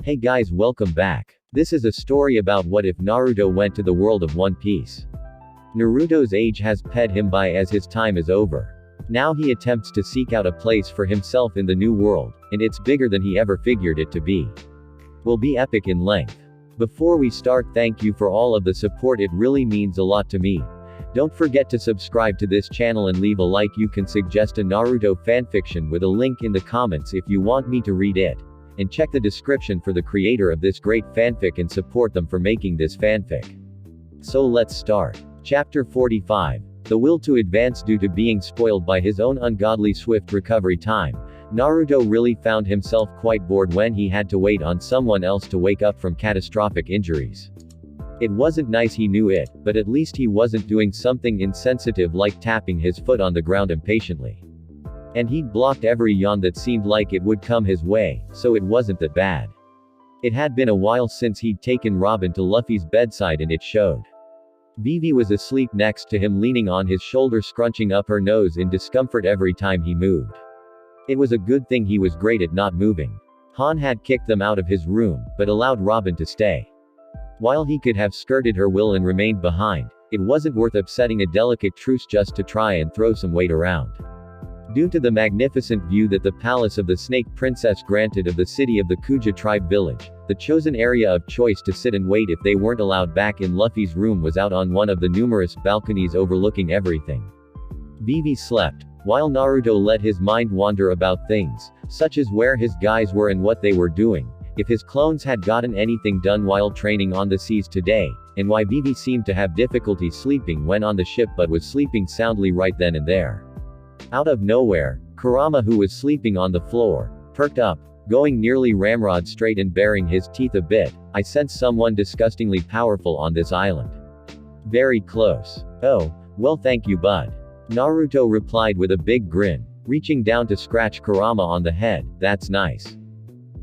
Hey guys, welcome back. This is a story about what if Naruto went to the world of One Piece. Naruto's age has passed him by as his time is over. Now he attempts to seek out a place for himself in the new world, and it's bigger than he ever figured it to be. Will be epic in length. Before we start, thank you for all of the support, it really means a lot to me. Don't forget to subscribe to this channel and leave a like. You can suggest a Naruto fanfiction with a link in the comments if you want me to read it. And check the description for the creator of this great fanfic and support them for making this fanfic. So let's start. Chapter 45. The will to advance. Due to being spoiled by his own ungodly swift recovery time, Naruto really found himself quite bored when he had to wait on someone else to wake up from catastrophic injuries. It wasn't nice, he knew it, but at least he wasn't doing something insensitive like tapping his foot on the ground impatiently. And he'd blocked every yawn that seemed like it would come his way, so it wasn't that bad. It had been a while since he'd taken Robin to Luffy's bedside and it showed. Vivi was asleep next to him, leaning on his shoulder, scrunching up her nose in discomfort every time he moved. It was a good thing he was great at not moving. Han had kicked them out of his room, but allowed Robin to stay. While he could have skirted her will and remained behind, it wasn't worth upsetting a delicate truce just to try and throw some weight around. Due to the magnificent view that the palace of the Snake Princess granted of the city of the Kuja tribe village, the chosen area of choice to sit and wait if they weren't allowed back in Luffy's room was out on one of the numerous balconies overlooking everything. Vivi slept, while Naruto let his mind wander about things, such as where his guys were and what they were doing, if his clones had gotten anything done while training on the seas today, and why Vivi seemed to have difficulty sleeping when on the ship but was sleeping soundly right then and there. Out of nowhere, Kurama, who was sleeping on the floor, perked up, going nearly ramrod straight and baring his teeth a bit. I sense someone disgustingly powerful on this island. Very close. Oh, well thank you bud. Naruto replied with a big grin, reaching down to scratch Kurama on the head. That's nice.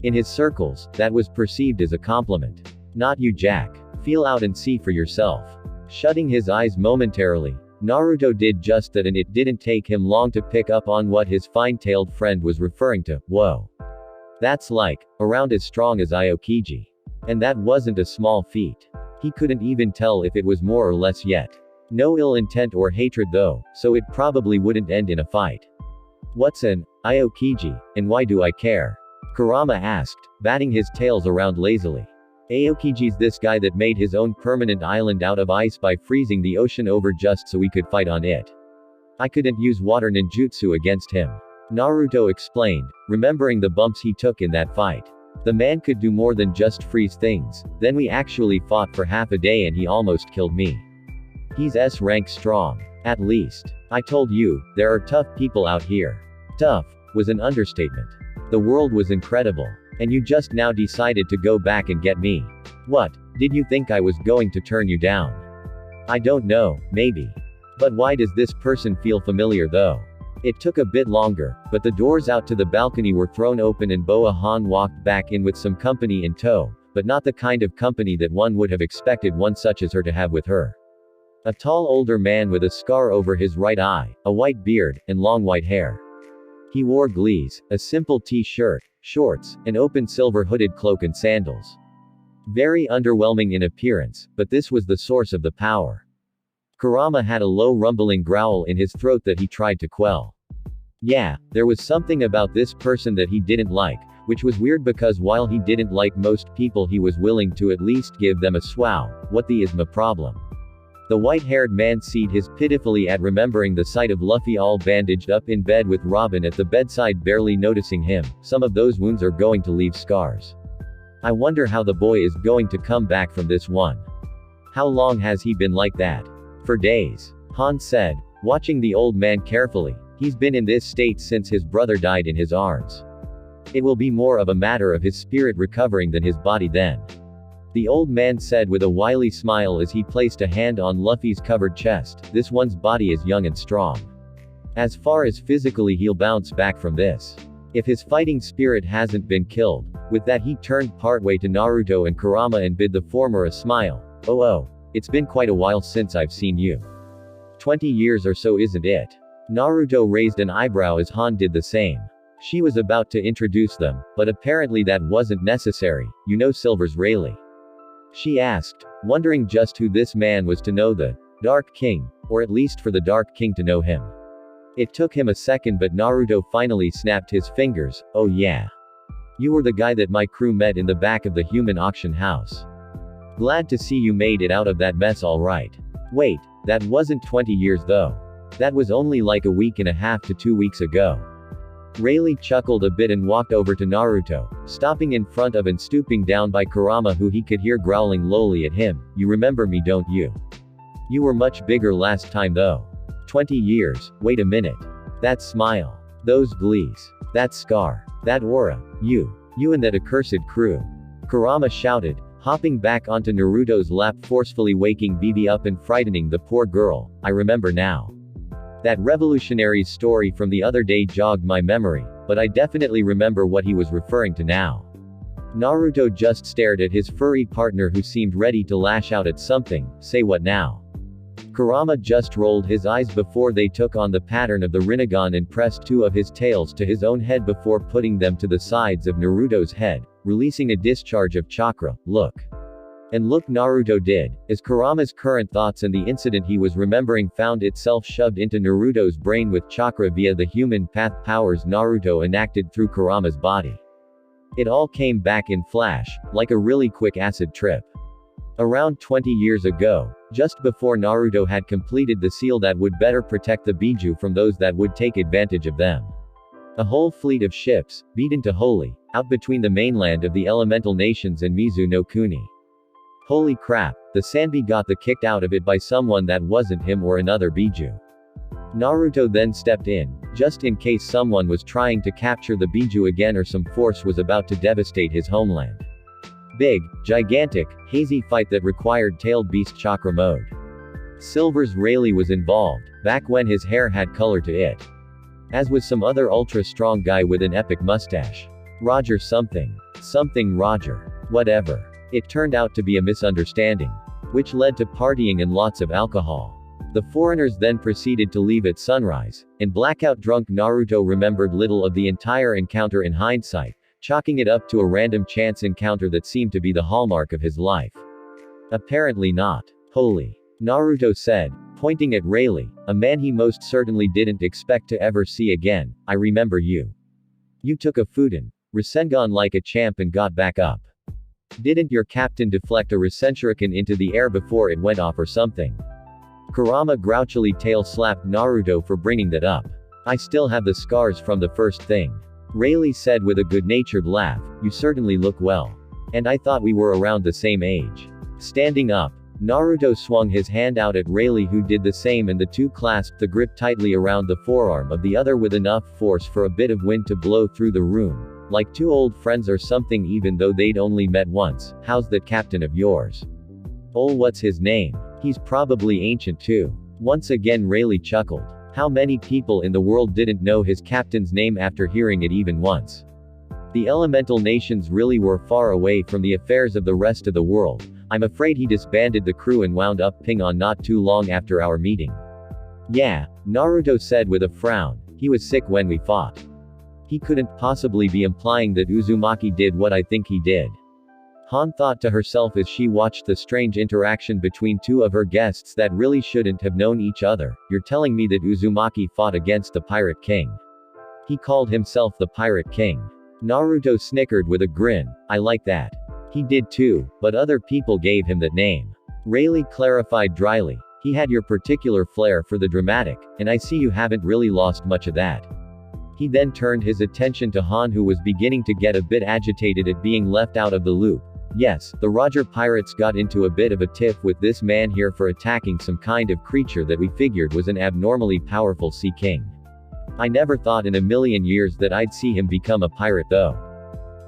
In his circles, that was perceived as a compliment. Not you, Jack. Feel out and see for yourself. Shutting his eyes momentarily, Naruto did just that, and it didn't take him long to pick up on what his fine-tailed friend was referring to. Whoa. That's like, around as strong as Aokiji. And that wasn't a small feat. He couldn't even tell if it was more or less yet. No ill intent or hatred though, so it probably wouldn't end in a fight. What's an Aokiji, and why do I care? Kurama asked, batting his tails around lazily. Aokiji's this guy that made his own permanent island out of ice by freezing the ocean over just so we could fight on it. I couldn't use water ninjutsu against him. Naruto explained, remembering the bumps he took in that fight. The man could do more than just freeze things. Then we actually fought for half a day and he almost killed me. He's S-rank strong. At least. I told you, there are tough people out here. Tough was an understatement. The world was incredible. And you just now decided to go back and get me. What? Did you think I was going to turn you down? I don't know, maybe. But why does this person feel familiar though? It took a bit longer, but the doors out to the balcony were thrown open and Boa Han walked back in with some company in tow, but not the kind of company that one would have expected one such as her to have with her. A tall older man with a scar over his right eye, a white beard, and long white hair. He wore glees, a simple t-shirt, shorts, an open silver hooded cloak and sandals. Very underwhelming in appearance, but this was the source of the power. Kurama had a low rumbling growl in his throat that he tried to quell. Yeah, there was something about this person that he didn't like, which was weird because while he didn't like most people he was willing to at least give them a swow. What the is my problem? The white-haired man sighed his pitifully at remembering the sight of Luffy all bandaged up in bed with Robin at the bedside barely noticing him. Some of those wounds are going to leave scars. I wonder how the boy is going to come back from this one. How long has he been like that? For days. Han said, watching the old man carefully. He's been in this state since his brother died in his arms. It will be more of a matter of his spirit recovering than his body then. The old man said with a wily smile as he placed a hand on Luffy's covered chest. This one's body is young and strong. As far as physically he'll bounce back from this. If his fighting spirit hasn't been killed. With that he turned partway to Naruto and Kurama and bid the former a smile. Oh, it's been quite a while since I've seen you. 20 years or so, isn't it? Naruto raised an eyebrow as Han did the same. She was about to introduce them, but apparently that wasn't necessary. You know Silver's Rayleigh? She asked, wondering just who this man was to know the Dark King, or at least for the Dark King to know him. It took him a second, but Naruto finally snapped his fingers. Oh yeah. You were the guy that my crew met in the back of the human auction house. Glad to see you made it out of that mess all right. Wait, that wasn't 20 years though. That was only like a week and a half to 2 weeks ago. Rayleigh chuckled a bit and walked over to Naruto, stopping in front of and stooping down by Kurama, who he could hear growling lowly at him. You remember me, don't you? You were much bigger last time though. 20 years, wait a minute. That smile. Those glees. That scar. That aura. You and that accursed crew. Kurama shouted, hopping back onto Naruto's lap, forcefully waking Vivi up and frightening the poor girl. I remember now. That revolutionary's story from the other day jogged my memory, but I definitely remember what he was referring to now. Naruto just stared at his furry partner, who seemed ready to lash out at something. Say what now? Kurama just rolled his eyes before they took on the pattern of the Rinnegan and pressed 2 of his tails to his own head before putting them to the sides of Naruto's head, releasing a discharge of chakra. Look. And look Naruto did, as Kurama's current thoughts and the incident he was remembering found itself shoved into Naruto's brain with chakra via the human path powers Naruto enacted through Kurama's body. It all came back in flash, like a really quick acid trip. Around 20 years ago, just before Naruto had completed the seal that would better protect the Biju from those that would take advantage of them. A whole fleet of ships, beat into Holy, out between the mainland of the elemental nations and Mizu no Kuni. Holy crap, the Sanbi got the kicked out of it by someone that wasn't him or another Biju. Naruto then stepped in, just in case someone was trying to capture the Biju again or some force was about to devastate his homeland. Big, gigantic, hazy fight that required tailed beast chakra mode. Silver's Rayleigh was involved, back when his hair had color to it. As was some other ultra strong guy with an epic mustache. Roger something. Something Roger. Whatever. It turned out to be a misunderstanding, which led to partying and lots of alcohol. The foreigners then proceeded to leave at sunrise, and blackout drunk Naruto remembered little of the entire encounter in hindsight, chalking it up to a random chance encounter that seemed to be the hallmark of his life. Apparently not. Holy. Naruto said, pointing at Rayleigh, a man he most certainly didn't expect to ever see again. I remember you. You took a Fudan Rasengan like a champ and got back up. Didn't your captain deflect a Rasenshuriken into the air before it went off or something? Kurama grouchily tail-slapped Naruto for bringing that up. I still have the scars from the first thing. Rayleigh said with a good-natured laugh, you certainly look well. And I thought we were around the same age. Standing up, Naruto swung his hand out at Rayleigh, who did the same, and the two clasped the grip tightly around the forearm of the other with enough force for a bit of wind to blow through the room. Like two old friends or something, even though they'd only met once. How's that captain of yours? Oh, what's his name? He's probably ancient too. Once again Rayleigh chuckled. How many people in the world didn't know his captain's name after hearing it even once? The elemental nations really were far away from the affairs of the rest of the world. I'm afraid he disbanded the crew and wound up ping on not too long after our meeting. Yeah, Naruto said with a frown. He was sick when we fought. He couldn't possibly be implying that Uzumaki did what I think he did. Han thought to herself as she watched the strange interaction between two of her guests that really shouldn't have known each other. You're telling me that Uzumaki fought against the Pirate King? He called himself the Pirate King. Naruto snickered with a grin. I like that. He did too, but other people gave him that name. Rayleigh clarified dryly. He had your particular flair for the dramatic, and I see you haven't really lost much of that. He then turned his attention to Han, who was beginning to get a bit agitated at being left out of the loop. Yes, the Roger pirates got into a bit of a tiff with this man here for attacking some kind of creature that we figured was an abnormally powerful sea king. I never thought in a million years that I'd see him become a pirate though.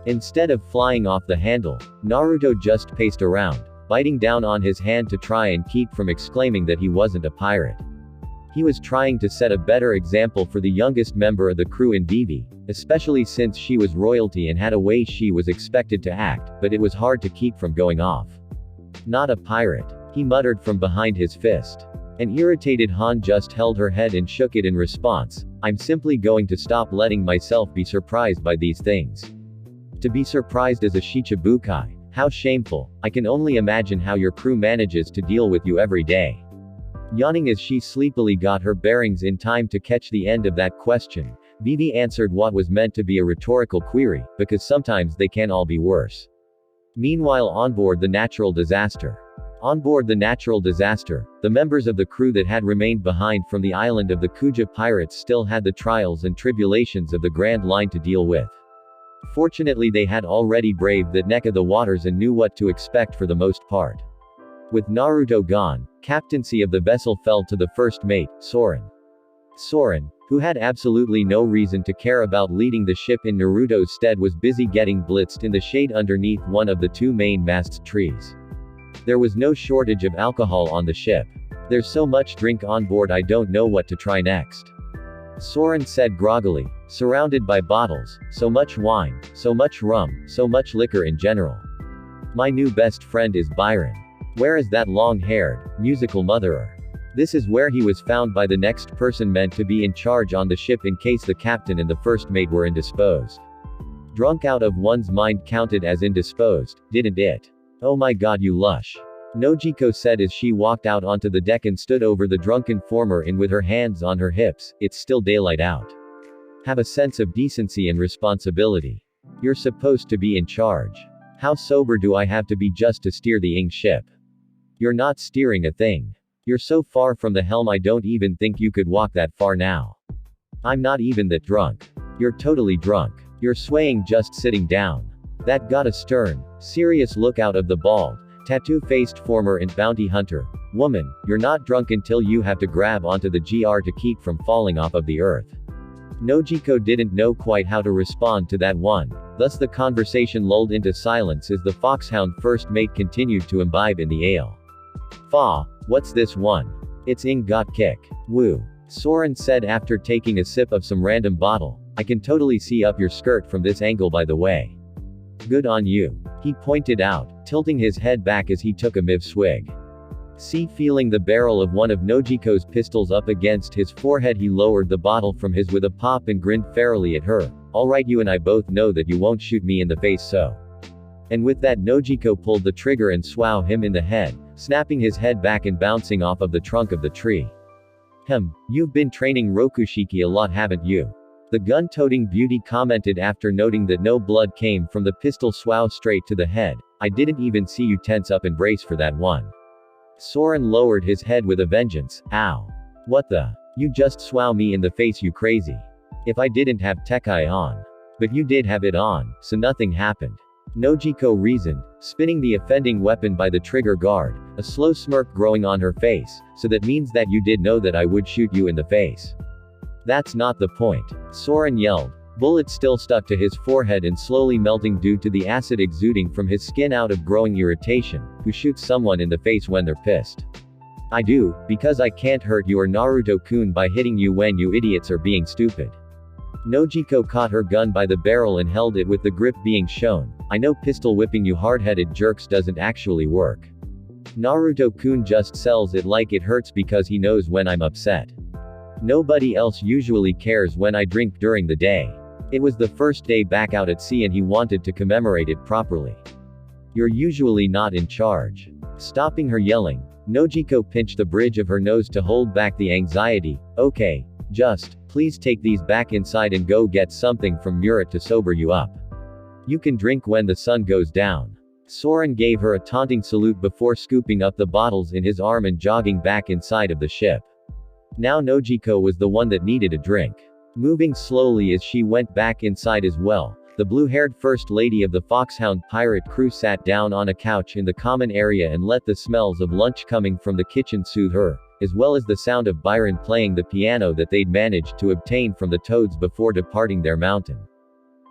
Instead of flying off the handle, Naruto just paced around, biting down on his hand to try and keep from exclaiming that he wasn't a pirate. He was trying to set a better example for the youngest member of the crew in Vivi, especially since she was royalty and had a way she was expected to act, but it was hard to keep from going off. Not a pirate, he muttered from behind his fist. An irritated Han just held her head and shook it in response. I'm simply going to stop letting myself be surprised by these things. To be surprised as a Shichibukai. How shameful. I can only imagine how your crew manages to deal with you every day. Yawning as she sleepily got her bearings in time to catch the end of that question, Vivi answered what was meant to be a rhetorical query, because sometimes they can all be worse. Meanwhile on board the natural disaster. On board the natural disaster, the members of the crew that had remained behind from the island of the Kuja pirates still had the trials and tribulations of the Grand Line to deal with. Fortunately they had already braved that neck of the waters and knew what to expect for the most part. With Naruto gone, captaincy of the vessel fell to the first mate, Soren. Soren, who had absolutely no reason to care about leading the ship in Naruto's stead, was busy getting blitzed in the shade underneath one of the two main mast trees. There was no shortage of alcohol on the ship. There's so much drink on board I don't know what to try next. Soren said groggily, surrounded by bottles, so much wine, so much rum, so much liquor in general. My new best friend is Byron. Where is that long-haired, musical motherer? This is where he was found by the next person meant to be in charge on the ship in case the captain and the first mate were indisposed. Drunk out of one's mind counted as indisposed, didn't it? Oh my god you lush. Nojiko said as she walked out onto the deck and stood over the drunken former in with her hands on her hips. It's still daylight out. Have a sense of decency and responsibility. You're supposed to be in charge. How sober do I have to be just to steer the Ing ship? You're not steering a thing. You're so far from the helm I don't even think you could walk that far now. I'm not even that drunk. You're totally drunk. You're swaying just sitting down. That got a stern, serious look out of the bald, tattoo-faced former and bounty hunter. Woman, you're not drunk until you have to grab onto the GR to keep from falling off of the earth. Nojiko didn't know quite how to respond to that one. Thus the conversation lulled into silence as the foxhound first mate continued to imbibe in the ale. Fa, what's this one? It's Ing got kick. Woo. Soren said after taking a sip of some random bottle. I can totally see up your skirt from this angle by the way. Good on you. He pointed out, tilting his head back as he took a miv swig. See, feeling the barrel of one of Nojiko's pistols up against his forehead, he lowered the bottle from his with a pop and grinned fairly at her. Alright, you and I both know that you won't shoot me in the face, so. And with that Nojiko pulled the trigger and swow him in the head, snapping his head back and bouncing off of the trunk of the tree. You've been training Rokushiki a lot, haven't you? The gun-toting beauty commented after noting that no blood came from the pistol swow straight to the head. I didn't even see you tense up and brace for that one. Soren lowered his head with a vengeance. Ow. What the? You just swow me in the face, you crazy. If I didn't have Tekai on. But you did have it on, so nothing happened. Nojiko reasoned, spinning the offending weapon by the trigger guard, a slow smirk growing on her face. So that means that you did know that I would shoot you in the face. That's not the point. Soren yelled. Bullet still stuck to his forehead and slowly melting due to the acid exuding from his skin out of growing irritation. Who shoots someone in the face when they're pissed? I do, because I can't hurt you or Naruto-kun by hitting you when you idiots are being stupid. Nojiko caught her gun by the barrel and held it with the grip being shown. I know pistol whipping you hard-headed jerks doesn't actually work. Naruto-kun just sells it like it hurts because he knows when I'm upset. Nobody else usually cares when I drink during the day. It was the first day back out at sea and he wanted to commemorate it properly. You're usually not in charge. Stopping her yelling, Nojiko pinched the bridge of her nose to hold back the anxiety. Okay, just, please take these back inside and go get something from Murat to sober you up. You can drink when the sun goes down. Soren gave her a taunting salute before scooping up the bottles in his arm and jogging back inside of the ship. Now Nojiko was the one that needed a drink. Moving slowly as she went back inside as well, the blue-haired first lady of the Foxhound pirate crew sat down on a couch in the common area and let the smells of lunch coming from the kitchen soothe her, as well as the sound of Byron playing the piano that they'd managed to obtain from the Toads before departing their mountain.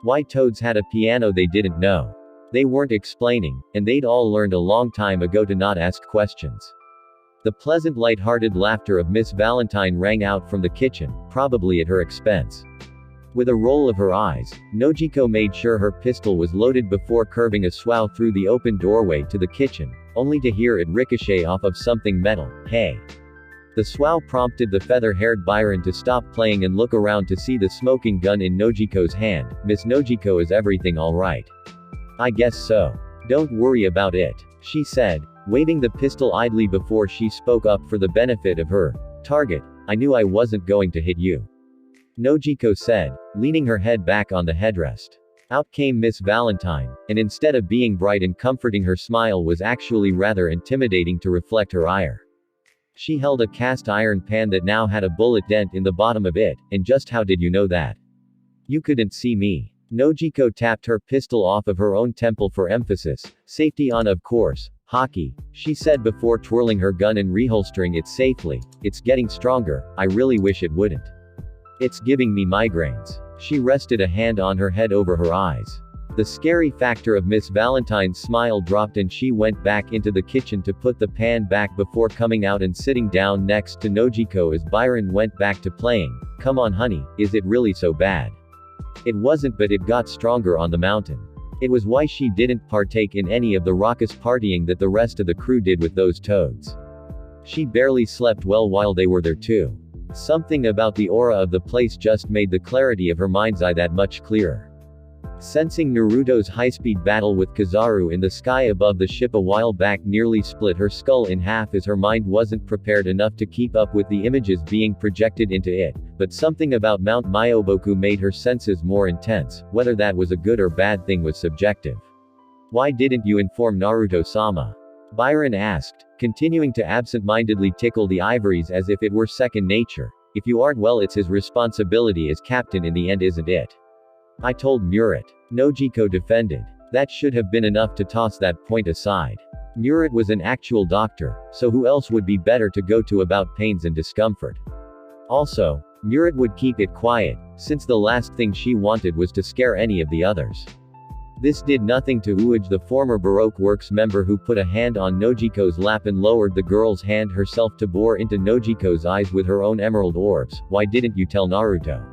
Why Toads had a piano they didn't know. They weren't explaining, and they'd all learned a long time ago to not ask questions. The pleasant light-hearted laughter of Miss Valentine rang out from the kitchen, probably at her expense. With a roll of her eyes, Nojiko made sure her pistol was loaded before curving a swow through the open doorway to the kitchen, only to hear it ricochet off of something metal. Hey! The swow prompted the feather-haired Byron to stop playing and look around to see the smoking gun in Nojiko's hand. Miss Nojiko, is everything alright? I guess so. Don't worry about it, she said, waving the pistol idly before she spoke up for the benefit of her target. I knew I wasn't going to hit you, Nojiko said, leaning her head back on the headrest. Out came Miss Valentine, and instead of being bright and comforting, her smile was actually rather intimidating to reflect her ire. She held a cast iron pan that now had a bullet dent in the bottom of it. And just how did you know that? You couldn't see me. Nojiko tapped her pistol off of her own temple for emphasis. Safety on, of course. Hockey, she said before twirling her gun and reholstering it safely. It's getting stronger. I really wish it wouldn't. It's giving me migraines. She rested a hand on her head over her eyes. The scary factor of Miss Valentine's smile dropped and she went back into the kitchen to put the pan back before coming out and sitting down next to Nojiko as Byron went back to playing. Come on honey, is it really so bad? It wasn't, but it got stronger on the mountain. It was why she didn't partake in any of the raucous partying that the rest of the crew did with those toads. She barely slept well while they were there too. Something about the aura of the place just made the clarity of her mind's eye that much clearer. Sensing Naruto's high-speed battle with Kizaru in the sky above the ship a while back nearly split her skull in half as her mind wasn't prepared enough to keep up with the images being projected into it, but something about Mount Myoboku made her senses more intense. Whether that was a good or bad thing was subjective. Why didn't you inform Naruto-sama? Byron asked, continuing to absent-mindedly tickle the ivories as if it were second nature. If you aren't, well, it's his responsibility as captain in the end, isn't it? I told Murat. Nojiko defended. That should have been enough to toss that point aside. Murat was an actual doctor, so who else would be better to go to about pains and discomfort? Also, Murat would keep it quiet, since the last thing she wanted was to scare any of the others. This did nothing to Uoj, the former Baroque Works member who put a hand on Nojiko's lap and lowered the girl's hand herself to bore into Nojiko's eyes with her own emerald orbs. Why didn't you tell Naruto?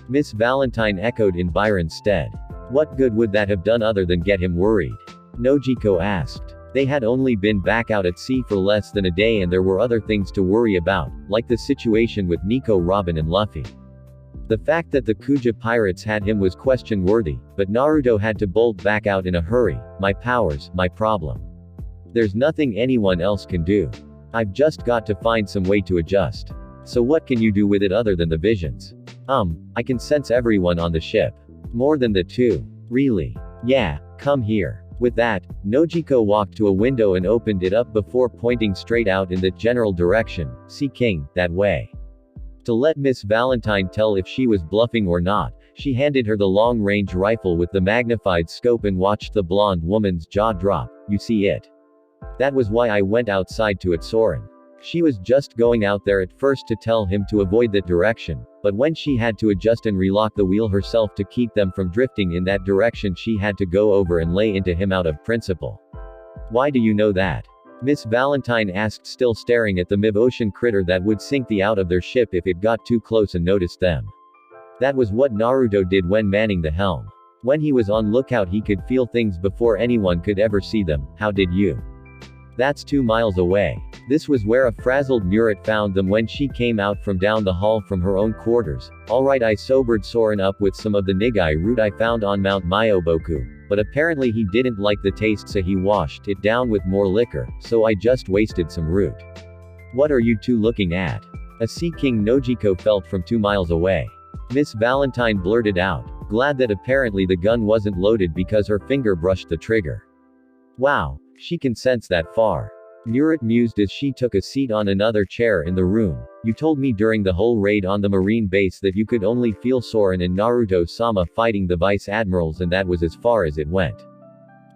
Miss Valentine echoed in Byron's stead. What good would that have done other than get him worried? Nojiko asked. They had only been back out at sea for less than a day and there were other things to worry about, like the situation with Nico, Robin and Luffy. The fact that the Kuja pirates had him was question-worthy, but Naruto had to bolt back out in a hurry. My powers, my problem. There's nothing anyone else can do. I've just got to find some way to adjust. So what can you do with it other than the visions? I can sense everyone on the ship. More than the two. Really? Yeah, come here. With that, Nojiko walked to a window and opened it up before pointing straight out in that general direction. See King, that way. To let Miss Valentine tell if she was bluffing or not, she handed her the long-range rifle with the magnified scope and watched the blonde woman's jaw drop. You see it? That was why I went outside to it, Soren. She was just going out there at first to tell him to avoid that direction, but when she had to adjust and relock the wheel herself to keep them from drifting in that direction, she had to go over and lay into him out of principle. Why do you know that? Miss Valentine asked, still staring at the mid-ocean critter that would sink the out of their ship if it got too close and noticed them. That was what Naruto did when manning the helm. When he was on lookout, he could feel things before anyone could ever see them. How did you? That's 2 miles away. This was where a frazzled Murat found them when she came out from down the hall from her own quarters. Alright, I sobered Soren up with some of the Nigai root I found on Mount Myoboku, but apparently he didn't like the taste, so he washed it down with more liquor, so I just wasted some root. What are you two looking at? A sea king, Nojiko felt from 2 miles away. Miss Valentine blurted out, glad that apparently the gun wasn't loaded because her finger brushed the trigger. Wow, she can sense that far. Murat mused as she took a seat on another chair in the room. You told me during the whole raid on the marine base that you could only feel Soren and Naruto-sama fighting the vice admirals, and that was as far as it went.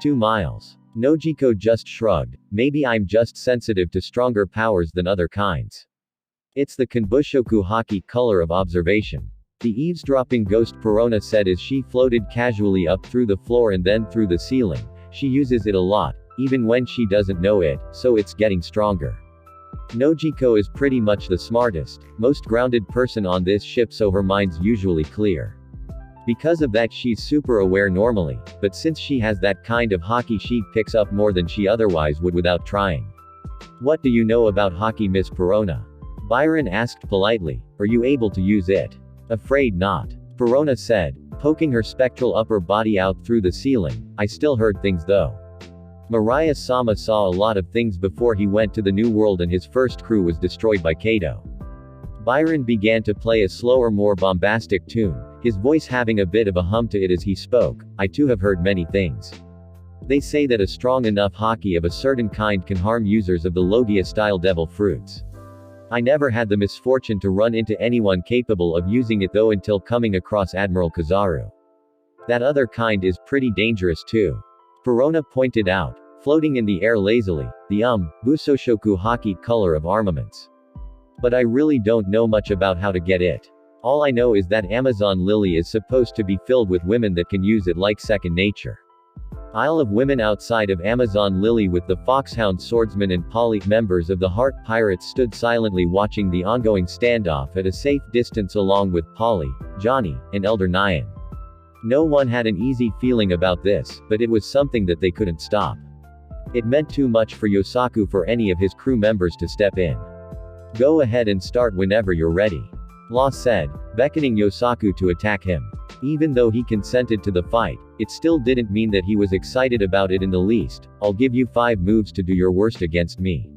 2 miles. Nojiko just shrugged. Maybe I'm just sensitive to stronger powers than other kinds. It's the Kanbushoku Haki color of observation. The eavesdropping ghost Perona said as she floated casually up through the floor and then through the ceiling. She uses it a lot, even when she doesn't know it, so it's getting stronger. Nojiko is pretty much the smartest, most grounded person on this ship, so her mind's usually clear. Because of that, she's super aware normally, but since she has that kind of haki, she picks up more than she otherwise would without trying. What do you know about haki, Miss Perona? Byron asked politely, "Are you able to use it?" "Afraid not," Verona said, poking her spectral upper body out through the ceiling. "I still heard things though." Mariah-sama saw a lot of things before he went to the New World and his first crew was destroyed by Kato. Byron began to play a slower, more bombastic tune, his voice having a bit of a hum to it as he spoke. "I too have heard many things. They say that a strong enough haki of a certain kind can harm users of the Logia-style devil fruits. I never had the misfortune to run into anyone capable of using it though until coming across Admiral Kizaru. That other kind is pretty dangerous too." Verona pointed out, floating in the air lazily, the Busoshoku haki color of armaments. "But I really don't know much about how to get it. All I know is that Amazon Lily is supposed to be filled with women that can use it like second nature." Isle of Women. Outside of Amazon Lily with the Foxhound swordsman and Polly, members of the Heart Pirates stood silently watching the ongoing standoff at a safe distance along with Polly, Johnny, and Elder Nyan. No one had an easy feeling about this, but it was something that they couldn't stop. It meant too much for Yosaku for any of his crew members to step in. "Go ahead and start whenever you're ready," Law said, beckoning Yosaku to attack him. Even though he consented to the fight, it still didn't mean that he was excited about it in the least. "I'll give you 5 moves to do your worst against me.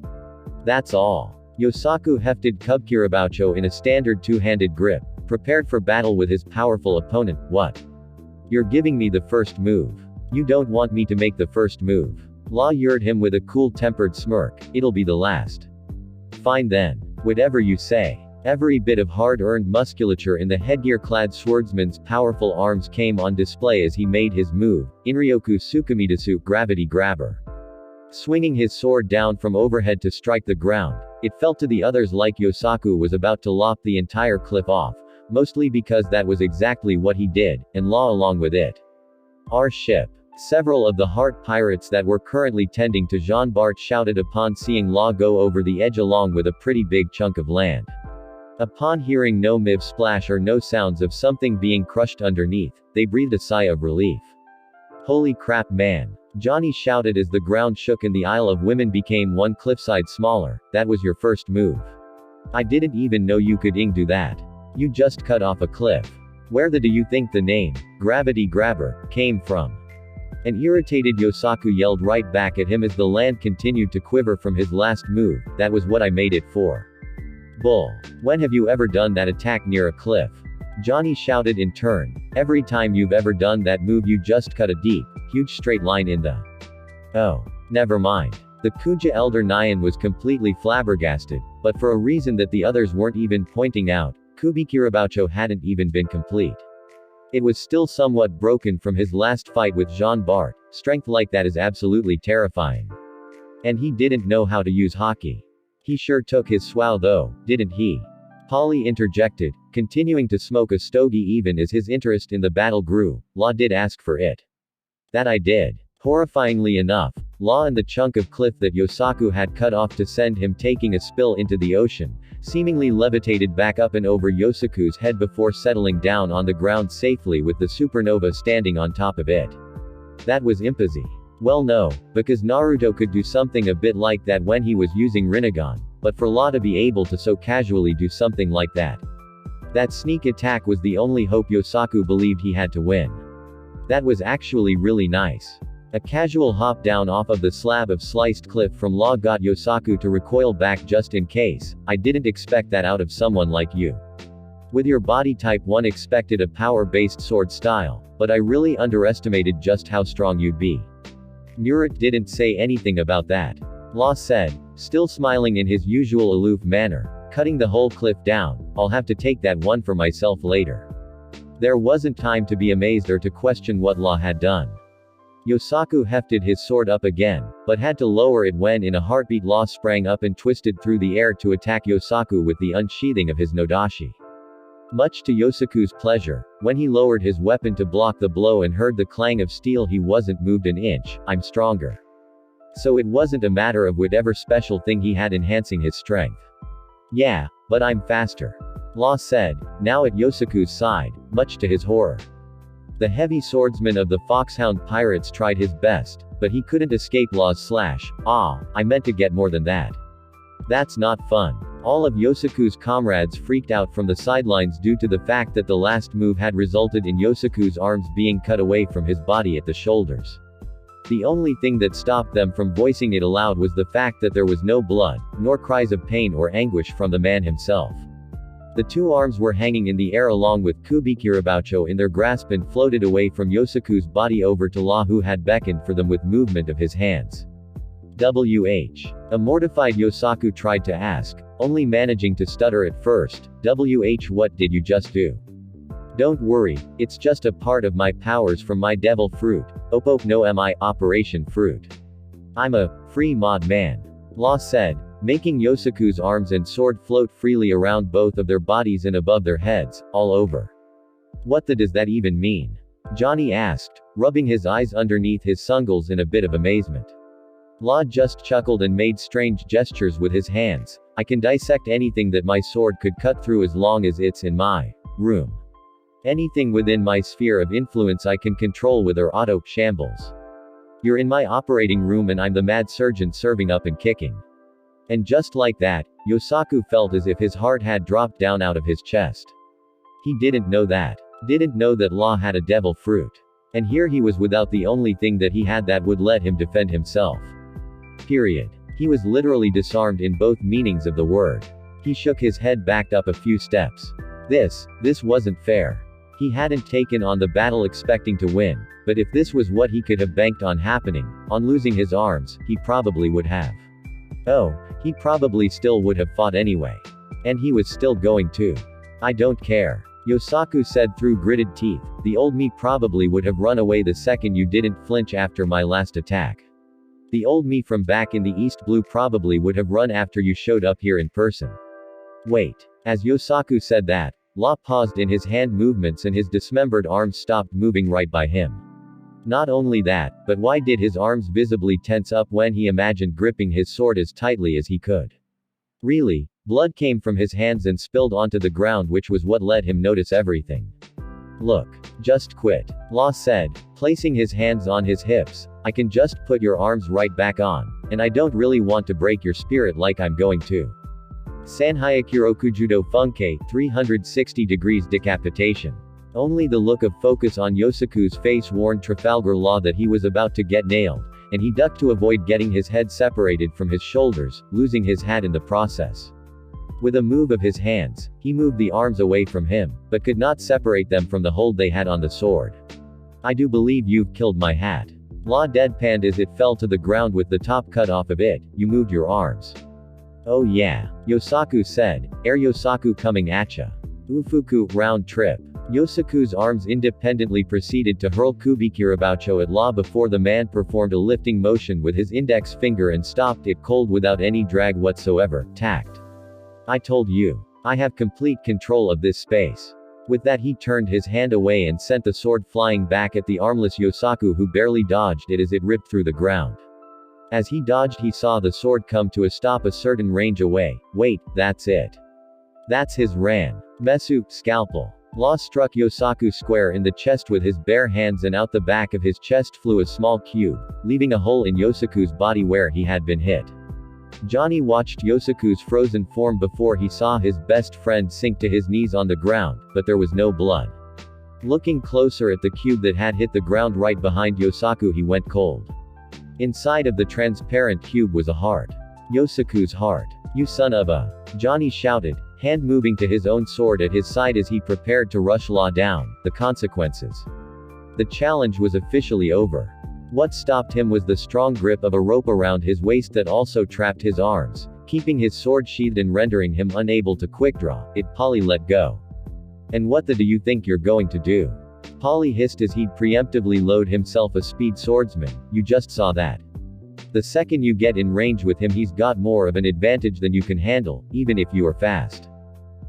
That's all." Yosaku hefted Kubkiraboucho in a standard two-handed grip, prepared for battle with his powerful opponent. "What? You're giving me the first move? You don't want me to make the first move?" Law lured him with a cool-tempered smirk. "It'll be the last." "Fine then. Whatever you say." Every bit of hard-earned musculature in the headgear-clad swordsman's powerful arms came on display as he made his move, Inryoku Tsukumidasu Gravity Grabber. Swinging his sword down from overhead to strike the ground, it felt to the others like Yosaku was about to lop the entire cliff off, mostly because that was exactly what he did, and Law along with it. "Our ship." Several of the Heart Pirates that were currently tending to Jean Bart shouted upon seeing Law go over the edge along with a pretty big chunk of land. Upon hearing no MIV splash or no sounds of something being crushed underneath, they breathed a sigh of relief. "Holy crap, man," Johnny shouted as the ground shook and the Isle of Women became one cliffside smaller. "That was your first move. I didn't even know you could do that. You just cut off a cliff. Where do you think the name, Gravity Grabber, came from?" An irritated Yosaku yelled right back at him as the land continued to quiver from his last move. "That was what I made it for." "Bull. When have you ever done that attack near a cliff?" Johnny shouted in turn. "Every time you've ever done that move you just cut a deep, huge straight line in the..." "Oh. Never mind." The Kuja Elder Nyan was completely flabbergasted, but for a reason that the others weren't even pointing out, Kubikiraboucho hadn't even been complete. It was still somewhat broken from his last fight with Jean Bart. Strength like that is absolutely terrifying. And he didn't know how to use haki. "He sure took his swow though, didn't he?" Polly interjected, continuing to smoke a stogie even as his interest in the battle grew. "Law did ask for it." "That I did." Horrifyingly enough, Law and the chunk of cliff that Yosaku had cut off to send him taking a spill into the ocean, seemingly levitated back up and over Yosaku's head before settling down on the ground safely with the supernova standing on top of it. That was impossible. Well no, because Naruto could do something a bit like that when he was using Rinnegan, but for Law to be able to so casually do something like that. That sneak attack was the only hope Yosaku believed he had to win. That was actually really nice. A casual hop down off of the slab of sliced cliff from Law got Yosaku to recoil back just in case. "I didn't expect that out of someone like you. With your body type one expected a power-based sword style, but I really underestimated just how strong you'd be." Murat didn't say anything about that. Law said, still smiling in his usual aloof manner, "Cutting the whole cliff down, I'll have to take that one for myself later." There wasn't time to be amazed or to question what Law had done. Yosaku hefted his sword up again, but had to lower it when in a heartbeat Law sprang up and twisted through the air to attack Yosaku with the unsheathing of his Nodashi. Much to Yosaku's pleasure, when he lowered his weapon to block the blow and heard the clang of steel he wasn't moved an inch. "I'm stronger." So it wasn't a matter of whatever special thing he had enhancing his strength. "Yeah, but I'm faster," Law said, now at Yosaku's side, much to his horror. The heavy swordsman of the Foxhound Pirates tried his best, but he couldn't escape Law's slash. "Ah, I meant to get more than that. That's not fun." All of Yosaku's comrades freaked out from the sidelines due to the fact that the last move had resulted in Yosaku's arms being cut away from his body at the shoulders. The only thing that stopped them from voicing it aloud was the fact that there was no blood, nor cries of pain or anguish from the man himself. The two arms were hanging in the air along with Kubikiraboucho in their grasp and floated away from Yosaku's body over to Law, who had beckoned for them with movement of his hands. A mortified Yosaku tried to ask, only managing to stutter at first, what did you just do? Don't worry, it's just a part of my powers from my devil fruit. No mi, Operation Fruit. I'm a free mod man. Law said, making Yosaku's arms and sword float freely around both of their bodies and above their heads, all over. What the does that even mean? Johnny asked, rubbing his eyes underneath his sungles in a bit of amazement. Law just chuckled and made strange gestures with his hands. I can dissect anything that my sword could cut through as long as it's in my room. Anything within my sphere of influence I can control with or auto shambles. You're in my operating room and I'm the mad surgeon serving up and kicking. And just like that, Yosaku felt as if his heart had dropped down out of his chest. He didn't know that. Didn't know that Law had a devil fruit. And here he was without the only thing that he had that would let him defend himself. Period. He was literally disarmed in both meanings of the word. He shook his head, backed up a few steps. This wasn't fair. He hadn't taken on the battle expecting to win, but if this was what he could have banked on happening, on losing his arms, he probably would have. Oh, he probably still would have fought anyway. And he was still going to. I don't care. Yosaku said through gritted teeth, the old me probably would have run away the second you didn't flinch after my last attack. The old me from back in the East Blue probably would have run after you showed up here in person. Wait. As Yosaku said that, Law paused in his hand movements and his dismembered arms stopped moving right by him. Not only that, but why did his arms visibly tense up when he imagined gripping his sword as tightly as he could? Really, blood came from his hands and spilled onto the ground, which was what let him notice everything. Look. Just quit. Law said, placing his hands on his hips. I can just put your arms right back on, and I don't really want to break your spirit like I'm going to. Sanhyakurokujudo Funke, 360 degrees decapitation. Only the look of focus on Yosaku's face warned Trafalgar Law that he was about to get nailed, and he ducked to avoid getting his head separated from his shoulders, losing his hat in the process. With a move of his hands, he moved the arms away from him, but could not separate them from the hold they had on the sword. I do believe you've killed my hat. Law deadpanned as it fell to the ground with the top cut off of it. You moved your arms. Oh yeah. Yosaku said, Air Yosaku coming atcha. Ufuku, round trip. Yosaku's arms independently proceeded to hurl Kubikiraboucho at Law before the man performed a lifting motion with his index finger and stopped it cold without any drag whatsoever. Tact. I told you. I have complete control of this space. With that he turned his hand away and sent the sword flying back at the armless Yosaku, who barely dodged it as it ripped through the ground. As he dodged he saw the sword come to a stop a certain range away. Wait, that's it. That's his ran. Mesu, scalpel. Law struck Yosaku square in the chest with his bare hands, and out the back of his chest flew a small cube, leaving a hole in Yosaku's body where he had been hit. Johnny watched Yosaku's frozen form before he saw his best friend sink to his knees on the ground, but there was no blood. Looking closer at the cube that had hit the ground right behind Yosaku, he went cold. Inside of the transparent cube was a heart. Yosaku's heart. You son of a... Johnny shouted, hand moving to his own sword at his side as he prepared to rush Law down. The consequences. The challenge was officially over. What stopped him was the strong grip of a rope around his waist that also trapped his arms, keeping his sword sheathed and rendering him unable to quick-draw it. Polly let go. And what the do you think you're going to do? Polly hissed as he'd preemptively load himself a speed swordsman. You just saw that. The second you get in range with him he's got more of an advantage than you can handle, even if you are fast.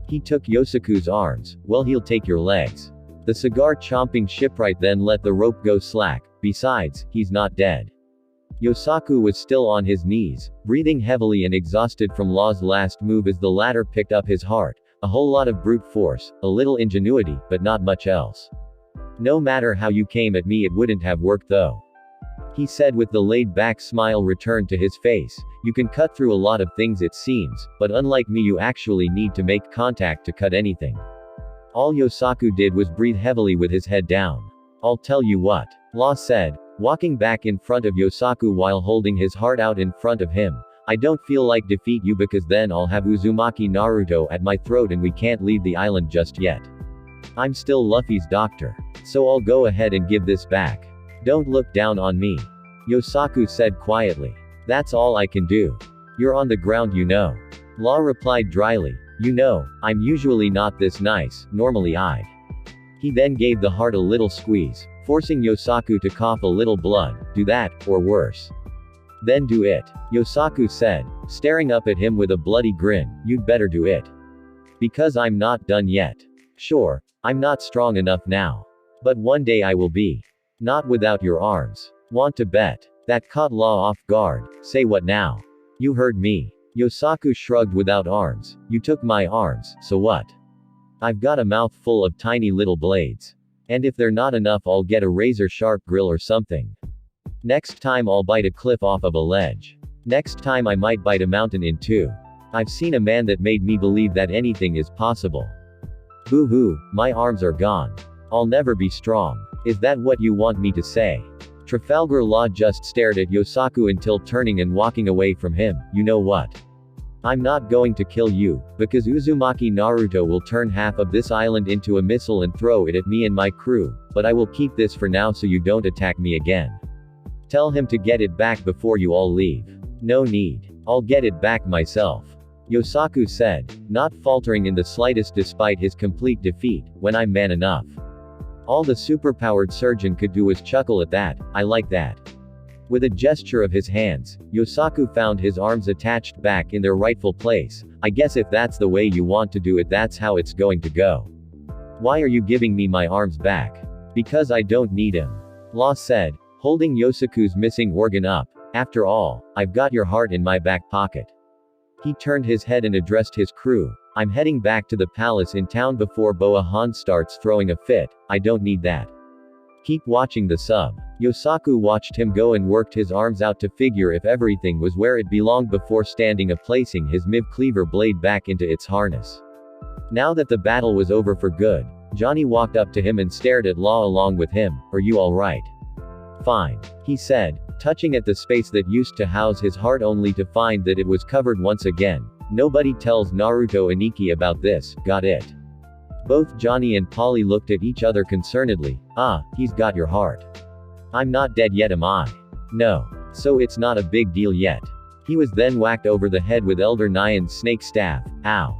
He took Yosaku's arms. Well, he'll take your legs. The cigar-chomping shipwright then let the rope go slack. Besides, he's not dead. Yosaku was still on his knees, breathing heavily and exhausted from Law's last move as the latter picked up his heart. A whole lot of brute force, a little ingenuity, but not much else. No matter how you came at me it wouldn't have worked though. He said with the laid-back smile returned to his face. You can cut through a lot of things it seems, but unlike me you actually need to make contact to cut anything. All Yosaku did was breathe heavily with his head down. I'll tell you what, Law said, walking back in front of Yosaku while holding his heart out in front of him. I don't feel like defeat you because then I'll have Uzumaki Naruto at my throat and we can't leave the island just yet. I'm still Luffy's doctor. So I'll go ahead and give this back. Don't look down on me. Yosaku said quietly. That's all I can do. You're on the ground you know. Law replied dryly. You know, I'm usually not this nice, normally I'd. He then gave the heart a little squeeze, forcing Yosaku to cough a little blood. Do that, or worse. Then do it. Yosaku said, staring up at him with a bloody grin. You'd better do it. Because I'm not done yet. Sure, I'm not strong enough now. But one day I will be. Not without your arms. Want to bet? That caught Law off guard. Say what now? You heard me. Yosaku shrugged. Without arms. You took my arms, so what? I've got a mouth full of tiny little blades. And if they're not enough I'll get a razor-sharp grill or something. Next time I'll bite a cliff off of a ledge. Next time I might bite a mountain in two. I've seen a man that made me believe that anything is possible. Boo-hoo, my arms are gone. I'll never be strong. Is that what you want me to say? Trafalgar Law just stared at Yosaku until turning and walking away from him. You know what? I'm not going to kill you, because Uzumaki Naruto will turn half of this island into a missile and throw it at me and my crew, but I will keep this for now so you don't attack me again. Tell him to get it back before you all leave. No need. I'll get it back myself. Yosaku said, not faltering in the slightest despite his complete defeat. When I'm man enough. All the superpowered surgeon could do was chuckle at that. I like that. With a gesture of his hands, Yosaku found his arms attached back in their rightful place. I guess if that's the way you want to do it, that's how it's going to go. Why are you giving me my arms back? Because I don't need him. Law said, holding Yosaku's missing organ up. After all, I've got your heart in my back pocket. He turned his head and addressed his crew. I'm heading back to the palace in town before Boa Han starts throwing a fit. I don't need that. Keep watching the sub. Yosaku watched him go and worked his arms out to figure if everything was where it belonged before standing up placing his Miv cleaver blade back into its harness. Now that the battle was over for good, Johnny walked up to him and stared at Law along with him. Are you alright? Fine. He said, touching at the space that used to house his heart only to find that it was covered once again. Nobody tells Naruto Aniki about this, got it? Both Johnny and Polly looked at each other concernedly. Ah, he's got your heart. I'm not dead yet, am I? No. So it's not a big deal yet. He was then whacked over the head with Elder Nyan's snake staff. Ow.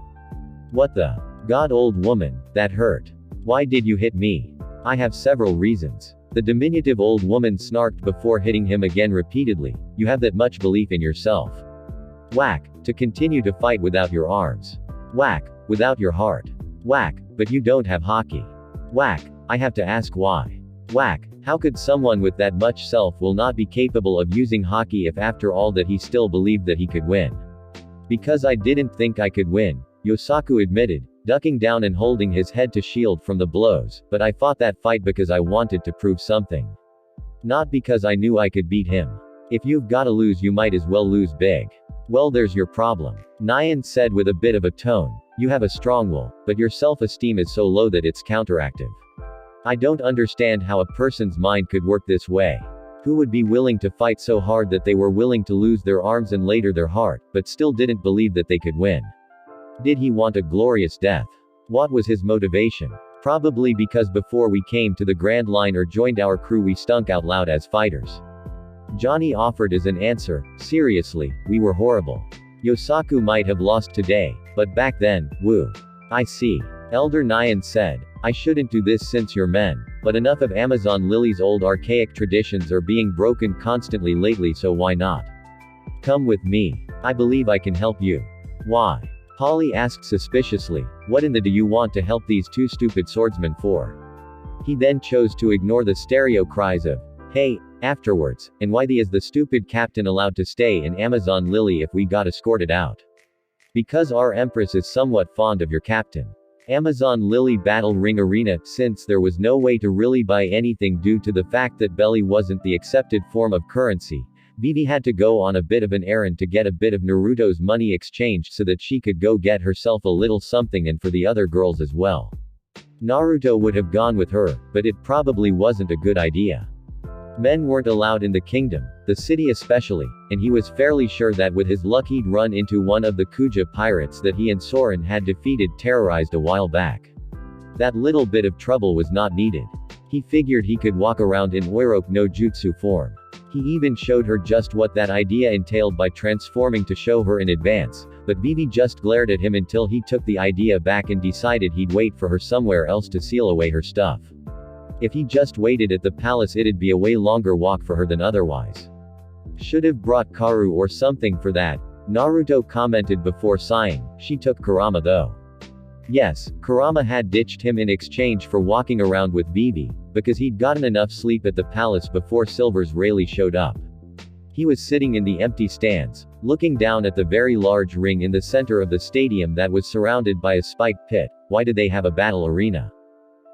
What the? God, old woman, that hurt. Why did you hit me? I have several reasons. The diminutive old woman snarked before hitting him again repeatedly. You have that much belief in yourself. Whack, to continue to fight without your arms. Whack, without your heart. Whack, but you don't have hockey. Whack, I have to ask why. Whack, how could someone with that much self-will not be capable of using hockey if after all that he still believed that he could win? Because I didn't think I could win, Yosaku admitted, ducking down and holding his head to shield from the blows, but I fought that fight because I wanted to prove something. Not because I knew I could beat him. If you've gotta lose you might as well lose big. Well, there's your problem. Nyan said with a bit of a tone. You have a strong will, but your self-esteem is so low that it's counteractive. I don't understand how a person's mind could work this way. Who would be willing to fight so hard that they were willing to lose their arms and later their heart, but still didn't believe that they could win? Did he want a glorious death? What was his motivation? Probably because before we came to the Grand Line or joined our crew we stunk out loud as fighters. Johnny offered as an answer, seriously, we were horrible. Yosaku might have lost today, but back then, woo. I see. Elder Nyan said, I shouldn't do this since you're men, but enough of Amazon Lily's old archaic traditions are being broken constantly lately, so why not? Come with me. I believe I can help you. Why? Polly asked suspiciously, what in the do you want to help these two stupid swordsmen for? He then chose to ignore the stereo cries of, hey, afterwards, and why is the stupid captain allowed to stay in Amazon Lily if we got escorted out? Because our empress is somewhat fond of your captain. Amazon Lily Battle Ring Arena. Since there was no way to really buy anything due to the fact that belly wasn't the accepted form of currency, Vivi had to go on a bit of an errand to get a bit of Naruto's money exchanged so that she could go get herself a little something and for the other girls as well. Naruto would have gone with her, but it probably wasn't a good idea. Men weren't allowed in the kingdom, the city especially, and he was fairly sure that with his luck he'd run into one of the Kuja pirates that he and Soren had defeated terrorized a while back. That little bit of trouble was not needed. He figured he could walk around in Oiroke no Jutsu form. He even showed her just what that idea entailed by transforming to show her in advance, but Vivi just glared at him until he took the idea back and decided he'd wait for her somewhere else to seal away her stuff. If he just waited at the palace it'd be a way longer walk for her than otherwise. Should've brought Karu or something for that, Naruto commented before sighing. She took Kurama though. Yes, Kurama had ditched him in exchange for walking around with Vivi, because he'd gotten enough sleep at the palace before Silver's Rayleigh showed up. He was sitting in the empty stands, looking down at the very large ring in the center of the stadium that was surrounded by a spiked pit. Why did they have a battle arena?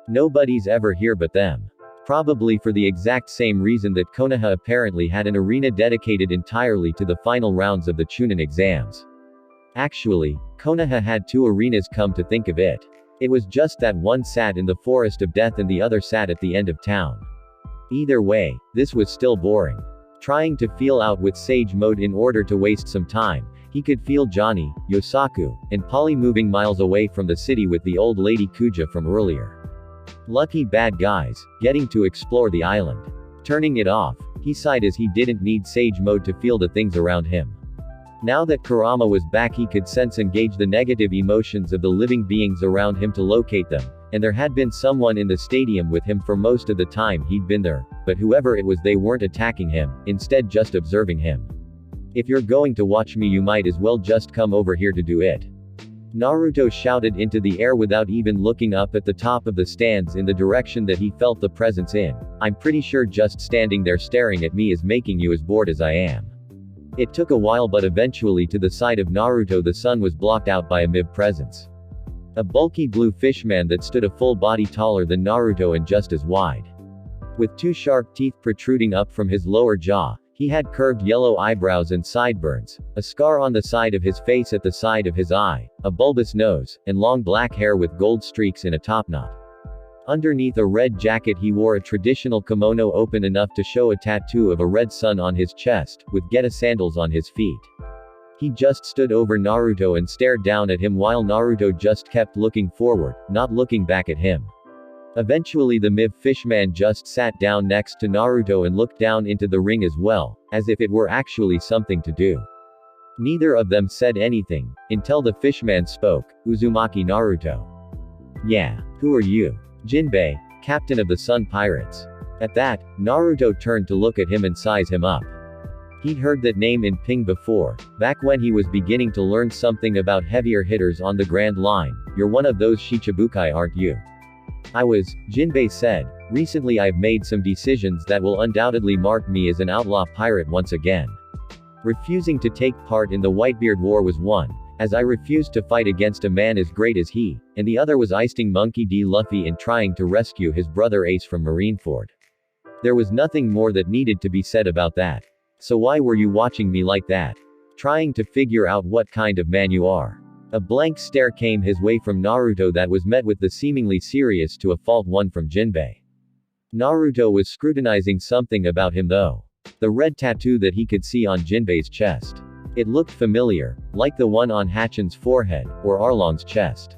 Nobody's ever here but them. Probably for the exact same reason that Konoha apparently had an arena dedicated entirely to the final rounds of the Chunin exams. Actually, Konoha had two arenas come to think of it. It was just that one sat in the Forest of Death and the other sat at the end of town. Either way, this was still boring. Trying to feel out with Sage Mode in order to waste some time, he could feel Johnny, Yosaku, and Polly moving miles away from the city with the old lady Kuja from earlier. Lucky bad guys, getting to explore the island. Turning it off, he sighed as he didn't need Sage Mode to feel the things around him. Now that Kurama was back he could sense and gauge the negative emotions of the living beings around him to locate them, and there had been someone in the stadium with him for most of the time he'd been there, but whoever it was they weren't attacking him, instead just observing him. If you're going to watch me you might as well just come over here to do it. Naruto shouted into the air without even looking up at the top of the stands in the direction that he felt the presence in. I'm pretty sure just standing there staring at me is making you as bored as I am. It took a while but eventually to the side of Naruto the sun was blocked out by a MIB presence. A bulky blue fishman that stood a full body taller than Naruto and just as wide. With two sharp teeth protruding up from his lower jaw, he had curved yellow eyebrows and sideburns, a scar on the side of his face at the side of his eye, a bulbous nose, and long black hair with gold streaks in a topknot. Underneath a red jacket he wore a traditional kimono open enough to show a tattoo of a red sun on his chest, with Geta sandals on his feet. He just stood over Naruto and stared down at him while Naruto just kept looking forward, not looking back at him. Eventually the MIB fishman just sat down next to Naruto and looked down into the ring as well, as if it were actually something to do. Neither of them said anything, until the fishman spoke. Uzumaki Naruto. Yeah. Who are you? Jinbei, captain of the Sun Pirates. At that, Naruto turned to look at him and size him up. He'd heard that name in Ping before, back when he was beginning to learn something about heavier hitters on the Grand Line. You're one of those Shichibukai aren't you? I was, Jinbei said. Recently I've made some decisions that will undoubtedly mark me as an outlaw pirate once again. Refusing to take part in the Whitebeard War was one, as I refused to fight against a man as great as he, and the other was icing Monkey D. Luffy in trying to rescue his brother Ace from Marineford. There was nothing more that needed to be said about that. So why were you watching me like that? Trying to figure out what kind of man you are. A blank stare came his way from Naruto that was met with the seemingly serious to a fault one from Jinbei. Naruto was scrutinizing something about him though. The red tattoo that he could see on Jinbei's chest. It looked familiar, like the one on Hachin's forehead, or Arlong's chest.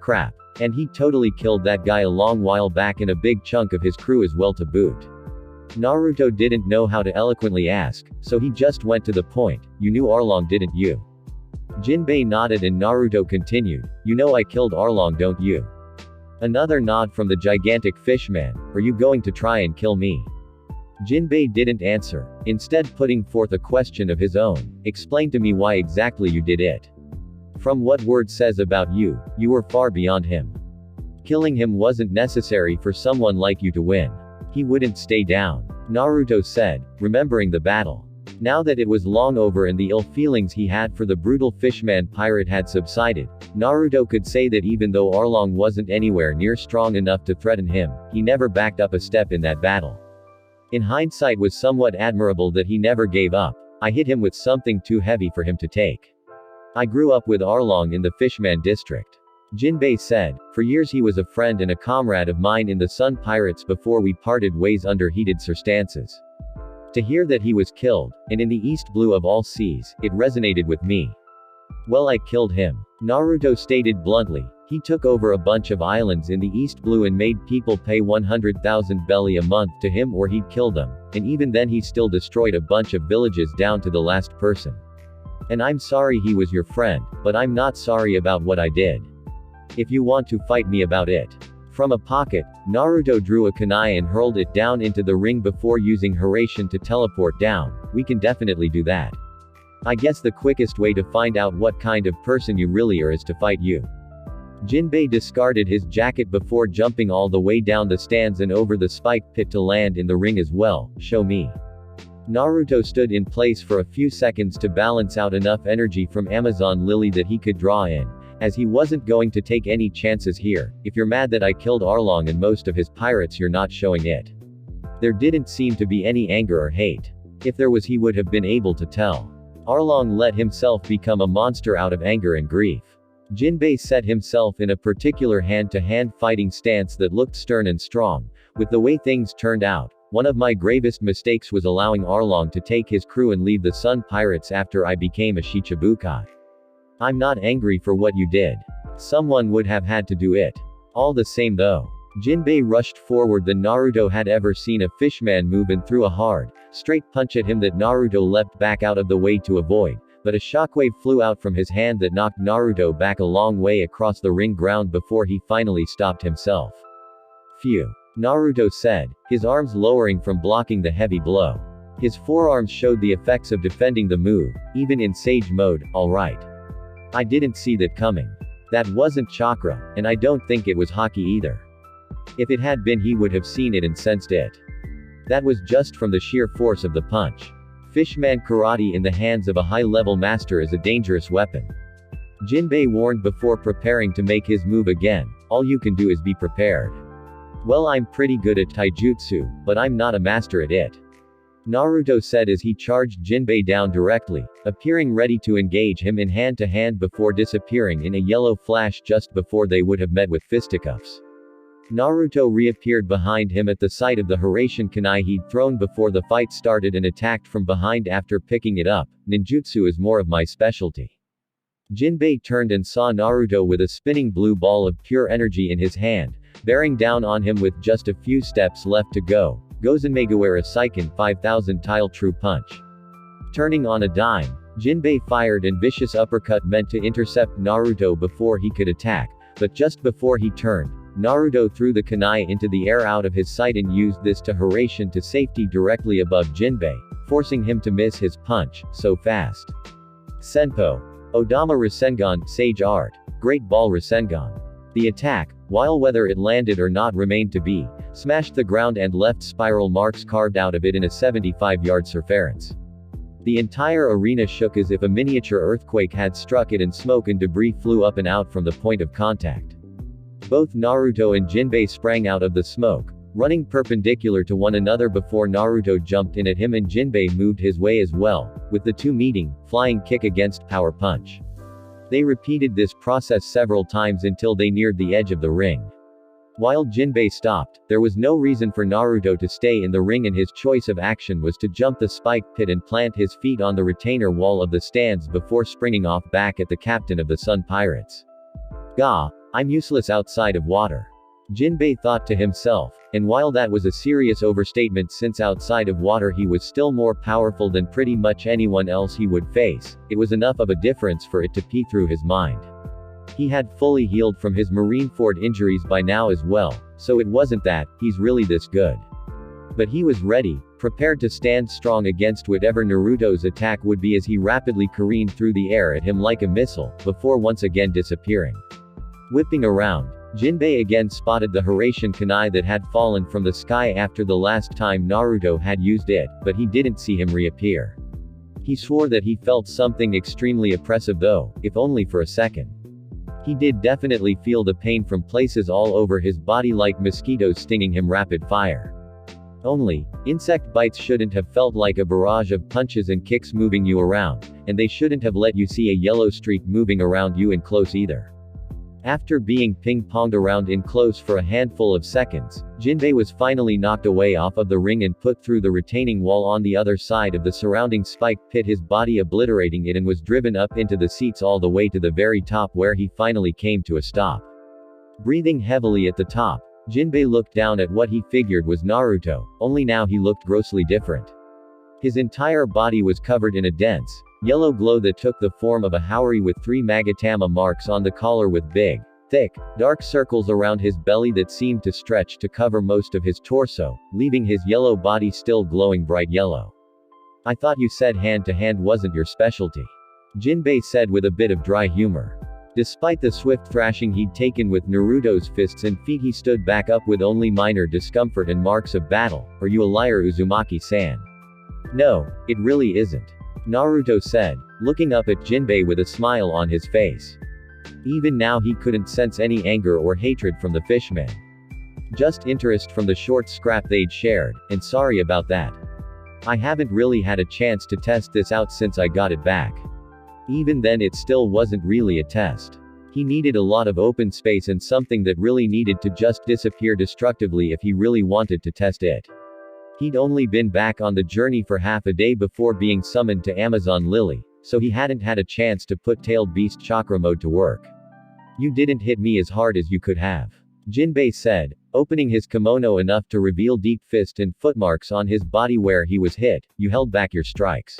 Crap. And he totally killed that guy a long while back and a big chunk of his crew as well to boot. Naruto didn't know how to eloquently ask, so he just went to the point. You knew Arlong didn't you? Jinbei nodded and Naruto continued. You know I killed Arlong don't you? Another nod from the gigantic fishman. Are you going to try and kill me? Jinbei didn't answer, instead putting forth a question of his own. Explain to me why exactly you did it. From what word says about you, you were far beyond him. Killing him wasn't necessary for someone like you to win. He wouldn't stay down. Naruto said, remembering the battle. Now that it was long over and the ill feelings he had for the brutal fishman pirate had subsided, Naruto could say that even though Arlong wasn't anywhere near strong enough to threaten him, he never backed up a step in that battle. In hindsight was somewhat admirable that he never gave up. I hit him with something too heavy for him to take. I grew up with Arlong in the Fishman district. Jinbei said. For years he was a friend and a comrade of mine in the Sun Pirates before we parted ways under heated circumstances. To hear that he was killed, and in the East Blue of all seas, it resonated with me. Well, I killed him. Naruto stated bluntly. He took over a bunch of islands in the East Blue and made people pay 100,000 belly a month to him or he'd kill them, and even then he still destroyed a bunch of villages down to the last person. And I'm sorry he was your friend, but I'm not sorry about what I did. If you want to fight me about it. From a pocket, Naruto drew a kunai and hurled it down into the ring before using Hiraishin to teleport down. We can definitely do that. I guess the quickest way to find out what kind of person you really are is to fight you. Jinbei discarded his jacket before jumping all the way down the stands and over the spike pit to land in the ring as well. Show me. Naruto stood in place for a few seconds to balance out enough energy from Amazon Lily that he could draw in, as he wasn't going to take any chances here. If you're mad that I killed Arlong and most of his pirates, you're not showing it. There didn't seem to be any anger or hate. If there was, he would have been able to tell. Arlong let himself become a monster out of anger and grief. Jinbei set himself in a particular hand-to-hand fighting stance that looked stern and strong. With the way things turned out, one of my gravest mistakes was allowing Arlong to take his crew and leave the Sun Pirates after I became a Shichibukai. I'm not angry for what you did. Someone would have had to do it. All the same though. Jinbei rushed forward than Naruto had ever seen a fishman move and threw a hard, straight punch at him that Naruto leapt back out of the way to avoid. But a shockwave flew out from his hand that knocked Naruto back a long way across the ring ground before he finally stopped himself. Phew. Naruto said, his arms lowering from blocking the heavy blow. His forearms showed the effects of defending the move, even in Sage mode. Alright. I didn't see that coming. That wasn't chakra, and I don't think it was haki either. If it had been, he would have seen it and sensed it. That was just from the sheer force of the punch. Fishman karate in the hands of a high-level master is a dangerous weapon. Jinbei warned before preparing to make his move again. All you can do is be prepared. Well, I'm pretty good at taijutsu, but I'm not a master at it. Naruto said as he charged Jinbei down directly, appearing ready to engage him in hand-to-hand before disappearing in a yellow flash just before they would have met with fisticuffs. Naruto reappeared behind him at the sight of the Hiraishin kunai he'd thrown before the fight started and attacked from behind after picking it up. Ninjutsu is more of my specialty. Jinbei turned and saw Naruto with a spinning blue ball of pure energy in his hand, bearing down on him with just a few steps left to go. Gozenmeguera Seiken 5000 Tile True Punch. Turning on a dime, Jinbei fired an vicious uppercut meant to intercept Naruto before he could attack, but just before he turned, Naruto threw the kunai into the air out of his sight and used this to Hiraishin to safety directly above Jinbei, forcing him to miss his punch, so fast. Senpo. Odama Rasengan, Sage Art. Great Ball Rasengan. The attack, while whether it landed or not remained to be, smashed the ground and left spiral marks carved out of it in a 75-yard circumference. The entire arena shook as if a miniature earthquake had struck it and smoke and debris flew up and out from the point of contact. Both Naruto and Jinbei sprang out of the smoke, running perpendicular to one another before Naruto jumped in at him and Jinbei moved his way as well, with the two meeting, flying kick against power punch. They repeated this process several times until they neared the edge of the ring. While Jinbei stopped, there was no reason for Naruto to stay in the ring and his choice of action was to jump the spike pit and plant his feet on the retainer wall of the stands before springing off back at the captain of the Sun Pirates. Gah, I'm useless outside of water. Jinbei thought to himself, and while that was a serious overstatement since outside of water he was still more powerful than pretty much anyone else he would face, it was enough of a difference for it to pee through his mind. He had fully healed from his Marineford injuries by now as well, so it wasn't that, he's really this good. But he was ready, prepared to stand strong against whatever Naruto's attack would be as he rapidly careened through the air at him like a missile, before once again disappearing. Whipping around, Jinbei again spotted the Hiraishin kunai that had fallen from the sky after the last time Naruto had used it, but he didn't see him reappear. He swore that he felt something extremely oppressive though, if only for a second. He did definitely feel the pain from places all over his body like mosquitoes stinging him rapid fire. Only, insect bites shouldn't have felt like a barrage of punches and kicks moving you around, and they shouldn't have let you see a yellow streak moving around you in close either. After being ping-ponged around in close for a handful of seconds, Jinbei was finally knocked away off of the ring and put through the retaining wall on the other side of the surrounding spike pit, his body obliterating it, and was driven up into the seats all the way to the very top where he finally came to a stop. Breathing heavily at the top, Jinbei looked down at what he figured was Naruto, only now he looked grossly different. His entire body was covered in a dense, yellow glow that took the form of a haori with 3 magatama marks on the collar with big, thick, dark circles around his belly that seemed to stretch to cover most of his torso, leaving his yellow body still glowing bright yellow. "I thought you said hand-to-hand wasn't your specialty," Jinbei said with a bit of dry humor. Despite the swift thrashing he'd taken with Naruto's fists and feet, he stood back up with only minor discomfort and marks of battle. "Are you a liar, Uzumaki-san?" "No, it really isn't," Naruto said, looking up at Jinbei with a smile on his face. Even now he couldn't sense any anger or hatred from the fishman. Just interest from the short scrap they'd shared, and sorry about that. "I haven't really had a chance to test this out since I got it back." Even then it still wasn't really a test. He needed a lot of open space and something that really needed to just disappear destructively if he really wanted to test it. He'd only been back on the journey for half a day before being summoned to Amazon Lily, so he hadn't had a chance to put Tailed Beast Chakra mode to work. "You didn't hit me as hard as you could have," Jinbei said, opening his kimono enough to reveal deep fist and footmarks on his body where he was hit. "You held back your strikes.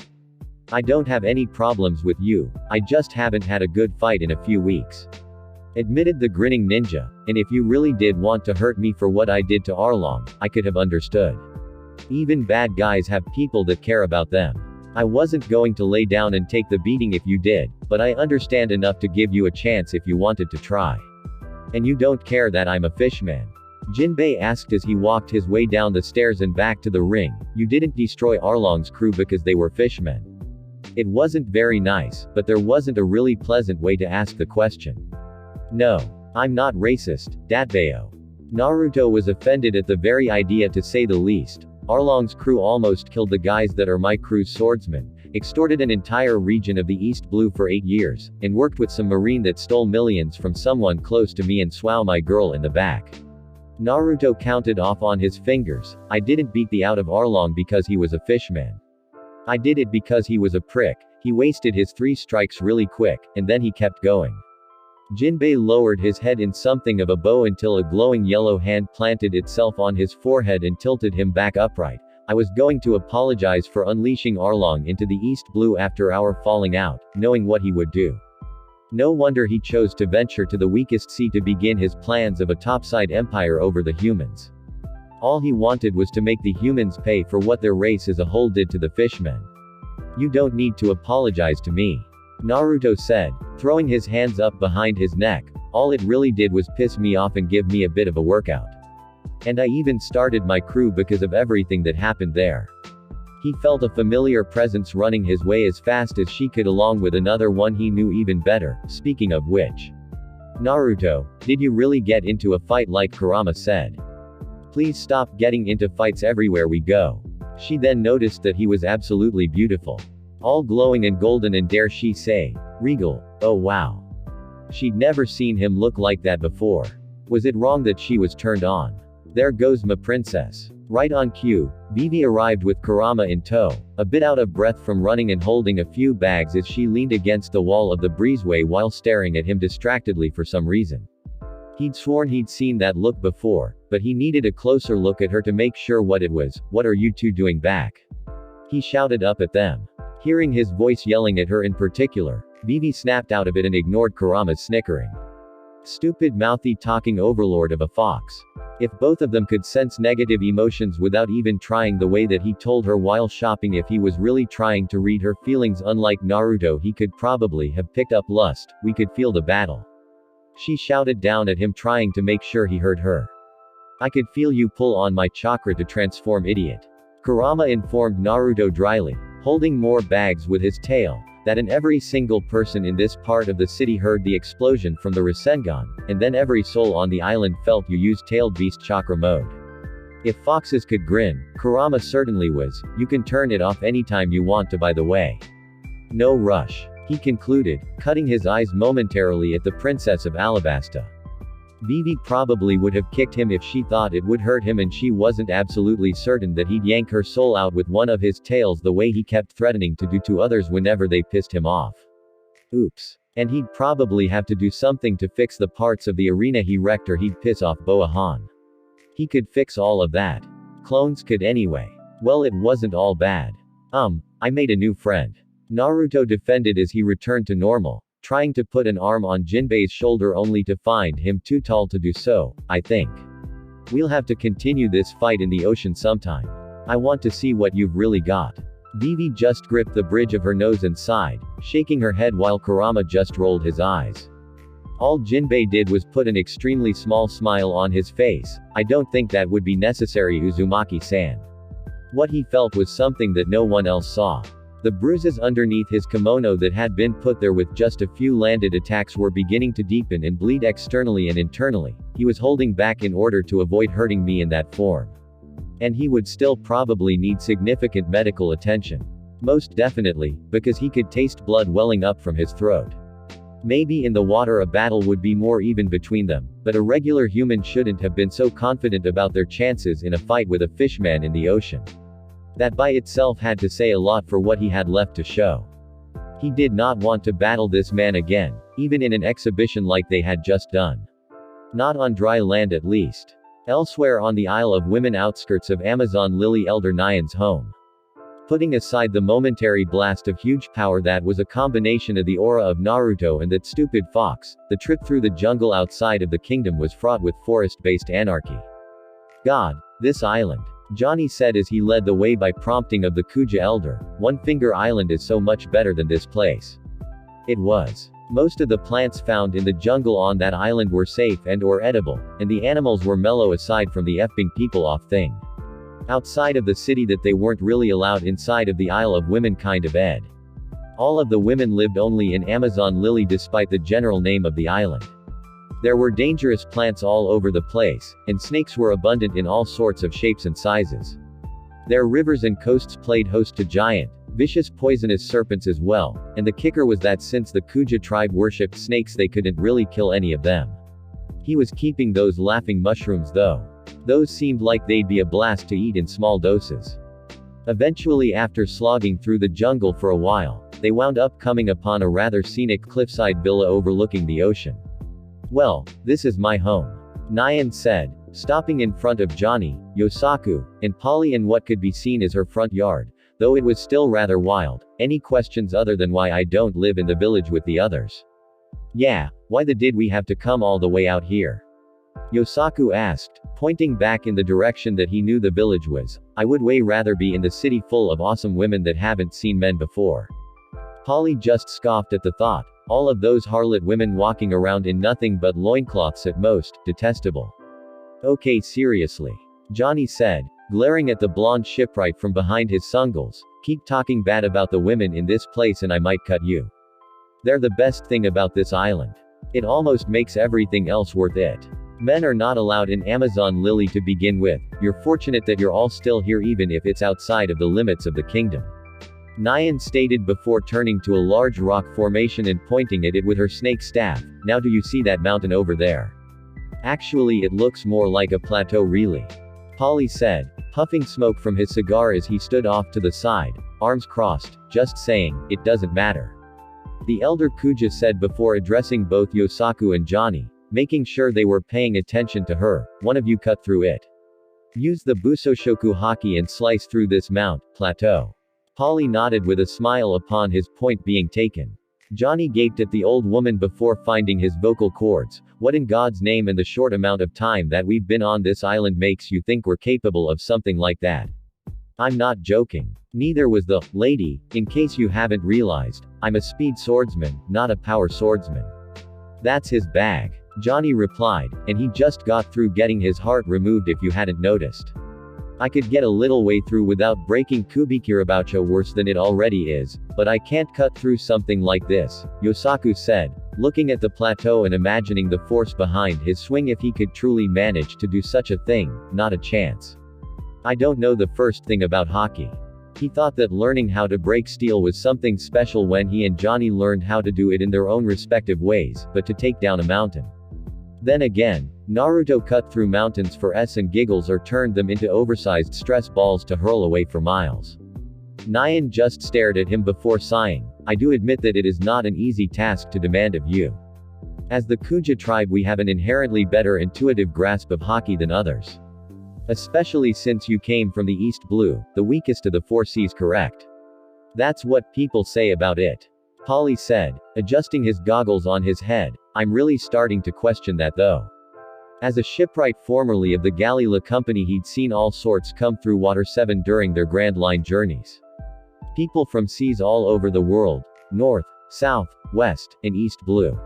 I don't have any problems with you, I just haven't had a good fight in a few weeks," admitted the grinning ninja, "and if you really did want to hurt me for what I did to Arlong, I could have understood. Even bad guys have people that care about them. I wasn't going to lay down and take the beating if you did, but I understand enough to give you a chance if you wanted to try. And you don't care that I'm a fishman?" Jinbei asked as he walked his way down the stairs and back to the ring. "You didn't destroy Arlong's crew because they were fishmen." It wasn't very nice, but there wasn't a really pleasant way to ask the question. "No. I'm not racist, Datbeo." Naruto was offended at the very idea, to say the least. "Arlong's crew almost killed the guys that are my crew's swordsmen, extorted an entire region of the East Blue for 8 years, and worked with some marine that stole millions from someone close to me and swam my girl in the back." Naruto counted off on his fingers. "I didn't beat the out of Arlong because he was a fishman. I did it because he was a prick. He wasted his 3 strikes really quick, and then he kept going." Jinbei lowered his head in something of a bow until a glowing yellow hand planted itself on his forehead and tilted him back upright. "I was going to apologize for unleashing Arlong into the East Blue after our falling out, knowing what he would do. No wonder he chose to venture to the weakest sea to begin his plans of a topside empire over the humans. All he wanted was to make the humans pay for what their race as a whole did to the fishmen. You don't need to apologize to me," Naruto said, throwing his hands up behind his neck. "All it really did was piss me off and give me a bit of a workout. And I even started my crew because of everything that happened there." He felt a familiar presence running his way as fast as she could, along with another one he knew even better. Speaking of which, "Naruto, did you really get into a fight like Kurama said? Please stop getting into fights everywhere we go." She then noticed that he was absolutely beautiful. All glowing and golden and, dare she say, regal. Oh wow. She'd never seen him look like that before. Was it wrong that she was turned on? There goes my princess. Right on cue, Vivi arrived with Kurama in tow, a bit out of breath from running and holding a few bags as she leaned against the wall of the breezeway while staring at him distractedly for some reason. He'd sworn he'd seen that look before, but he needed a closer look at her to make sure what it was. "What are you two doing back?" he shouted up at them. Hearing his voice yelling at her in particular, Vivi snapped out of it and ignored Kurama's snickering. Stupid mouthy talking overlord of a fox. If both of them could sense negative emotions without even trying the way that he told her while shopping, if he was really trying to read her feelings unlike Naruto, he could probably have picked up lust. "We could feel the battle," she shouted down at him, trying to make sure he heard her. "I could feel you pull on my chakra to transform, idiot," Kurama informed Naruto dryly. holding more bags with his tail, that and every single person in this part of the city heard the explosion from the Rasengan, and then every soul on the island felt you used tailed beast chakra mode. If foxes could grin, Kurama certainly was. You can turn it off anytime you want to, by the way. No rush, he concluded, cutting his eyes momentarily at the Princess of Alabasta. Vivi probably would have kicked him if she thought it would hurt him, and she wasn't absolutely certain that he'd yank her soul out with one of his tails the way he kept threatening to do to others whenever they pissed him off. Oops. And he'd probably have to do something to fix the parts of the arena he wrecked, or he'd piss off Boahan. He could fix all of that. Clones could anyway. Well, it wasn't all bad. I made a new friend. Naruto defended as he returned to normal, trying to put an arm on Jinbei's shoulder only to find him too tall to do so. I think we'll have to continue this fight in the ocean sometime. I want to see what you've really got. Vivi just gripped the bridge of her nose and sighed, shaking her head while Kurama just rolled his eyes. All Jinbei did was put an extremely small smile on his face. I don't think that would be necessary, Uzumaki-san. What he felt was something that no one else saw. The bruises underneath his kimono that had been put there with just a few landed attacks were beginning to deepen and bleed externally and internally. He was holding back in order to avoid hurting me in that form. And he would still probably need significant medical attention. Most definitely, because he could taste blood welling up from his throat. Maybe in the water a battle would be more even between them, but a regular human shouldn't have been so confident about their chances in a fight with a fishman in the ocean. That by itself had to say a lot for what he had left to show. He did not want to battle this man again, even in an exhibition like they had just done. Not on dry land, at least. Elsewhere on the Isle of Women, outskirts of Amazon Lily Elder Nyan's home. Putting aside the momentary blast of huge power that was a combination of the aura of Naruto and that stupid fox, the trip through the jungle outside of the kingdom was fraught with forest-based anarchy. God, this island. Johnny said as he led the way by prompting of the Kuja Elder. One Finger Island is so much better than this place. It was. Most of the plants found in the jungle on that island were safe and or edible, and the animals were mellow aside from the effing people off thing. Outside of the city that they weren't really allowed inside of the Isle of Women kind of ed. All of the women lived only in Amazon Lily despite the general name of the island. There were dangerous plants all over the place, and snakes were abundant in all sorts of shapes and sizes. Their rivers and coasts played host to giant, vicious poisonous serpents as well, and the kicker was that since the Kuja tribe worshipped snakes they couldn't really kill any of them. He was keeping those laughing mushrooms though. Those seemed like they'd be a blast to eat in small doses. Eventually, after slogging through the jungle for a while, they wound up coming upon a rather scenic cliffside villa overlooking the ocean. Well, this is my home, Nyan said, stopping in front of Johnny, Yosaku, and Polly in what could be seen as her front yard, though it was still rather wild. Any questions other than why I don't live in the village with the others? Yeah, why the did we have to come all the way out here? Yosaku asked, pointing back in the direction that he knew the village was. I would way rather be in the city full of awesome women that haven't seen men before. Polly just scoffed at the thought. All of those harlot women walking around in nothing but loincloths at most, detestable. Okay, seriously. Johnny said, glaring at the blonde shipwright from behind his sungles. Keep talking bad about the women in this place and I might cut you. They're the best thing about this island. It almost makes everything else worth it. Men are not allowed in Amazon Lily to begin with. You're fortunate that you're all still here even if it's outside of the limits of the kingdom. Nyan stated before turning to a large rock formation and pointing at it with her snake staff. Now do you see that mountain over there? Actually it looks more like a plateau really. Polly said, puffing smoke from his cigar as he stood off to the side, arms crossed, just saying, it doesn't matter. The elder Kuja said before addressing both Yosaku and Johnny, making sure they were paying attention to her, one of you cut through it. Use the Busoshoku haki and slice through this plateau. Polly nodded with a smile upon his point being taken. Johnny gaped at the old woman before finding his vocal cords. What in God's name, in the short amount of time that we've been on this island makes you think we're capable of something like that? I'm not joking. Neither was the lady. In case you haven't realized, I'm a speed swordsman, not a power swordsman. That's his bag. Johnny replied, and he just got through getting his heart removed if you hadn't noticed. I could get a little way through without breaking Kubikirabacho worse than it already is, but I can't cut through something like this, Yosaku said, looking at the plateau and imagining the force behind his swing. If he could truly manage to do such a thing, not a chance. I don't know the first thing about hockey. He thought that learning how to break steel was something special when he and Johnny learned how to do it in their own respective ways, but to take down a mountain. Then again, Naruto cut through mountains for and giggles or turned them into oversized stress balls to hurl away for miles. Nyan just stared at him before sighing. I do admit that it is not an easy task to demand of you. As the Kuja tribe, we have an inherently better intuitive grasp of hockey than others. Especially since you came from the East Blue, the weakest of the four seas, correct? That's what people say about it. Polly said, adjusting his goggles on his head. I'm really starting to question that though. As a shipwright formerly of the Galila Company, he'd seen all sorts come through Water 7 during their Grand Line journeys. People from seas all over the world, north, south, west, and East Blue.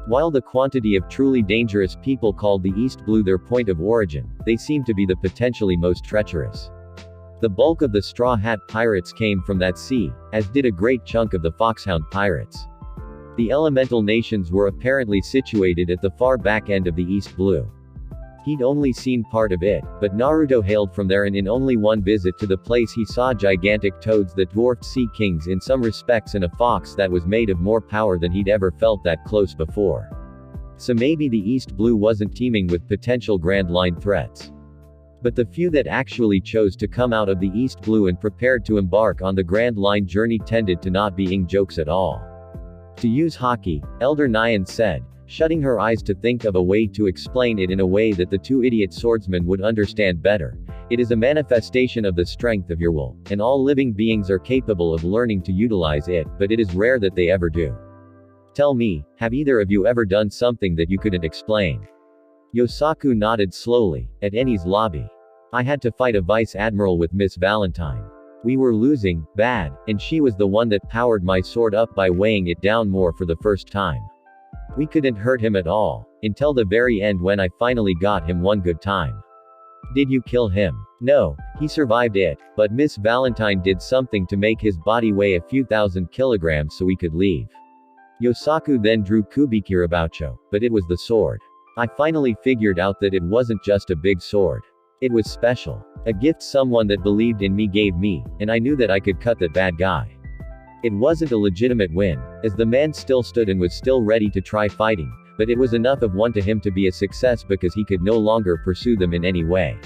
While the quantity of truly dangerous people called the East Blue their point of origin, they seem to be the potentially most treacherous. The bulk of the Straw Hat Pirates came from that sea, as did a great chunk of the Foxhound Pirates. The elemental nations were apparently situated at the far back end of the East Blue. He'd only seen part of it, but Naruto hailed from there, and in only one visit to the place he saw gigantic toads that dwarfed sea kings in some respects and a fox that was made of more power than he'd ever felt that close before. So maybe the East Blue wasn't teeming with potential Grand Line threats. But the few that actually chose to come out of the East Blue and prepared to embark on the Grand Line journey tended to not be jokes at all. To use hockey, Elder Nyan said, shutting her eyes to think of a way to explain it in a way that the two idiot swordsmen would understand better. It is a manifestation of the strength of your will, and all living beings are capable of learning to utilize it, but it is rare that they ever do. Tell me, have either of you ever done something that you couldn't explain? Yosaku nodded slowly. At Eni's lobby. I had to fight a vice admiral with Miss Valentine. We were losing, bad, and she was the one that powered my sword up by weighing it down more for the first time. We couldn't hurt him at all, until the very end when I finally got him one good time. Did you kill him? No, he survived it, but Miss Valentine did something to make his body weigh a few thousand kilograms so we could leave. Yosaku then drew Kubikirabacho, but it was the sword. I finally figured out that it wasn't just a big sword. It was special. A gift someone that believed in me gave me, and I knew that I could cut that bad guy. It wasn't a legitimate win, as the man still stood and was still ready to try fighting, but it was enough of one to him to be a success because he could no longer pursue them in any way.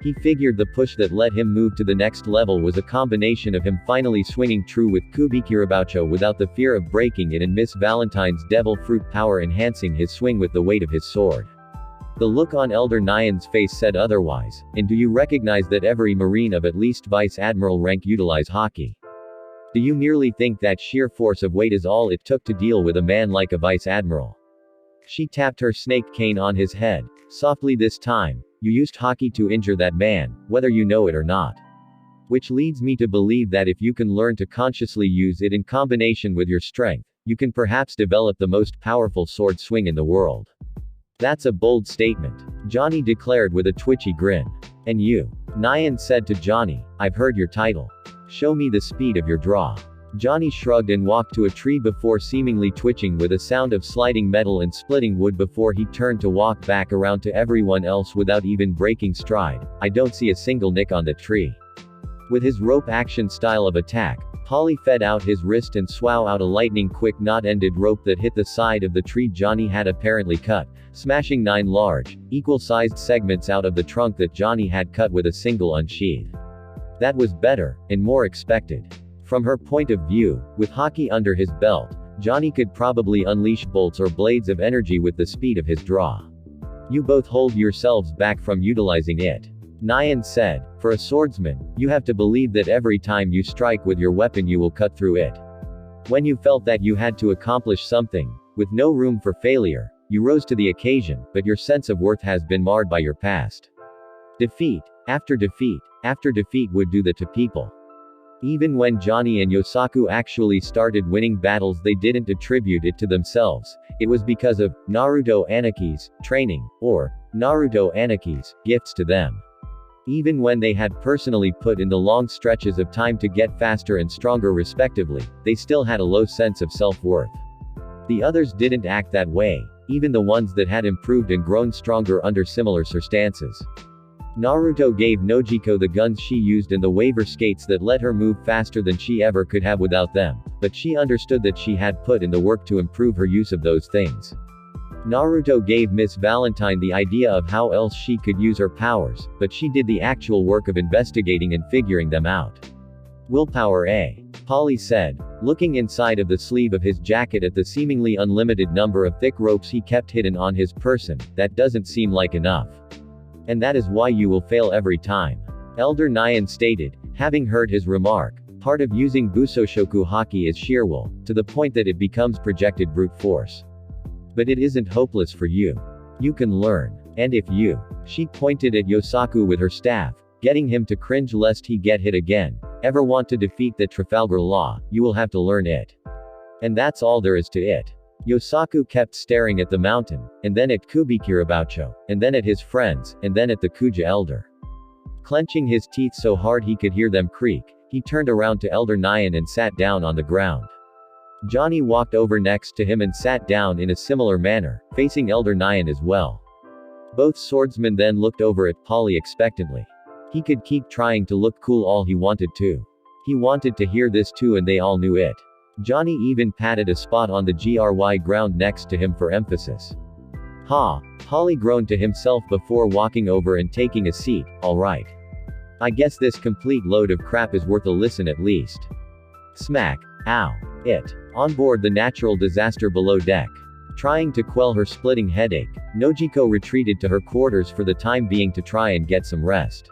He figured the push that let him move to the next level was a combination of him finally swinging true with Kubikirabacho without the fear of breaking it and Miss Valentine's devil fruit power enhancing his swing with the weight of his sword. The look on Elder Nyan's face said otherwise. And do you recognize that every Marine of at least Vice Admiral rank utilize hockey? Do you merely think that sheer force of weight is all it took to deal with a man like a Vice Admiral? She tapped her snake cane on his head, softly this time. You used hockey to injure that man, whether you know it or not. Which leads me to believe that if you can learn to consciously use it in combination with your strength, you can perhaps develop the most powerful sword swing in the world. That's a bold statement, Johnny declared with a twitchy grin. And you? Nyan said to Johnny, I've heard your title. Show me the speed of your draw. Johnny shrugged and walked to a tree before seemingly twitching with a sound of sliding metal and splitting wood before he turned to walk back around to everyone else without even breaking stride. I don't see a single nick on that tree. With his rope action style of attack, Polly fed out his wrist and swung out a lightning-quick knot-ended rope that hit the side of the tree Johnny had apparently cut, smashing 9 large, equal-sized segments out of the trunk that Johnny had cut with a single unsheath. That was better, and more expected. From her point of view, with hockey under his belt, Johnny could probably unleash bolts or blades of energy with the speed of his draw. You both hold yourselves back from utilizing it. Nyan said, for a swordsman, you have to believe that every time you strike with your weapon you will cut through it. When you felt that you had to accomplish something, with no room for failure, you rose to the occasion, but your sense of worth has been marred by your past. Defeat, after defeat, after defeat would do that to people. Even when Johnny and Yosaku actually started winning battles they didn't attribute it to themselves, it was because of Naruto Anaki's training, or Naruto Anaki's gifts to them. Even when they had personally put in the long stretches of time to get faster and stronger respectively, they still had a low sense of self-worth. The others didn't act that way, even the ones that had improved and grown stronger under similar circumstances. Naruto gave Nojiko the guns she used and the waiver skates that let her move faster than she ever could have without them, but she understood that she had put in the work to improve her use of those things. Naruto gave Miss Valentine the idea of how else she could use her powers, but she did the actual work of investigating and figuring them out. Willpower A. Polly said, looking inside of the sleeve of his jacket at the seemingly unlimited number of thick ropes he kept hidden on his person. That doesn't seem like enough. And that is why you will fail every time. Elder Nyan stated, having heard his remark. Part of using Busoshoku Haki is sheer will, to the point that it becomes projected brute force. But it isn't hopeless for you. You can learn. And if you, she pointed at Yosaku with her staff, getting him to cringe lest he get hit again, ever want to defeat the Trafalgar Law, you will have to learn it. And that's all there is to it. Yosaku kept staring at the mountain, and then at Kubikirabacho, and then at his friends, and then at the Kuja elder. Clenching his teeth so hard he could hear them creak, he turned around to Elder Nyan and sat down on the ground. Johnny walked over next to him and sat down in a similar manner, facing Elder Nyan as well. Both swordsmen then looked over at Polly expectantly. He could keep trying to look cool all he wanted to. He wanted to hear this too and they all knew it. Johnny even patted a spot on the ground next to him for emphasis. Ha! Polly groaned to himself before walking over and taking a seat. Alright. I guess this complete load of crap is worth a listen at least. Smack. Ow. It. On board the natural disaster below deck. Trying to quell her splitting headache, Nojiko retreated to her quarters for the time being to try and get some rest.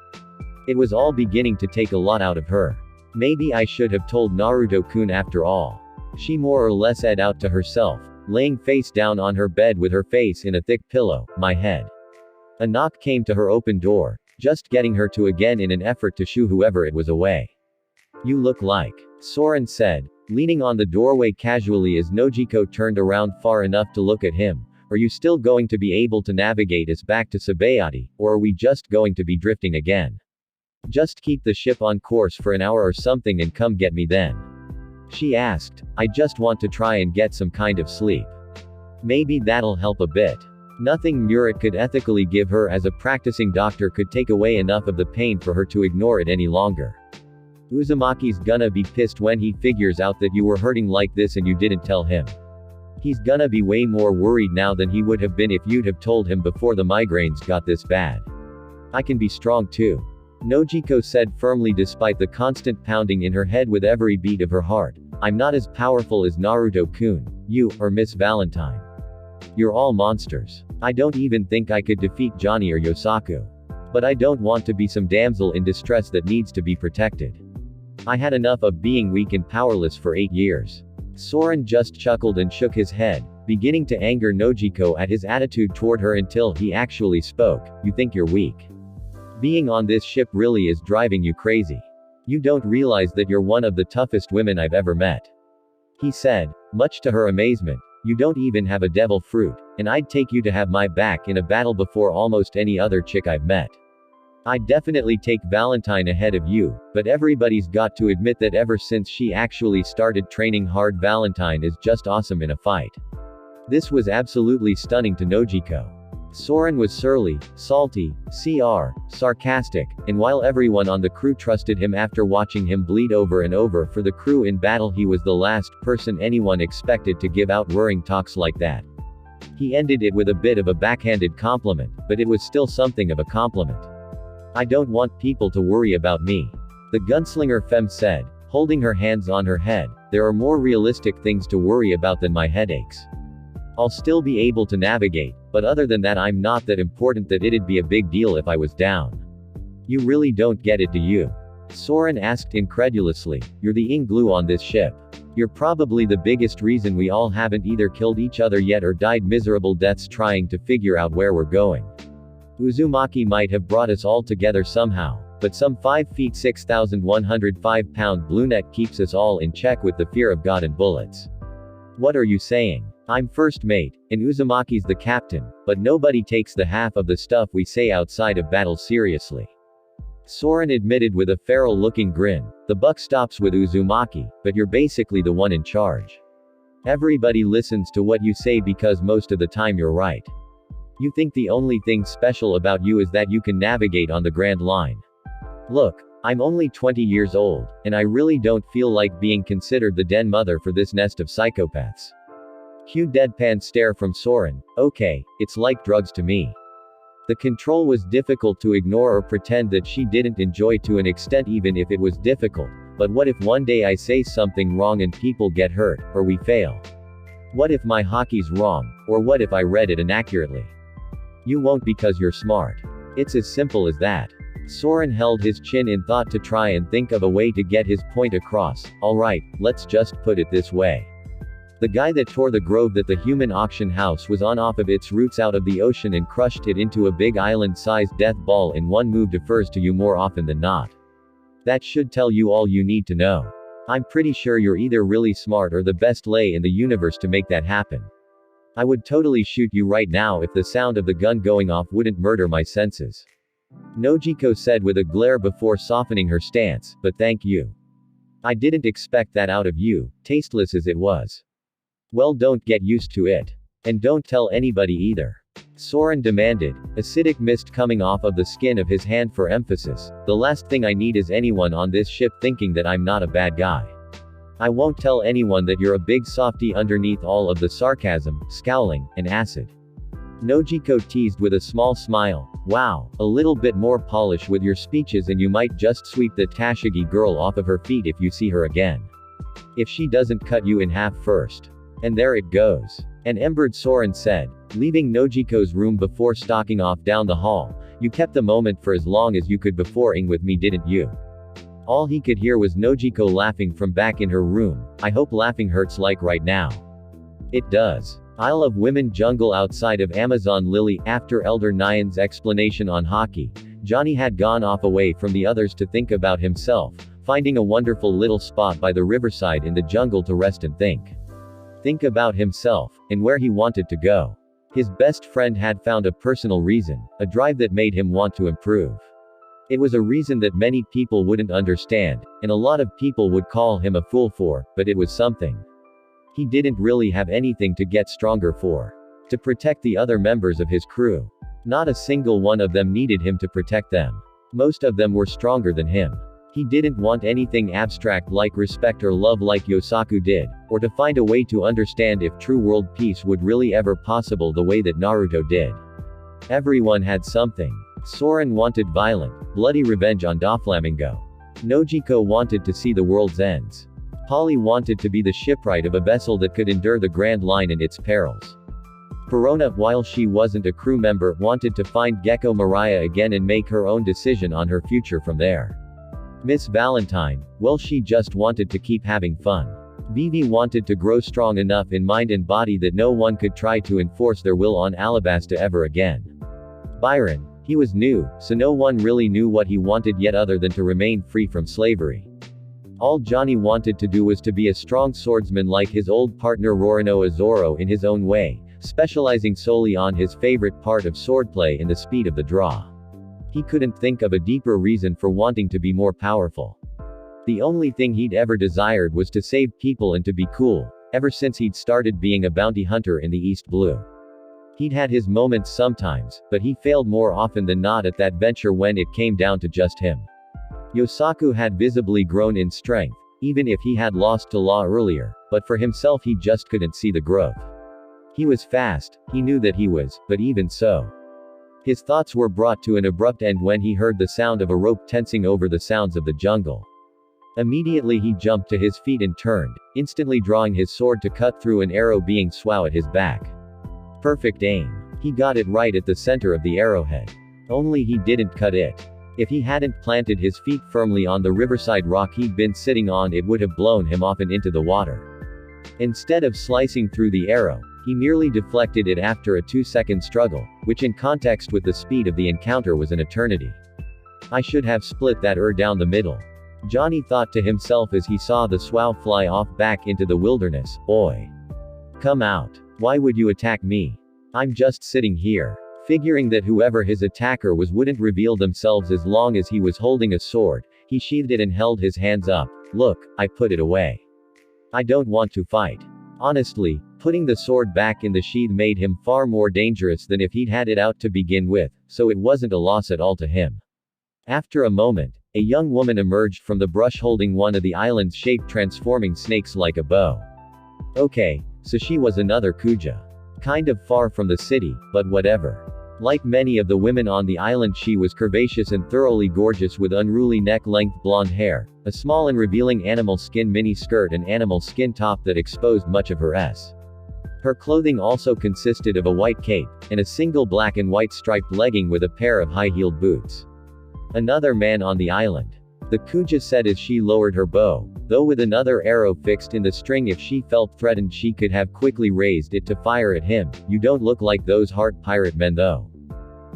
It was all beginning to take a lot out of her. Maybe I should have told Naruto-kun after all. She more or less said out to herself, laying face down on her bed with her face in a thick pillow, my head. A knock came to her open door, just getting her to again in an effort to shoo whoever it was away. You look like, Soren said, leaning on the doorway casually as Nojiko turned around far enough to look at him. Are you still going to be able to navigate us back to Sabayati, or are we just going to be drifting again? Just keep the ship on course for an hour or something and come get me then. She asked, I just want to try and get some kind of sleep. Maybe that'll help a bit. Nothing Murat could ethically give her as a practicing doctor could take away enough of the pain for her to ignore it any longer. Uzumaki's gonna be pissed when he figures out that you were hurting like this and you didn't tell him. He's gonna be way more worried now than he would have been if you'd have told him before the migraines got this bad. I can be strong too. Nojiko said firmly despite the constant pounding in her head with every beat of her heart. I'm not as powerful as Naruto-kun, you, or Miss Valentine. You're all monsters. I don't even think I could defeat Johnny or Yosaku. But I don't want to be some damsel in distress that needs to be protected. I had enough of being weak and powerless for 8 years. Soren just chuckled and shook his head, beginning to anger Nojiko at his attitude toward her until he actually spoke. You think you're weak? Being on this ship really is driving you crazy. You don't realize that you're one of the toughest women I've ever met. He said, much to her amazement. You don't even have a devil fruit, and I'd take you to have my back in a battle before almost any other chick I've met. I'd definitely take Valentine ahead of you, but everybody's got to admit that ever since she actually started training hard, Valentine is just awesome in a fight. This was absolutely stunning to Nojiko. Soren was surly, salty, sarcastic, and while everyone on the crew trusted him after watching him bleed over and over for the crew in battle, he was the last person anyone expected to give out whirring talks like that. He ended it with a bit of a backhanded compliment, but it was still something of a compliment. I don't want people to worry about me. The gunslinger femme said, holding her hands on her head. There are more realistic things to worry about than my headaches. I'll still be able to navigate, but other than that I'm not that important that it'd be a big deal if I was down. You really don't get it, do you? Soren asked incredulously. You're the ink glue on this ship. You're probably the biggest reason we all haven't either killed each other yet or died miserable deaths trying to figure out where we're going. Uzumaki might have brought us all together somehow, but some 5 feet 6,105 pound brunette keeps us all in check with the fear of God and bullets. What are you saying? I'm first mate, and Uzumaki's the captain, but nobody takes the half of the stuff we say outside of battle seriously. Soren admitted with a feral-looking grin. The buck stops with Uzumaki, but you're basically the one in charge. Everybody listens to what you say because most of the time you're right. You think the only thing special about you is that you can navigate on the Grand Line. Look, I'm only 20 years old, and I really don't feel like being considered the den mother for this nest of psychopaths. Cue deadpan stare from Soren. Okay, it's like drugs to me. The control was difficult to ignore or pretend that she didn't enjoy to an extent even if it was difficult. But what if one day I say something wrong and people get hurt, or we fail? What if my hockey's wrong, or what if I read it inaccurately? You won't because you're smart. It's as simple as that. Soren held his chin in thought to try and think of a way to get his point across. Alright, let's just put it this way. The guy that tore the grove that the human auction house was on off of its roots out of the ocean and crushed it into a big island-sized death ball in one move defers to you more often than not. That should tell you all you need to know. I'm pretty sure you're either really smart or the best lay in the universe to make that happen. I would totally shoot you right now if the sound of the gun going off wouldn't murder my senses. Nojiko said with a glare before softening her stance, but thank you. I didn't expect that out of you, tasteless as it was. Well, don't get used to it. And don't tell anybody either. Soren demanded, acidic mist coming off of the skin of his hand for emphasis. The last thing I need is anyone on this ship thinking that I'm not a bad guy. I won't tell anyone that you're a big softy underneath all of the sarcasm, scowling, and acid. Nojiko teased with a small smile. Wow, a little bit more polish with your speeches and you might just sweep the Tashigi girl off of her feet if you see her again. If she doesn't cut you in half first. And there it goes. An embered Soren said, leaving Nojiko's room before stalking off down the hall. You kept the moment for as long as you could beforeing with me, didn't you? All he could hear was Nojiko laughing from back in her room. I hope laughing hurts like right now. It does. Isle of Women jungle outside of Amazon Lily. After Elder Nyan's explanation on hockey, Johnny had gone off away from the others to think about himself, finding a wonderful little spot by the riverside in the jungle to rest and think. Think about himself, and where he wanted to go. His best friend had found a personal reason, a drive that made him want to improve. It was a reason that many people wouldn't understand, and a lot of people would call him a fool for, but it was something. He didn't really have anything to get stronger for. To protect the other members of his crew. Not a single one of them needed him to protect them. Most of them were stronger than him. He didn't want anything abstract like respect or love like Yosaku did, or to find a way to understand if true world peace would really ever possible the way that Naruto did. Everyone had something. Soren wanted violent, bloody revenge on Doflamingo. Nojiko wanted to see the world's ends. Polly wanted to be the shipwright of a vessel that could endure the Grand Line and its perils. Perona, while she wasn't a crew member, wanted to find Gecko Mariah again and make her own decision on her future from there. Miss Valentine, well, she just wanted to keep having fun. Vivi wanted to grow strong enough in mind and body that no one could try to enforce their will on Alabasta ever again. Byron, he was new, so no one really knew what he wanted yet other than to remain free from slavery. All Johnny wanted to do was to be a strong swordsman like his old partner Rorino Azoro in his own way, specializing solely on his favorite part of swordplay and the speed of the draw. He couldn't think of a deeper reason for wanting to be more powerful. The only thing he'd ever desired was to save people and to be cool, ever since he'd started being a bounty hunter in the East Blue. He'd had his moments sometimes, but he failed more often than not at that venture when it came down to just him. Yosaku had visibly grown in strength, even if he had lost to Law earlier, but for himself he just couldn't see the growth. He was fast, he knew that he was, but even so. His thoughts were brought to an abrupt end when he heard the sound of a rope tensing over the sounds of the jungle. Immediately he jumped to his feet and turned, instantly drawing his sword to cut through an arrow being swung at his back. Perfect aim. He got it right at the center of the arrowhead. Only he didn't cut it. If he hadn't planted his feet firmly on the riverside rock he'd been sitting on, it would have blown him off and into the water. Instead of slicing through the arrow, he merely deflected it after a 2-second struggle, which in context with the speed of the encounter was an eternity. I should have split that down the middle. Johnny thought to himself as he saw the swow fly off back into the wilderness. Oi. Come out. Why would you attack me? I'm just sitting here. Figuring that whoever his attacker was wouldn't reveal themselves as long as he was holding a sword, he sheathed it and held his hands up. Look, I put it away. I don't want to fight. Honestly, putting the sword back in the sheath made him far more dangerous than if he'd had it out to begin with, so it wasn't a loss at all to him. After a moment, a young woman emerged from the brush holding one of the island's shaped transforming snakes like a bow. Okay, so she was another Kuja. Kind of far from the city, but whatever. Like many of the women on the island, she was curvaceous and thoroughly gorgeous with unruly neck-length blonde hair, a small and revealing animal skin mini skirt and animal skin top that exposed much of her ass. Her clothing also consisted of a white cape, and a single black and white striped legging with a pair of high-heeled boots. Another man on the island. The Kuja said as she lowered her bow, though with another arrow fixed in the string if she felt threatened she could have quickly raised it to fire at him. You don't look like those heart pirate men though.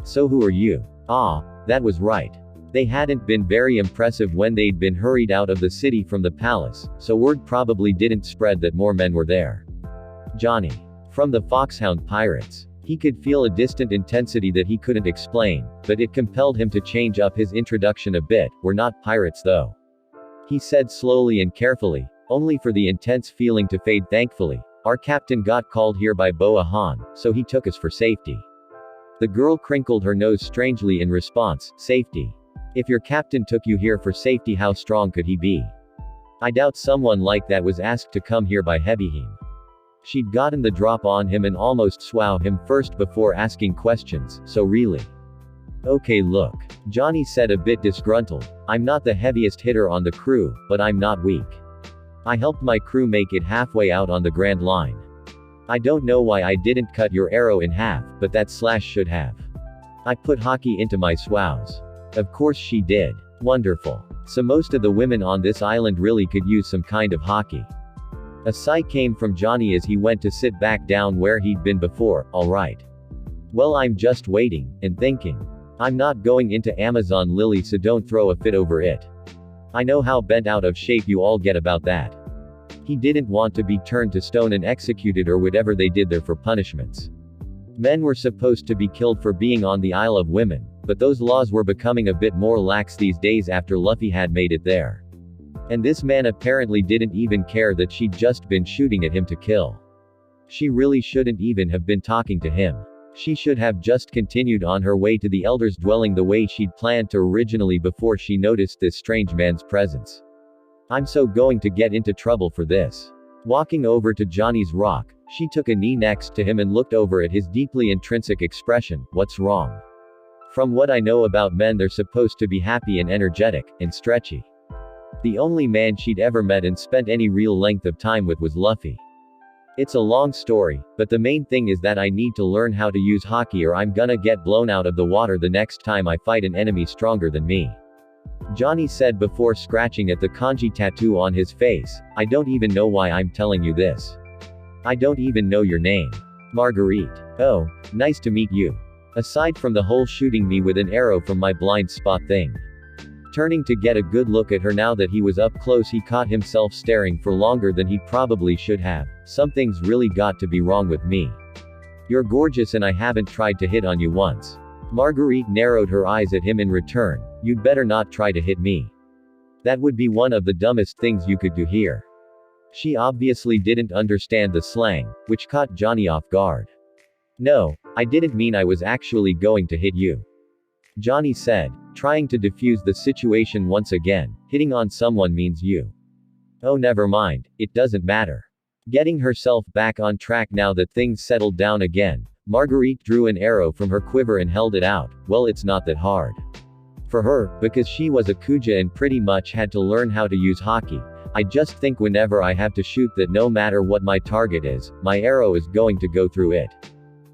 So who are you? Ah, that was right. They hadn't been very impressive when they'd been hurried out of the city from the palace, so word probably didn't spread that more men were there. Johnny. From the Foxhound Pirates. He could feel a distant intensity that he couldn't explain, but it compelled him to change up his introduction a bit. We're not pirates though. He said slowly and carefully, only for the intense feeling to fade. Thankfully, our captain got called here by Boa Han, so he took us for safety. The girl crinkled her nose strangely in response. Safety? If your captain took you here for safety, how strong could he be? I doubt someone like that was asked to come here by Hebihim. She'd gotten the drop on him and almost swowed him first before asking questions, so really? Okay, look. Johnny said a bit disgruntled. I'm not the heaviest hitter on the crew, but I'm not weak. I helped my crew make it halfway out on the Grand Line. I don't know why I didn't cut your arrow in half, but that slash should have. I put hockey into my swows. Of course she did. Wonderful. So most of the women on this island really could use some kind of hockey. A sigh came from Johnny as he went to sit back down where he'd been before. Alright. Well, I'm just waiting, and thinking. I'm not going into Amazon Lily, so don't throw a fit over it. I know how bent out of shape you all get about that. He didn't want to be turned to stone and executed or whatever they did there for punishments. Men were supposed to be killed for being on the Isle of Women, but those laws were becoming a bit more lax these days after Luffy had made it there. And this man apparently didn't even care that she'd just been shooting at him to kill. She really shouldn't even have been talking to him. She should have just continued on her way to the Elder's dwelling the way she'd planned to originally before she noticed this strange man's presence. I'm so going to get into trouble for this. Walking over to Johnny's rock, she took a knee next to him and looked over at his deeply intrinsic expression. What's wrong? From what I know about men, they're supposed to be happy and energetic, and stretchy. The only man she'd ever met and spent any real length of time with was Luffy. It's a long story, but the main thing is that I need to learn how to use hockey or I'm gonna get blown out of the water the next time I fight an enemy stronger than me. Johnny said before scratching at the kanji tattoo on his face. I don't even know why I'm telling you this. I don't even know your name. Marguerite. Oh, nice to meet you. Aside from the whole shooting me with an arrow from my blind spot thing. Turning to get a good look at her now that he was up close, he caught himself staring for longer than he probably should have. Something's really got to be wrong with me. You're gorgeous and I haven't tried to hit on you once. Marguerite narrowed her eyes at him in return. You'd better not try to hit me. That would be one of the dumbest things you could do here. She obviously didn't understand the slang, which caught Johnny off guard. No, I didn't mean I was actually going to hit you. Johnny said, trying to defuse the situation once again. Hitting on someone means you. Oh, never mind, it doesn't matter. Getting herself back on track now that things settled down again, Marguerite drew an arrow from her quiver and held it out. Well, it's not that hard. For her, because she was a Kuja and pretty much had to learn how to use hockey. I just think whenever I have to shoot that no matter what my target is, my arrow is going to go through it.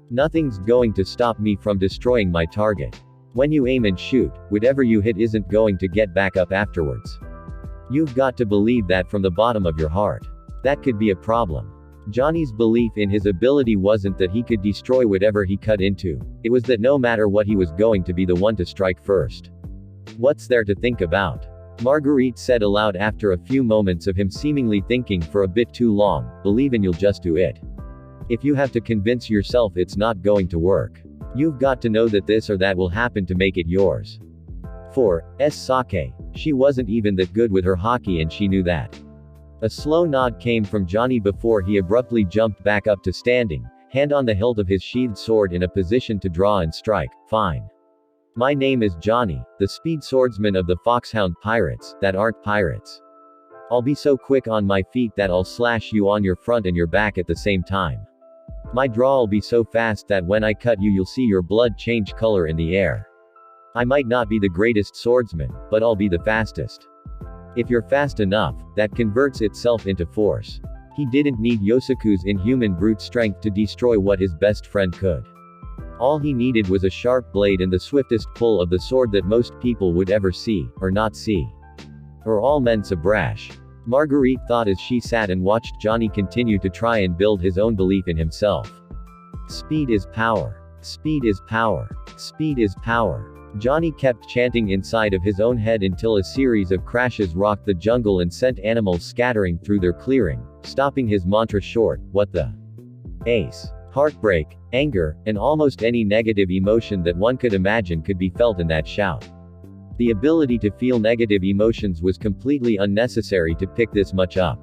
Nothing's going to stop me from destroying my target. When you aim and shoot, whatever you hit isn't going to get back up afterwards. You've got to believe that from the bottom of your heart. That could be a problem. Johnny's belief in his ability wasn't that he could destroy whatever he cut into, it was that no matter what he was going to be the one to strike first. What's there to think about? Marguerite said aloud after a few moments of him seemingly thinking for a bit too long. Believe and you'll just do it. If you have to convince yourself it's not going to work. You've got to know that this or that will happen to make it yours. 4. Sake. She wasn't even that good with her hockey and she knew that. A slow nod came from Johnny before he abruptly jumped back up to standing, hand on the hilt of his sheathed sword in a position to draw and strike. Fine. My name is Johnny, the speed swordsman of the Foxhound Pirates, that aren't pirates. I'll be so quick on my feet that I'll slash you on your front and your back at the same time. My draw'll be so fast that when I cut you you'll see your blood change color in the air. I might not be the greatest swordsman, but I'll be the fastest. If you're fast enough, that converts itself into force. He didn't need Yosuke's inhuman brute strength to destroy what his best friend could. All he needed was a sharp blade and the swiftest pull of the sword that most people would ever see, or not see. Or all men so brash. Marguerite thought as she sat and watched Johnny continue to try and build his own belief in himself. Speed is power. Speed is power. Speed is power. Johnny kept chanting inside of his own head until a series of crashes rocked the jungle and sent animals scattering through their clearing, stopping his mantra short. What the? Ace. Heartbreak, anger, and almost any negative emotion that one could imagine could be felt in that shout. The ability to feel negative emotions was completely unnecessary to pick this much up.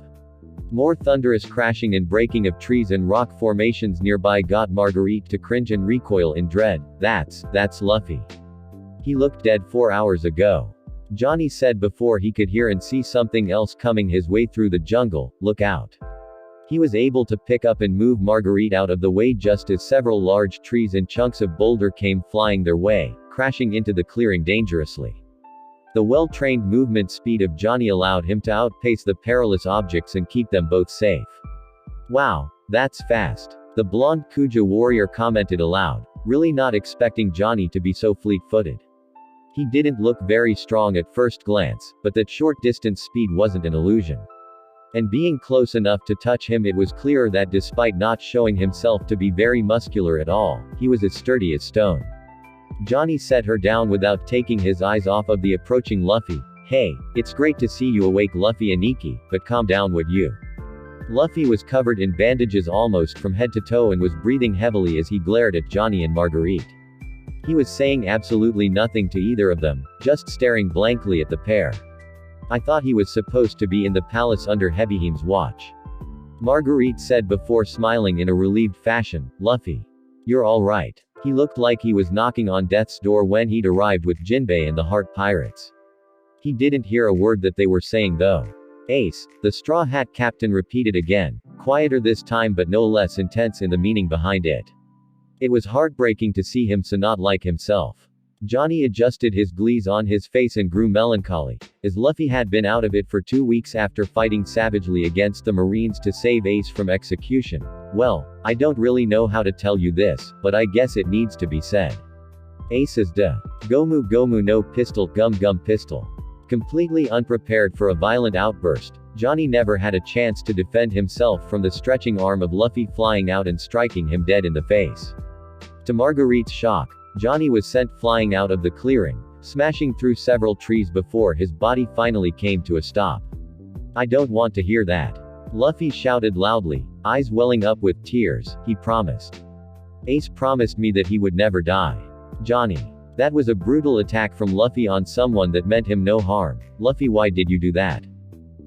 More thunderous crashing and breaking of trees and rock formations nearby got Marguerite to cringe and recoil in dread. That's Luffy. He looked dead 4 hours ago. Johnny said before he could hear and see something else coming his way through the jungle. Look out. He was able to pick up and move Marguerite out of the way just as several large trees and chunks of boulder came flying their way, crashing into the clearing dangerously. The well-trained movement speed of Johnny allowed him to outpace the perilous objects and keep them both safe. Wow, that's fast. The blonde Kuja warrior commented aloud, really not expecting Johnny to be so fleet-footed. He didn't look very strong at first glance, but that short-distance speed wasn't an illusion. And being close enough to touch him, it was clear that despite not showing himself to be very muscular at all, he was as sturdy as stone. Johnny set her down without taking his eyes off of the approaching Luffy. Hey, it's great to see you awake Luffy and Ikki, but calm down would you? Luffy was covered in bandages almost from head to toe and was breathing heavily as he glared at Johnny and Marguerite. He was saying absolutely nothing to either of them, just staring blankly at the pair. I thought he was supposed to be in the palace under Hebeheim's watch. Marguerite said before smiling in a relieved fashion. Luffy. You're all right. He looked like he was knocking on death's door when he'd arrived with Jinbei and the Heart Pirates. He didn't hear a word that they were saying though. Ace, the Straw Hat Captain repeated again, quieter this time but no less intense in the meaning behind it. It was heartbreaking to see him so not like himself. Johnny adjusted his glees on his face and grew melancholy, as Luffy had been out of it for 2 weeks after fighting savagely against the Marines to save Ace from execution. Well, I don't really know how to tell you this, but I guess it needs to be said. Ace is da. Gomu Gomu no pistol gum gum pistol. Completely unprepared for a violent outburst, Johnny never had a chance to defend himself from the stretching arm of Luffy flying out and striking him dead in the face. To Marguerite's shock, Johnny was sent flying out of the clearing, smashing through several trees before his body finally came to a stop. I don't want to hear that. Luffy shouted loudly, eyes welling up with tears. He promised. Ace promised me that he would never die. Johnny. That was a brutal attack from Luffy on someone that meant him no harm. Luffy, why did you do that?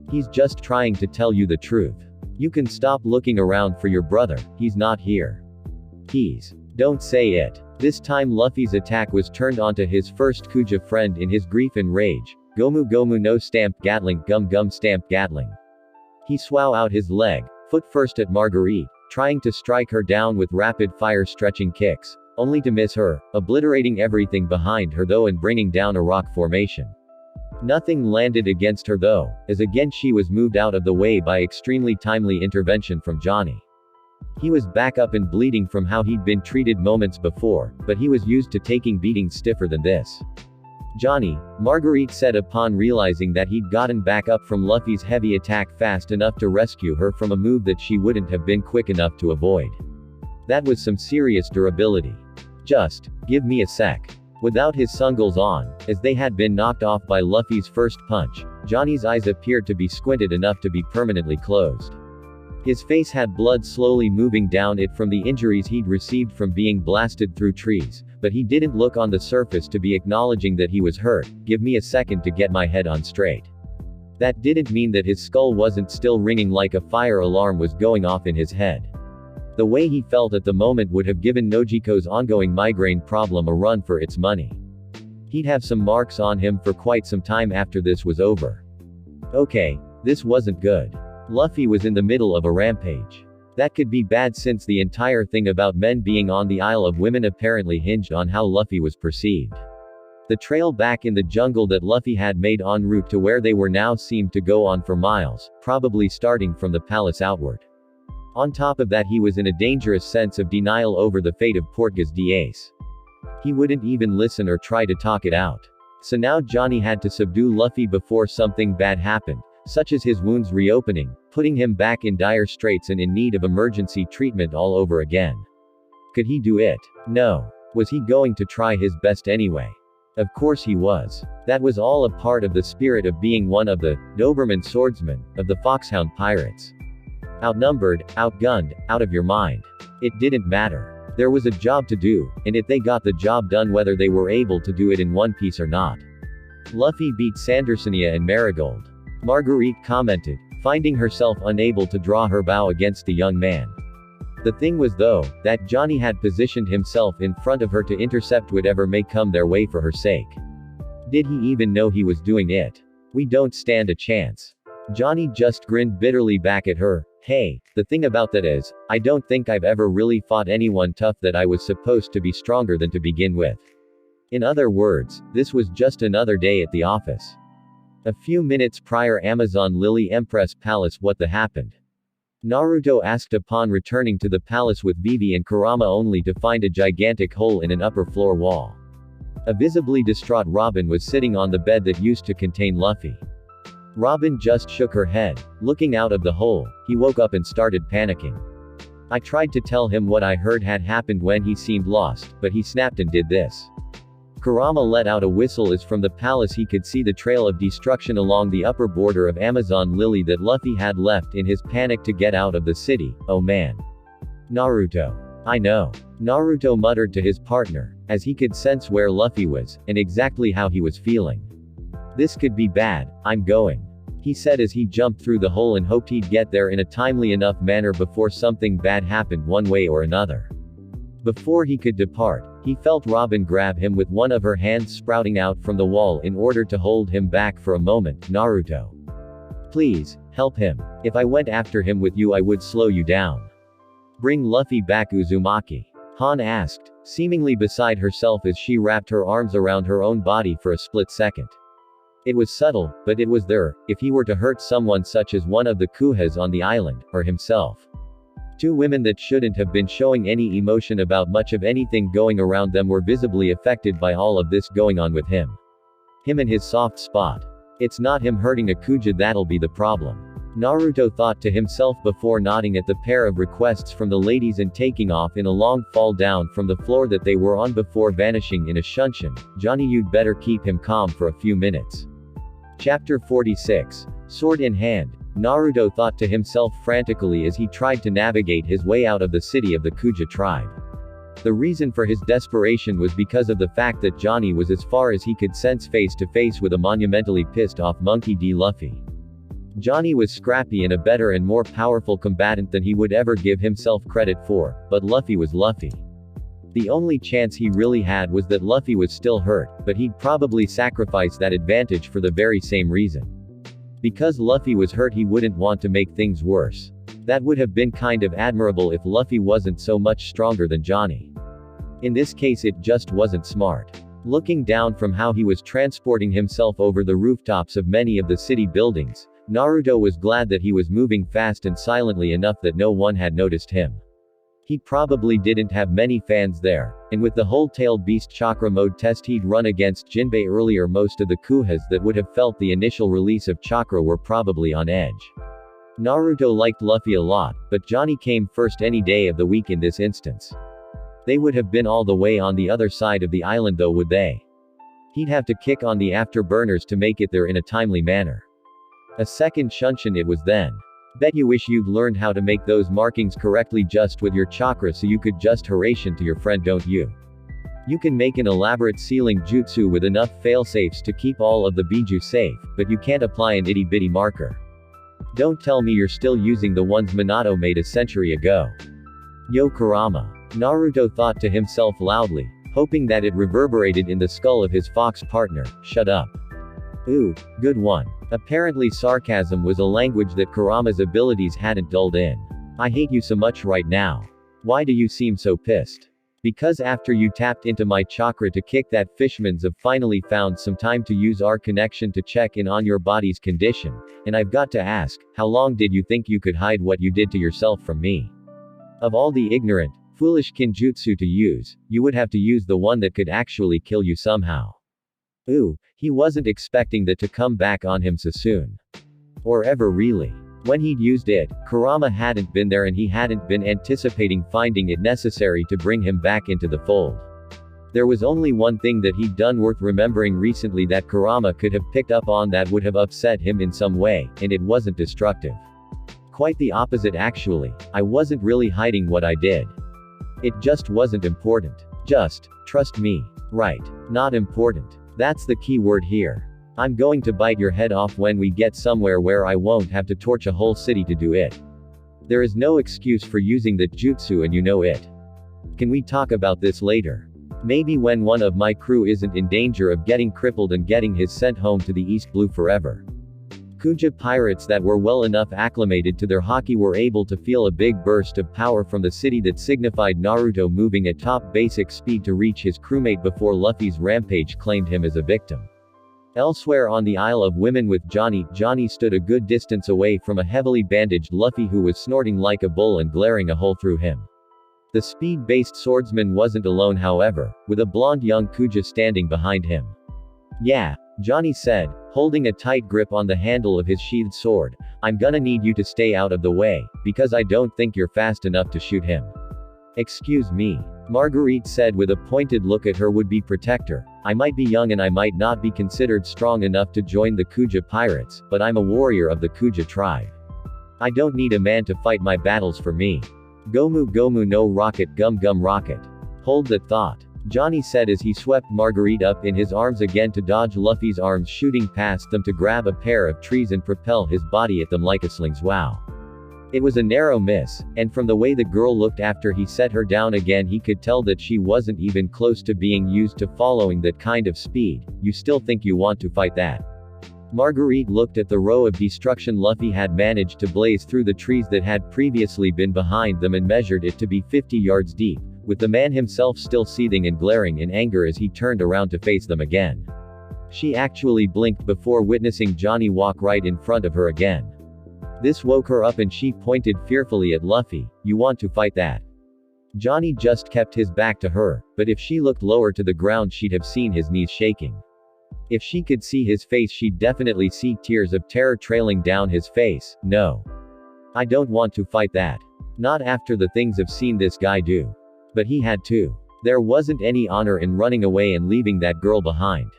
He's just trying to tell you the truth. You can stop looking around for your brother, he's not here. Please. Don't say it. This time Luffy's attack was turned onto his first Kuja friend in his grief and rage. Gomu Gomu no stamp Gatling gum gum stamp Gatling. He swung out his leg, foot first at Marguerite, trying to strike her down with rapid-fire stretching kicks, only to miss her, obliterating everything behind her though and bringing down a rock formation. Nothing landed against her though, as again she was moved out of the way by extremely timely intervention from Johnny. He was back up and bleeding from how he'd been treated moments before, but he was used to taking beatings stiffer than this. Johnny, Marguerite said upon realizing that he'd gotten back up from Luffy's heavy attack fast enough to rescue her from a move that she wouldn't have been quick enough to avoid. That was some serious durability. Just, give me a sec. Without his sungles on, as they had been knocked off by Luffy's first punch, Johnny's eyes appeared to be squinted enough to be permanently closed. His face had blood slowly moving down it from the injuries he'd received from being blasted through trees, but he didn't look on the surface to be acknowledging that he was hurt. Give me a second to get my head on straight. That didn't mean that his skull wasn't still ringing like a fire alarm was going off in his head. The way he felt at the moment would have given Nojiko's ongoing migraine problem a run for its money. He'd have some marks on him for quite some time after this was over. Okay, this wasn't good. Luffy was in the middle of a rampage. That could be bad since the entire thing about men being on the Isle of Women apparently hinged on how Luffy was perceived. The trail back in the jungle that Luffy had made en route to where they were now seemed to go on for miles, probably starting from the palace outward. On top of that, he was in a dangerous sense of denial over the fate of Portgas d'Ace. He wouldn't even listen or try to talk it out. So now Johnny had to subdue Luffy before something bad happened, such as his wounds reopening, putting him back in dire straits and in need of emergency treatment all over again. Could he do it? No. Was he going to try his best anyway? Of course he was. That was all a part of the spirit of being one of the Doberman swordsmen of the Foxhound Pirates. Outnumbered, outgunned, out of your mind. It didn't matter. There was a job to do, and if they got the job done whether they were able to do it in one piece or not. Luffy beat Sandersonia and Marigold. Marguerite commented, finding herself unable to draw her bow against the young man. The thing was though, that Johnny had positioned himself in front of her to intercept whatever may come their way for her sake. Did he even know he was doing it? We don't stand a chance. Johnny just grinned bitterly back at her. Hey, the thing about that is, I don't think I've ever really fought anyone tough that I was supposed to be stronger than to begin with. In other words, this was just another day at the office. A few minutes prior, Amazon Lily Empress Palace. What the happened? Naruto asked upon returning to the palace with Vivi and Kurama, only to find a gigantic hole in an upper floor wall. A visibly distraught Robin was sitting on the bed that used to contain Luffy. Robin just shook her head. Looking out of the hole, he woke up and started panicking. I tried to tell him what I heard had happened when he seemed lost, but he snapped and did this. Kurama let out a whistle as from the palace he could see the trail of destruction along the upper border of Amazon Lily that Luffy had left in his panic to get out of the city. Oh man. Naruto. I know. Naruto muttered to his partner, as he could sense where Luffy was, and exactly how he was feeling. This could be bad. I'm going. He said as he jumped through the hole and hoped he'd get there in a timely enough manner before something bad happened one way or another. Before he could depart, he felt Robin grab him with one of her hands sprouting out from the wall in order to hold him back for a moment. Naruto. Please, help him. If I went after him with you I would slow you down. Bring Luffy back, Uzumaki. Han asked, seemingly beside herself as she wrapped her arms around her own body for a split second. It was subtle, but it was there, if he were to hurt someone such as one of the Kuhas on the island, or himself. Two women that shouldn't have been showing any emotion about much of anything going around them were visibly affected by all of this going on with him. Him and his soft spot. It's not him hurting a Kuja that'll be the problem. Naruto thought to himself before nodding at the pair of requests from the ladies and taking off in a long fall down from the floor that they were on before vanishing in a shunshin. Johnny, you'd better keep him calm for a few minutes. Chapter 46. Sword in hand. Naruto thought to himself frantically as he tried to navigate his way out of the city of the Kuja tribe. The reason for his desperation was because of the fact that Johnny was as far as he could sense face to face with a monumentally pissed off Monkey D. Luffy. Johnny was scrappy and a better and more powerful combatant than he would ever give himself credit for, but Luffy was Luffy. The only chance he really had was that Luffy was still hurt, but he'd probably sacrifice that advantage for the very same reason. Because Luffy was hurt he wouldn't want to make things worse. That would have been kind of admirable if Luffy wasn't so much stronger than Johnny. In this case it just wasn't smart. Looking down from how he was transporting himself over the rooftops of many of the city buildings, Naruto was glad that he was moving fast and silently enough that no one had noticed him. He probably didn't have many fans there, and with the whole-tailed beast chakra mode test he'd run against Jinbei earlier, most of the Kuhas that would have felt the initial release of chakra were probably on edge. Naruto liked Luffy a lot, but Johnny came first any day of the week in this instance. They would have been all the way on the other side of the island though, would they? He'd have to kick on the afterburners to make it there in a timely manner. A second shunshin it was then. Bet you wish you'd learned how to make those markings correctly just with your chakra so you could just Haration to your friend, don't you? You can make an elaborate sealing jutsu with enough failsafes to keep all of the biju safe, but you can't apply an itty-bitty marker. Don't tell me you're still using the ones Minato made a century ago. Yo Kurama. Naruto thought to himself loudly, hoping that it reverberated in the skull of his fox partner. Shut up. Ooh, good one. Apparently sarcasm was a language that Kurama's abilities hadn't dulled in. I hate you so much right now. Why do you seem so pissed? Because after you tapped into my chakra to kick that fishman's, I've finally found some time to use our connection to check in on your body's condition, and I've got to ask, how long did you think you could hide what you did to yourself from me? Of all the ignorant, foolish kinjutsu to use, you would have to use the one that could actually kill you somehow. Ooh, he wasn't expecting that to come back on him so soon. Or ever really. When he'd used it, Kurama hadn't been there and he hadn't been anticipating finding it necessary to bring him back into the fold. There was only one thing that he'd done worth remembering recently that Kurama could have picked up on that would have upset him in some way, and it wasn't destructive. Quite the opposite actually. I wasn't really hiding what I did. It just wasn't important. Just, trust me. Right. Not important. That's the key word here. I'm going to bite your head off when we get somewhere where I won't have to torch a whole city to do it. There is no excuse for using that jutsu and you know it. Can we talk about this later? Maybe when one of my crew isn't in danger of getting crippled and getting his sent home to the East Blue forever. Kuja pirates that were well enough acclimated to their haki were able to feel a big burst of power from the city that signified Naruto moving at top basic speed to reach his crewmate before Luffy's rampage claimed him as a victim. Elsewhere on the Isle of Women with Johnny, Johnny stood a good distance away from a heavily bandaged Luffy who was snorting like a bull and glaring a hole through him. The speed-based swordsman wasn't alone however, with a blonde young Kuja standing behind him. Yeah, Johnny said, holding a tight grip on the handle of his sheathed sword, I'm gonna need you to stay out of the way, because I don't think you're fast enough to shoot him. Excuse me. Marguerite said with a pointed look at her would-be protector, I might be young and I might not be considered strong enough to join the Kuja pirates, but I'm a warrior of the Kuja tribe. I don't need a man to fight my battles for me. Gomu Gomu no rocket gum gum rocket. Hold that thought. Johnny said as he swept Marguerite up in his arms again to dodge Luffy's arms shooting past them to grab a pair of trees and propel his body at them like a sling's wow. It was a narrow miss, and from the way the girl looked after he set her down again he could tell that she wasn't even close to being used to following that kind of speed. You still think you want to fight that? Marguerite looked at the row of destruction Luffy had managed to blaze through the trees that had previously been behind them and measured it to be 50 yards deep, with the man himself still seething and glaring in anger as he turned around to face them again. She actually blinked before witnessing Johnny walk right in front of her again. This woke her up and she pointed fearfully at Luffy, you want to fight that? Johnny just kept his back to her, but if she looked lower to the ground she'd have seen his knees shaking. If she could see his face she'd definitely see tears of terror trailing down his face. No. I don't want to fight that. Not after the things I've seen this guy do. But he had to. There wasn't any honor in running away and leaving that girl behind.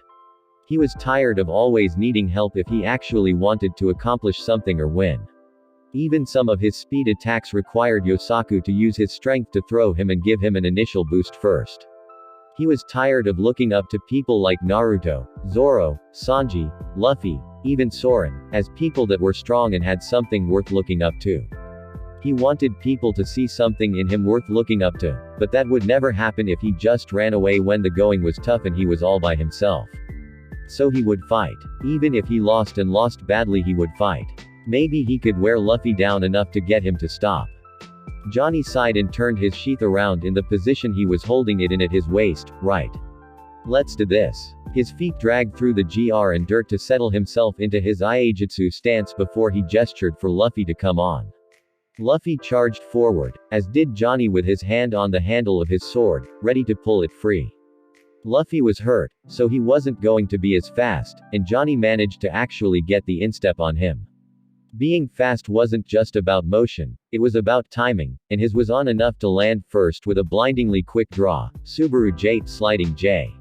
He was tired of always needing help if he actually wanted to accomplish something or win. Even some of his speed attacks required Yosaku to use his strength to throw him and give him an initial boost first. He was tired of looking up to people like Naruto, Zoro, Sanji, Luffy, even Soren, as people that were strong and had something worth looking up to. He wanted people to see something in him worth looking up to, but that would never happen if he just ran away when the going was tough and he was all by himself. So he would fight. Even if he lost and lost badly he would fight. Maybe he could wear Luffy down enough to get him to stop. Johnny sighed and turned his sheath around in the position he was holding it in at his waist. Right. Let's do this. His feet dragged through the GR and dirt to settle himself into his Iaijutsu stance before he gestured for Luffy to come on. Luffy charged forward, as did Johnny with his hand on the handle of his sword, ready to pull it free. Luffy was hurt, so he wasn't going to be as fast, and Johnny managed to actually get the instep on him. Being fast wasn't just about motion, it was about timing, and his was on enough to land first with a blindingly quick draw, Subaru J sliding J.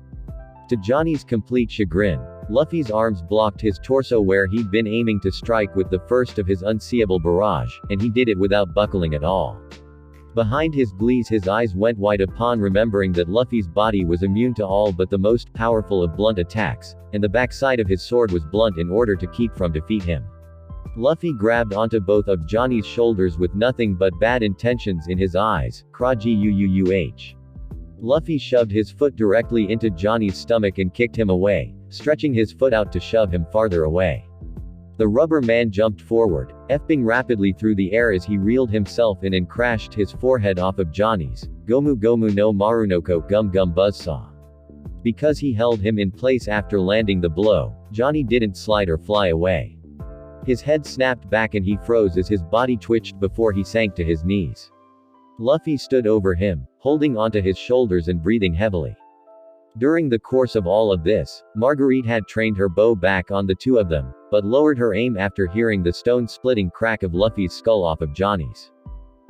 To Johnny's complete chagrin, Luffy's arms blocked his torso where he'd been aiming to strike with the first of his unseeable barrage, and he did it without buckling at all. Behind his glees his eyes went wide upon remembering that Luffy's body was immune to all but the most powerful of blunt attacks, and the backside of his sword was blunt in order to keep from defeat him. Luffy grabbed onto both of Johnny's shoulders with nothing but bad intentions in his eyes. Krajii. Luffy shoved his foot directly into Johnny's stomach and kicked him away, stretching his foot out to shove him farther away. The rubber man jumped forward, effing rapidly through the air as he reeled himself in and crashed his forehead off of Johnny's. Gomu Gomu no Marunoko Gum Gum Buzzsaw. Because he held him in place after landing the blow, Johnny didn't slide or fly away. His head snapped back and he froze as his body twitched before he sank to his knees. Luffy stood over him, holding onto his shoulders and breathing heavily. During the course of all of this, Marguerite had trained her bow back on the two of them, but lowered her aim after hearing the stone-splitting crack of Luffy's skull off of Johnny's.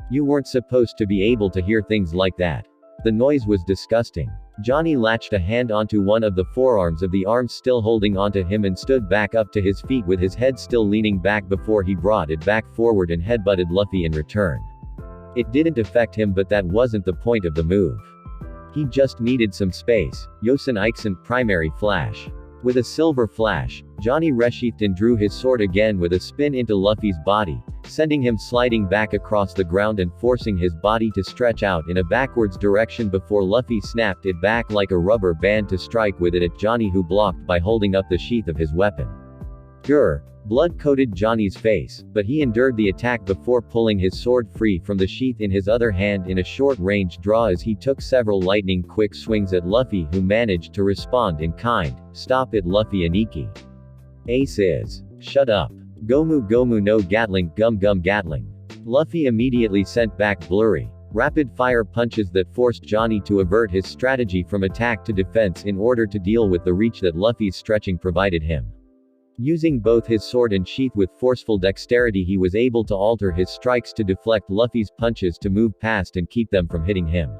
You weren't supposed to be able to hear things like that. The noise was disgusting. Johnny latched a hand onto one of the forearms of the arms still holding onto him and stood back up to his feet with his head still leaning back before he brought it back forward and headbutted Luffy in return. It didn't affect him, but that wasn't the point of the move. He just needed some space. Yosen Ixen primary flash. With a silver flash, Johnny resheathed and drew his sword again with a spin into Luffy's body, sending him sliding back across the ground and forcing his body to stretch out in a backwards direction before Luffy snapped it back like a rubber band to strike with it at Johnny, who blocked by holding up the sheath of his weapon. Grr. Blood coated Johnny's face, but he endured the attack before pulling his sword free from the sheath in his other hand in a short-range draw as he took several lightning-quick swings at Luffy, who managed to respond in kind. Stop it, Luffy Aniki. Ace is. Shut up. Gomu Gomu no Gatling Gum Gum Gatling. Luffy immediately sent back blurry, rapid-fire punches that forced Johnny to avert his strategy from attack to defense in order to deal with the reach that Luffy's stretching provided him. Using both his sword and sheath with forceful dexterity, he was able to alter his strikes to deflect Luffy's punches to move past and keep them from hitting him.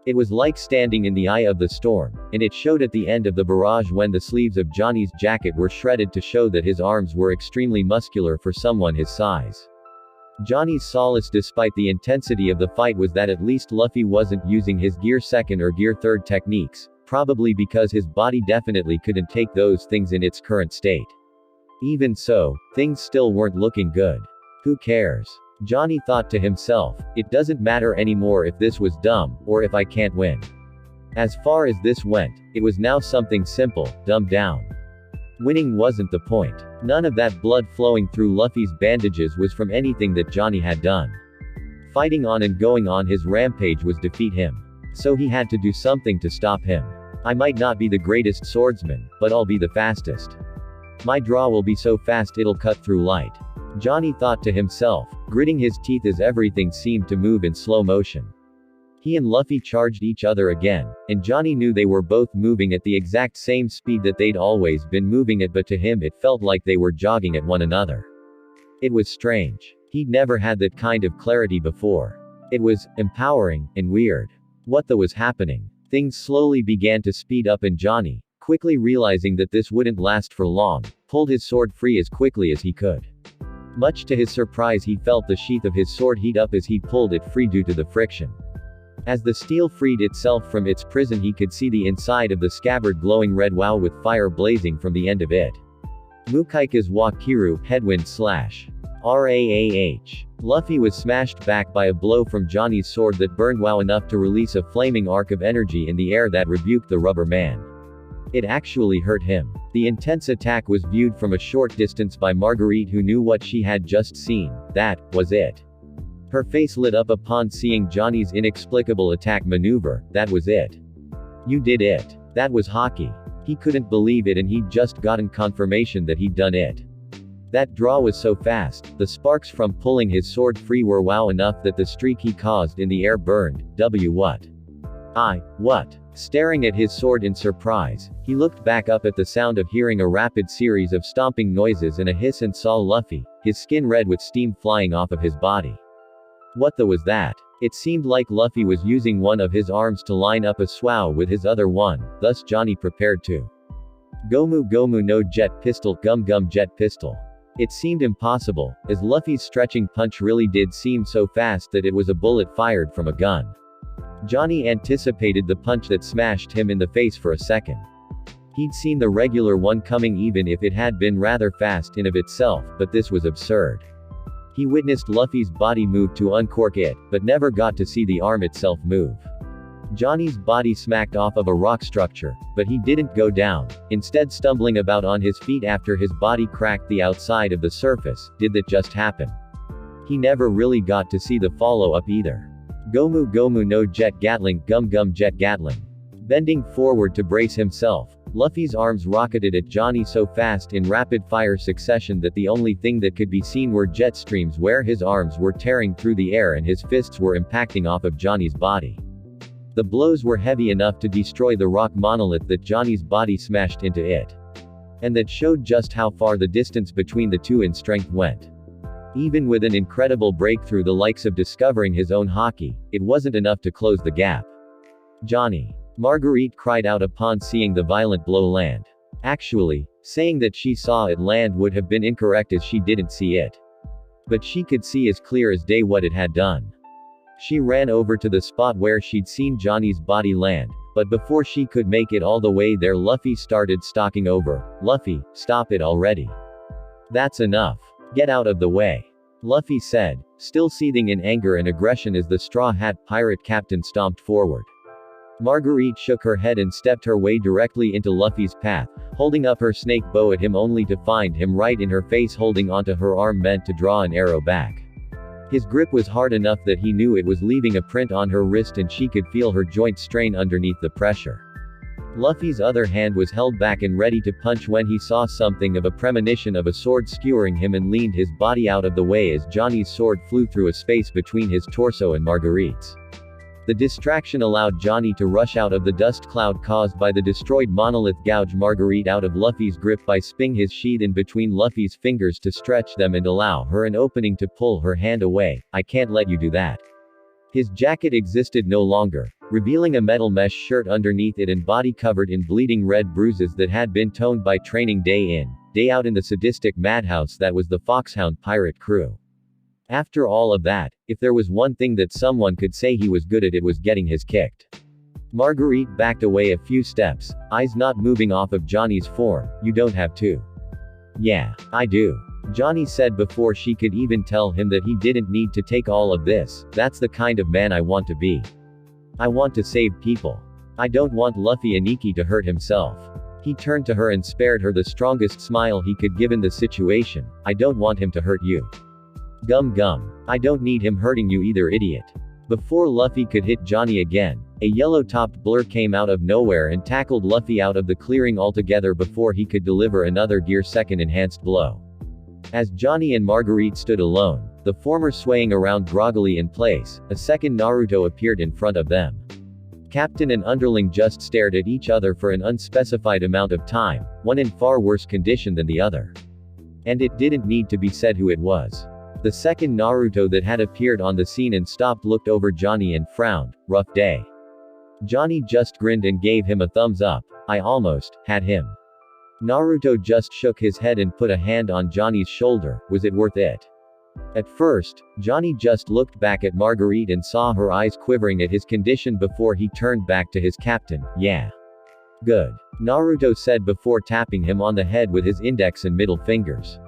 It was like standing in the eye of the storm, and it showed at the end of the barrage when the sleeves of Johnny's jacket were shredded to show that his arms were extremely muscular for someone his size. Johnny's solace despite the intensity of the fight was that at least Luffy wasn't using his Gear 2nd or Gear 3rd techniques, probably because his body definitely couldn't take those things in its current state. Even so, things still weren't looking good. Who cares? Johnny thought to himself, it doesn't matter anymore if this was dumb, or if I can't win. As far as this went, it was now something simple, dumbed down. Winning wasn't the point. None of that blood flowing through Luffy's bandages was from anything that Johnny had done. Fighting on and going on his rampage was defeat him. So he had to do something to stop him. I might not be the greatest swordsman, but I'll be the fastest. My draw will be so fast it'll cut through light. Johnny thought to himself, gritting his teeth as everything seemed to move in slow motion. He and Luffy charged each other again, and Johnny knew they were both moving at the exact same speed that they'd always been moving at, but to him it felt like they were jogging at one another. It was strange. He'd never had that kind of clarity before. It was empowering and weird. What the was happening? Things slowly began to speed up, and Johnny, quickly realizing that this wouldn't last for long, pulled his sword free as quickly as he could. Much to his surprise, he felt the sheath of his sword heat up as he pulled it free due to the friction. As the steel freed itself from its prison, he could see the inside of the scabbard glowing red wow with fire blazing from the end of it. Mukaika's Wakiru, headwind slash. Raah. Luffy was smashed back by a blow from Johnny's sword that burned wow enough to release a flaming arc of energy in the air that rebuked the rubber man. It actually hurt him. The intense attack was viewed from a short distance by Marguerite, who knew what she had just seen. That was it. Her face lit up upon seeing Johnny's inexplicable attack maneuver. That was it. You did it. That was hockey. He couldn't believe it, and he'd just gotten confirmation that he'd done it. That draw was so fast, the sparks from pulling his sword free were wow enough that the streak he caused in the air burned. What? What? Staring at his sword in surprise, he looked back up at the sound of hearing a rapid series of stomping noises and a hiss, and saw Luffy, his skin red with steam flying off of his body. What the was that? It seemed like Luffy was using one of his arms to line up a swow with his other one, thus Johnny prepared to Gomu Gomu no jet pistol Gum Gum jet pistol. It seemed impossible, as Luffy's stretching punch really did seem so fast that it was a bullet fired from a gun. Johnny anticipated the punch that smashed him in the face for a second. He'd seen the regular one coming even if it had been rather fast in of itself, but this was absurd. He witnessed Luffy's body move to uncork it, but never got to see the arm itself move. Johnny's body smacked off of a rock structure, but he didn't go down, instead stumbling about on his feet after his body cracked the outside of the surface. Did that just happen? He never really got to see the follow-up either. Gomu Gomu no jet Gatling Gum Gum jet Gatling. Bending forward to brace himself, Luffy's arms rocketed at Johnny so fast in rapid-fire succession that the only thing that could be seen were jet streams where his arms were tearing through the air and his fists were impacting off of Johnny's body. The blows were heavy enough to destroy the rock monolith that Johnny's body smashed into it. And that showed just how far the distance between the two in strength went. Even with an incredible breakthrough the likes of discovering his own haki, it wasn't enough to close the gap. Johnny. Marguerite cried out upon seeing the violent blow land. Actually, saying that she saw it land would have been incorrect as she didn't see it. But she could see as clear as day what it had done. She ran over to the spot where she'd seen Johnny's body land, but before she could make it all the way there Luffy started stalking over. Luffy, stop it already. That's enough. Get out of the way. Luffy said, still seething in anger and aggression as the Straw Hat Pirate captain stomped forward. Marguerite shook her head and stepped her way directly into Luffy's path, holding up her snake bow at him only to find him right in her face holding onto her arm meant to draw an arrow back. His grip was hard enough that he knew it was leaving a print on her wrist and she could feel her joints strain underneath the pressure. Luffy's other hand was held back and ready to punch when he saw something of a premonition of a sword skewering him and leaned his body out of the way as Johnny's sword flew through a space between his torso and Marguerite's. The distraction allowed Johnny to rush out of the dust cloud caused by the destroyed monolith, gouge Marguerite out of Luffy's grip by spinning his sheath in between Luffy's fingers to stretch them and allow her an opening to pull her hand away. I can't let you do that. His jacket existed no longer, revealing a metal mesh shirt underneath it and body covered in bleeding red bruises that had been toned by training day in, day out in the sadistic madhouse that was the Foxhound pirate crew. After all of that, if there was one thing that someone could say he was good at, it was getting his kicked. Marguerite backed away a few steps, eyes not moving off of Johnny's form. You don't have to. Yeah, I do. Johnny said before she could even tell him that he didn't need to take all of this. That's the kind of man I want to be. I want to save people. I don't want Luffy Aniki to hurt himself. He turned to her and spared her the strongest smile he could given the situation. I don't want him to hurt you. Gum Gum. I don't need him hurting you either, idiot. Before Luffy could hit Johnny again, a yellow-topped blur came out of nowhere and tackled Luffy out of the clearing altogether before he could deliver another Gear Second enhanced blow. As Johnny and Marguerite stood alone, the former swaying around groggily in place, a second Naruto appeared in front of them. Captain and underling just stared at each other for an unspecified amount of time, one in far worse condition than the other. And it didn't need to be said who it was. The second Naruto that had appeared on the scene and stopped looked over Johnny and frowned. Rough day. Johnny just grinned and gave him a thumbs up. I almost had him. Naruto just shook his head and put a hand on Johnny's shoulder. Was it worth it? At first, Johnny just looked back at Marguerite and saw her eyes quivering at his condition before he turned back to his captain. Yeah. Good. Naruto said before tapping him on the head with his index and middle fingers.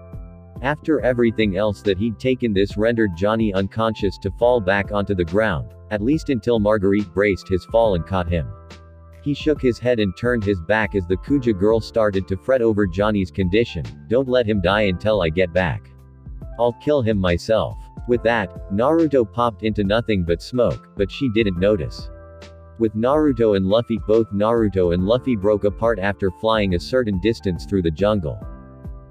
After everything else that he'd taken, this rendered Johnny unconscious to fall back onto the ground, at least until Marguerite braced his fall and caught him. He shook his head and turned his back as the Kuja girl started to fret over Johnny's condition. Don't let him die until I get back. I'll kill him myself. With that, Naruto popped into nothing but smoke, but she didn't notice. With Naruto and Luffy, both Naruto and Luffy broke apart after flying a certain distance through the jungle.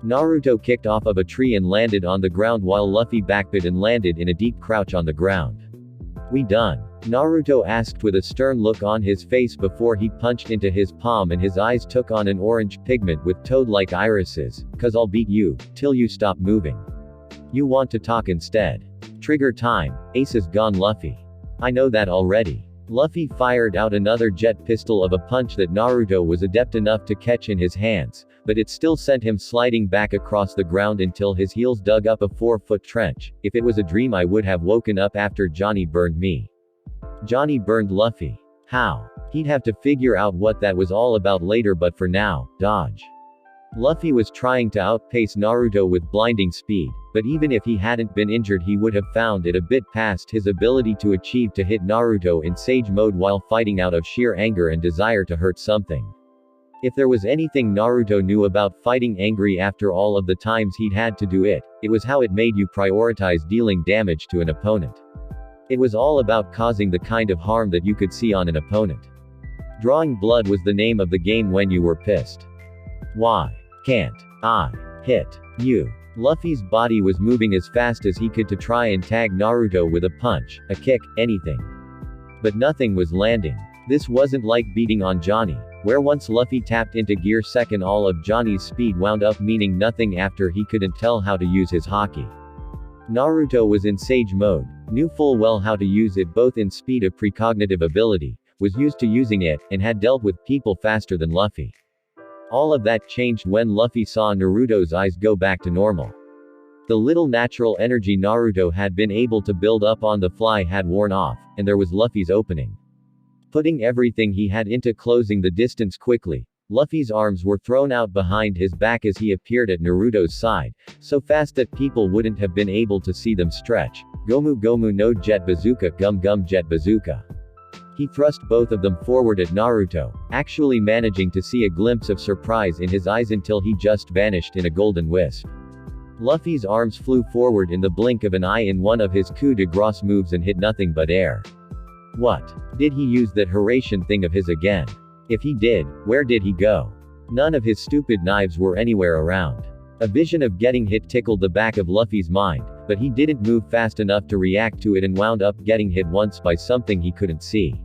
Naruto kicked off of a tree and landed on the ground while Luffy backped and landed in a deep crouch on the ground. We done? Naruto asked with a stern look on his face before he punched into his palm and his eyes took on an orange pigment with toad-like irises. Cause I'll beat you, till you stop moving. You want to talk instead. Trigger time. Ace is gone, Luffy. I know that already. Luffy fired out another jet pistol of a punch that Naruto was adept enough to catch in his hands, but it still sent him sliding back across the ground until his heels dug up a 4-foot trench. If it was a dream I would have woken up after Johnny burned me. Johnny burned Luffy. How? He'd have to figure out what that was all about later, but for now, dodge. Luffy was trying to outpace Naruto with blinding speed, but even if he hadn't been injured he would have found it a bit past his ability to achieve to hit Naruto in Sage mode while fighting out of sheer anger and desire to hurt something. If there was anything Naruto knew about fighting angry after all of the times he'd had to do it, it was how it made you prioritize dealing damage to an opponent. It was all about causing the kind of harm that you could see on an opponent. Drawing blood was the name of the game when you were pissed. Why can't I hit you? Luffy's body was moving as fast as he could to try and tag Naruto with a punch, a kick, anything. But nothing was landing. This wasn't like beating on Johnny, where once Luffy tapped into gear second all of Johnny's speed wound up meaning nothing after he couldn't tell how to use his haki. Naruto was in Sage mode, knew full well how to use it both in speed of precognitive ability, was used to using it, and had dealt with people faster than Luffy. All of that changed when Luffy saw Naruto's eyes go back to normal. The little natural energy Naruto had been able to build up on the fly had worn off, and there was Luffy's opening. Putting everything he had into closing the distance quickly, Luffy's arms were thrown out behind his back as he appeared at Naruto's side, so fast that people wouldn't have been able to see them stretch. Gomu Gomu no Jet Bazooka Gum Gum Jet Bazooka. He thrust both of them forward at Naruto, actually managing to see a glimpse of surprise in his eyes until he just vanished in a golden wisp. Luffy's arms flew forward in the blink of an eye in one of his coup de grace moves and hit nothing but air. What? Did he use that Horatian thing of his again? If he did, where did he go? None of his stupid knives were anywhere around. A vision of getting hit tickled the back of Luffy's mind, but he didn't move fast enough to react to it and wound up getting hit once by something he couldn't see.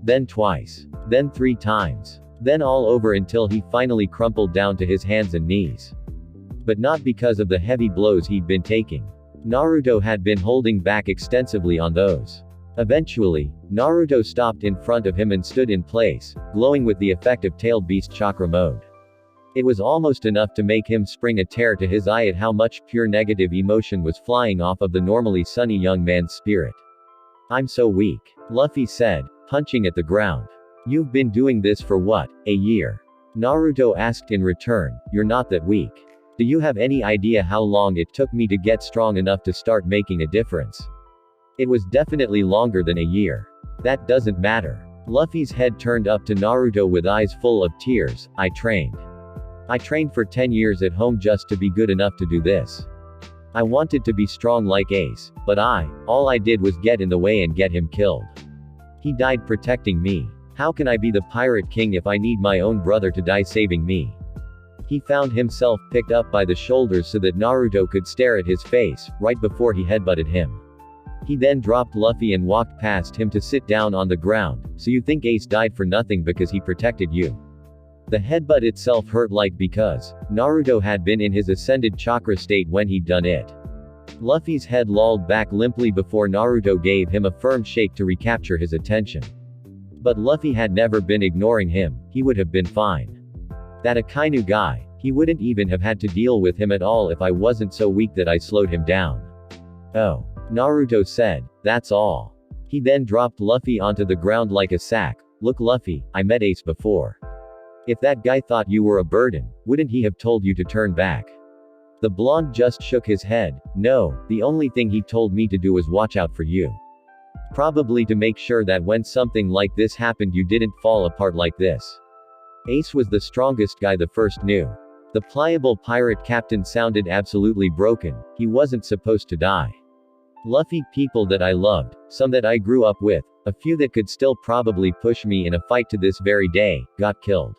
Then twice. Then 3 times. Then all over until he finally crumpled down to his hands and knees. But not because of the heavy blows he'd been taking. Naruto had been holding back extensively on those. Eventually, Naruto stopped in front of him and stood in place, glowing with the effect of Tailed Beast Chakra mode. It was almost enough to make him spring a tear to his eye at how much pure negative emotion was flying off of the normally sunny young man's spirit. I'm so weak, Luffy said, punching at the ground. You've been doing this for what, a year? Naruto asked in return. You're not that weak. Do you have any idea how long it took me to get strong enough to start making a difference? It was definitely longer than a year. That doesn't matter. Luffy's head turned up to Naruto with eyes full of tears. I trained for 10 years at home just to be good enough to do this. I wanted to be strong like Ace, but all I did was get in the way and get him killed. He died protecting me. How can I be the Pirate King if I need my own brother to die saving me? He found himself picked up by the shoulders so that Naruto could stare at his face, right before he headbutted him. He then dropped Luffy and walked past him to sit down on the ground. So you think Ace died for nothing because he protected you? The headbutt itself hurt like because Naruto had been in his ascended chakra state when he'd done it. Luffy's head lolled back limply before Naruto gave him a firm shake to recapture his attention. But Luffy had never been ignoring him. He would have been fine. That Akainu guy, he wouldn't even have had to deal with him at all if I wasn't so weak that I slowed him down. Oh. Naruto said, that's all. He then dropped Luffy onto the ground like a sack. Look Luffy, I met Ace before. If that guy thought you were a burden, wouldn't he have told you to turn back? The blonde just shook his head. No, the only thing he told me to do was watch out for you. Probably to make sure that when something like this happened you didn't fall apart like this. Ace was the strongest guy the first knew. The pliable pirate captain sounded absolutely broken. He wasn't supposed to die. Luffy, people that I loved, some that I grew up with, a few that could still probably push me in a fight to this very day, got killed.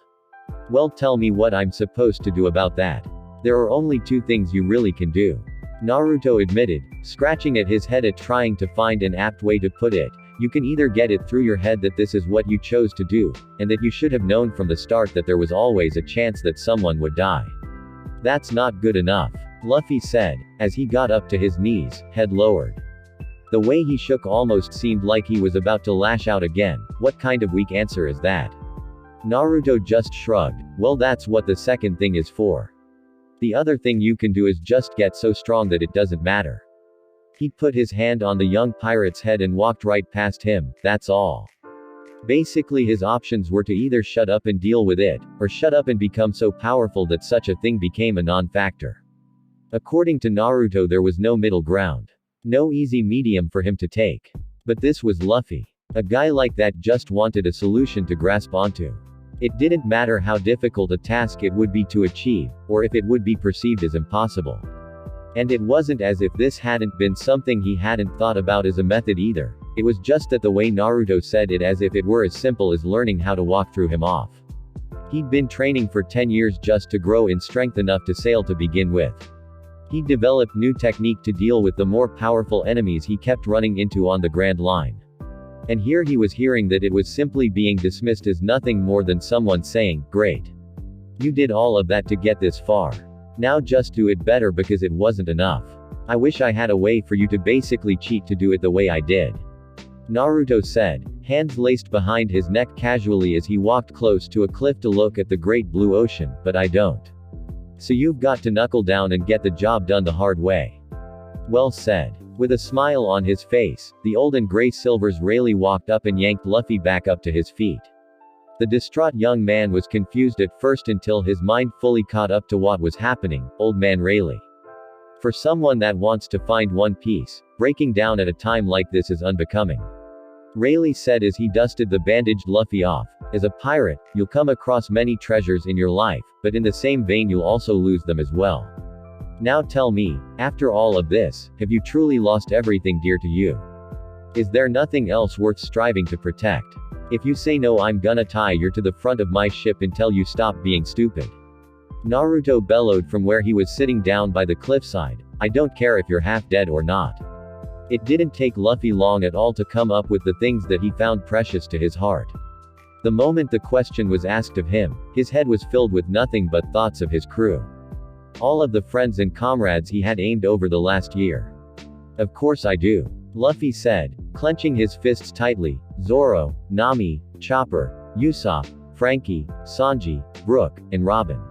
Well, tell me what I'm supposed to do about that. There are only 2 things you really can do. Naruto admitted, scratching at his head at trying to find an apt way to put it. You can either get it through your head that this is what you chose to do, and that you should have known from the start that there was always a chance that someone would die. That's not good enough, Luffy said, as he got up to his knees, head lowered. The way he shook almost seemed like he was about to lash out again. What kind of weak answer is that? Naruto just shrugged. Well, that's what the second thing is for. The other thing you can do is just get so strong that it doesn't matter. He put his hand on the young pirate's head and walked right past him, that's all. Basically his options were to either shut up and deal with it, or shut up and become so powerful that such a thing became a non-factor. According to Naruto, there was no middle ground. No easy medium for him to take. But this was Luffy. A guy like that just wanted a solution to grasp onto. It didn't matter how difficult a task it would be to achieve, or if it would be perceived as impossible. And it wasn't as if this hadn't been something he hadn't thought about as a method either. It was just that the way Naruto said it, as if it were as simple as learning how to walk through him off. He'd been training for 10 years just to grow in strength enough to sail to begin with. He developed new technique to deal with the more powerful enemies he kept running into on the Grand Line. And here he was hearing that it was simply being dismissed as nothing more than someone saying, "Great. You did all of that to get this far. Now just do it better because it wasn't enough. I wish I had a way for you to basically cheat to do it the way I did." Naruto said, hands laced behind his neck casually as he walked close to a cliff to look at the great blue ocean, "But I don't. So you've got to knuckle down and get the job done the hard way." Well said. With a smile on his face, the old and gray Silvers Rayleigh walked up and yanked Luffy back up to his feet. The distraught young man was confused at first until his mind fully caught up to what was happening. Old man Rayleigh. For someone that wants to find One Piece, breaking down at a time like this is unbecoming. Rayleigh said as he dusted the bandaged Luffy off, "As a pirate, you'll come across many treasures in your life, but in the same vein you'll also lose them as well. Now tell me, after all of this, have you truly lost everything dear to you? Is there nothing else worth striving to protect? If you say no, I'm gonna tie you to the front of my ship until you stop being stupid." Naruto bellowed from where he was sitting down by the cliffside, "I don't care if you're half dead or not." It didn't take Luffy long at all to come up with the things that he found precious to his heart. The moment the question was asked of him, his head was filled with nothing but thoughts of his crew. All of the friends and comrades he had aimed over the last year. "Of course I do," Luffy said, clenching his fists tightly. "Zoro, Nami, Chopper, Usopp, Frankie, Sanji, Brook, and Robin.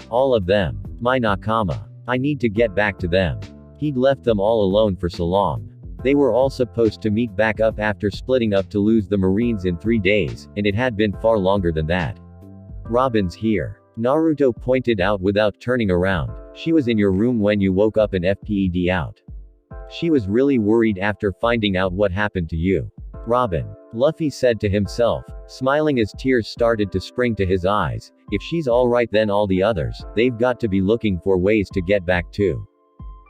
All of them. My nakama. I need to get back to them." He'd left them all alone for so long. They were all supposed to meet back up after splitting up to lose the Marines in 3 days, and it had been far longer than that. "Robin's here," Naruto pointed out without turning around. "She was in your room when you woke up and FPED out. She was really worried after finding out what happened to you." "Robin," Luffy said to himself, smiling as tears started to spring to his eyes. "If she's alright, then all the others, they've got to be looking for ways to get back too.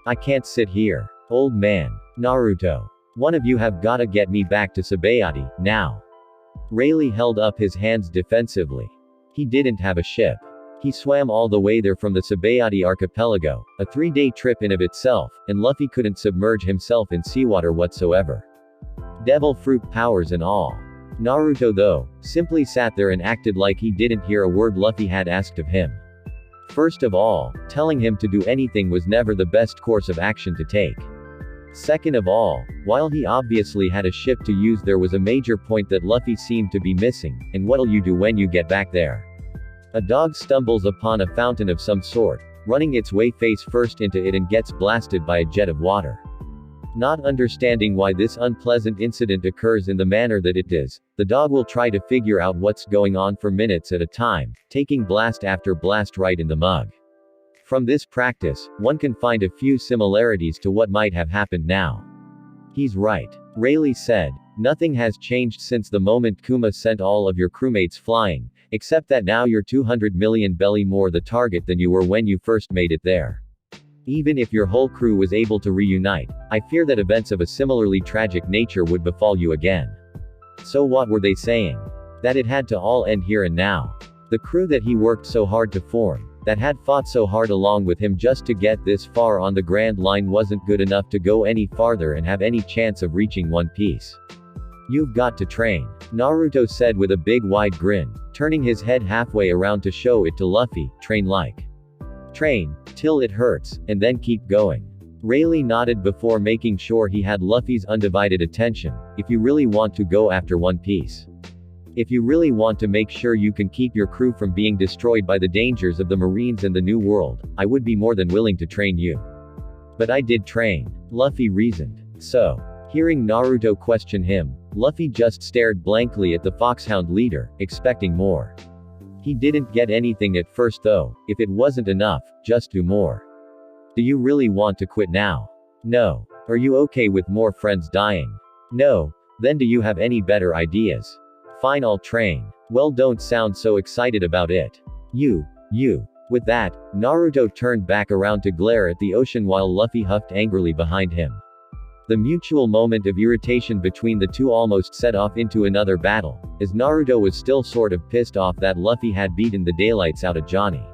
I can't sit here. Old man. Naruto. One of you have gotta get me back to Sabayati, now." Rayleigh held up his hands defensively. He didn't have a ship. He swam all the way there from the Sabayati archipelago, a 3-day trip in of itself, and Luffy couldn't submerge himself in seawater whatsoever. Devil fruit powers and all. Naruto though, simply sat there and acted like he didn't hear a word Luffy had asked of him. First of all, telling him to do anything was never the best course of action to take. Second of all, while he obviously had a ship to use, there was a major point that Luffy seemed to be missing, and what'll you do when you get back there? A dog stumbles upon a fountain of some sort, running its way face first into it and gets blasted by a jet of water. Not understanding why this unpleasant incident occurs in the manner that it does, the dog will try to figure out what's going on for minutes at a time, taking blast after blast right in the mug. From this practice, one can find a few similarities to what might have happened now. "He's right," Rayleigh said. "Nothing has changed since the moment Kuma sent all of your crewmates flying, except that now you're 200 million belly more the target than you were when you first made it there. Even if your whole crew was able to reunite, I fear that events of a similarly tragic nature would befall you again." So what were they saying? That it had to all end here and now. The crew that he worked so hard to form, that had fought so hard along with him just to get this far on the Grand Line, wasn't good enough to go any farther and have any chance of reaching One Piece. "You've got to train," Naruto said with a big wide grin, turning his head halfway around to show it to Luffy. "Train like. Train, till it hurts, and then keep going. Rayleigh nodded before making sure he had Luffy's undivided attention. If you really want to go after One Piece. If you really want to make sure you can keep your crew from being destroyed by the dangers of the Marines and the New World, I would be more than willing to train you. But I did train. Luffy reasoned. So. Hearing Naruto question him, Luffy just stared blankly at the Foxhound leader, expecting more. He didn't get anything at first though. If it wasn't enough, just do more. Do you really want to quit now? No. Are you okay with more friends dying? No. Then do you have any better ideas? Fine, I'll train. Well, don't sound so excited about it. You. With that, Naruto turned back around to glare at the ocean while Luffy huffed angrily behind him. The mutual moment of irritation between the two almost set off into another battle, as Naruto was still sort of pissed off that Luffy had beaten the daylights out of Johnny.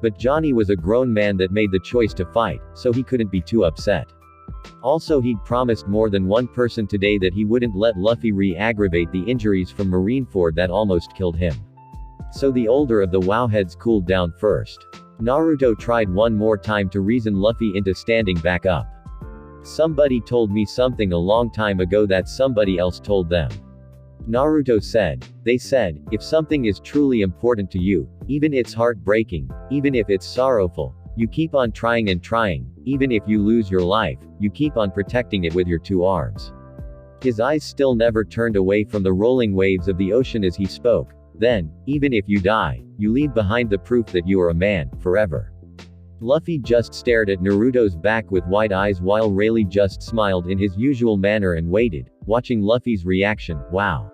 But Johnny was a grown man that made the choice to fight, so he couldn't be too upset. Also, he'd promised more than one person today that he wouldn't let Luffy re-aggravate the injuries from Marineford that almost killed him. So the older of the Wowheads cooled down first. Naruto tried one more time to reason Luffy into standing back up. Somebody told me something a long time ago that somebody else told them. Naruto said. They said, if something is truly important to you, even if it's heartbreaking, even if it's sorrowful, you keep on trying and trying, even if you lose your life, you keep on protecting it with your two arms. His eyes still never turned away from the rolling waves of the ocean as he spoke. Then, even if you die, you leave behind the proof that you are a man, forever. Luffy just stared at Naruto's back with wide eyes while Rayleigh just smiled in his usual manner and waited, watching Luffy's reaction. Wow.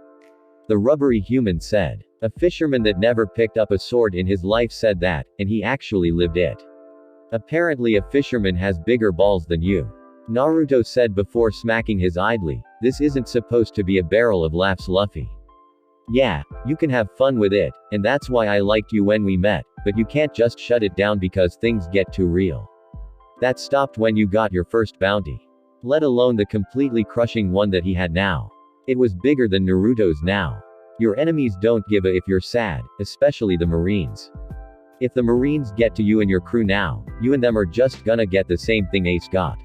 The rubbery human said. A fisherman that never picked up a sword in his life said that, and he actually lived it. Apparently a fisherman has bigger balls than you. Naruto said before smacking his idly. This isn't supposed to be a barrel of laughs, Luffy. Yeah, you can have fun with it, and that's why I liked you when we met, but you can't just shut it down because things get too real. That stopped when you got your first bounty. Let alone the completely crushing one that he had now. It was bigger than Naruto's now. Your enemies don't give a if you're sad, especially the Marines. If the Marines get to you and your crew now, you and them are just gonna get the same thing Ace got.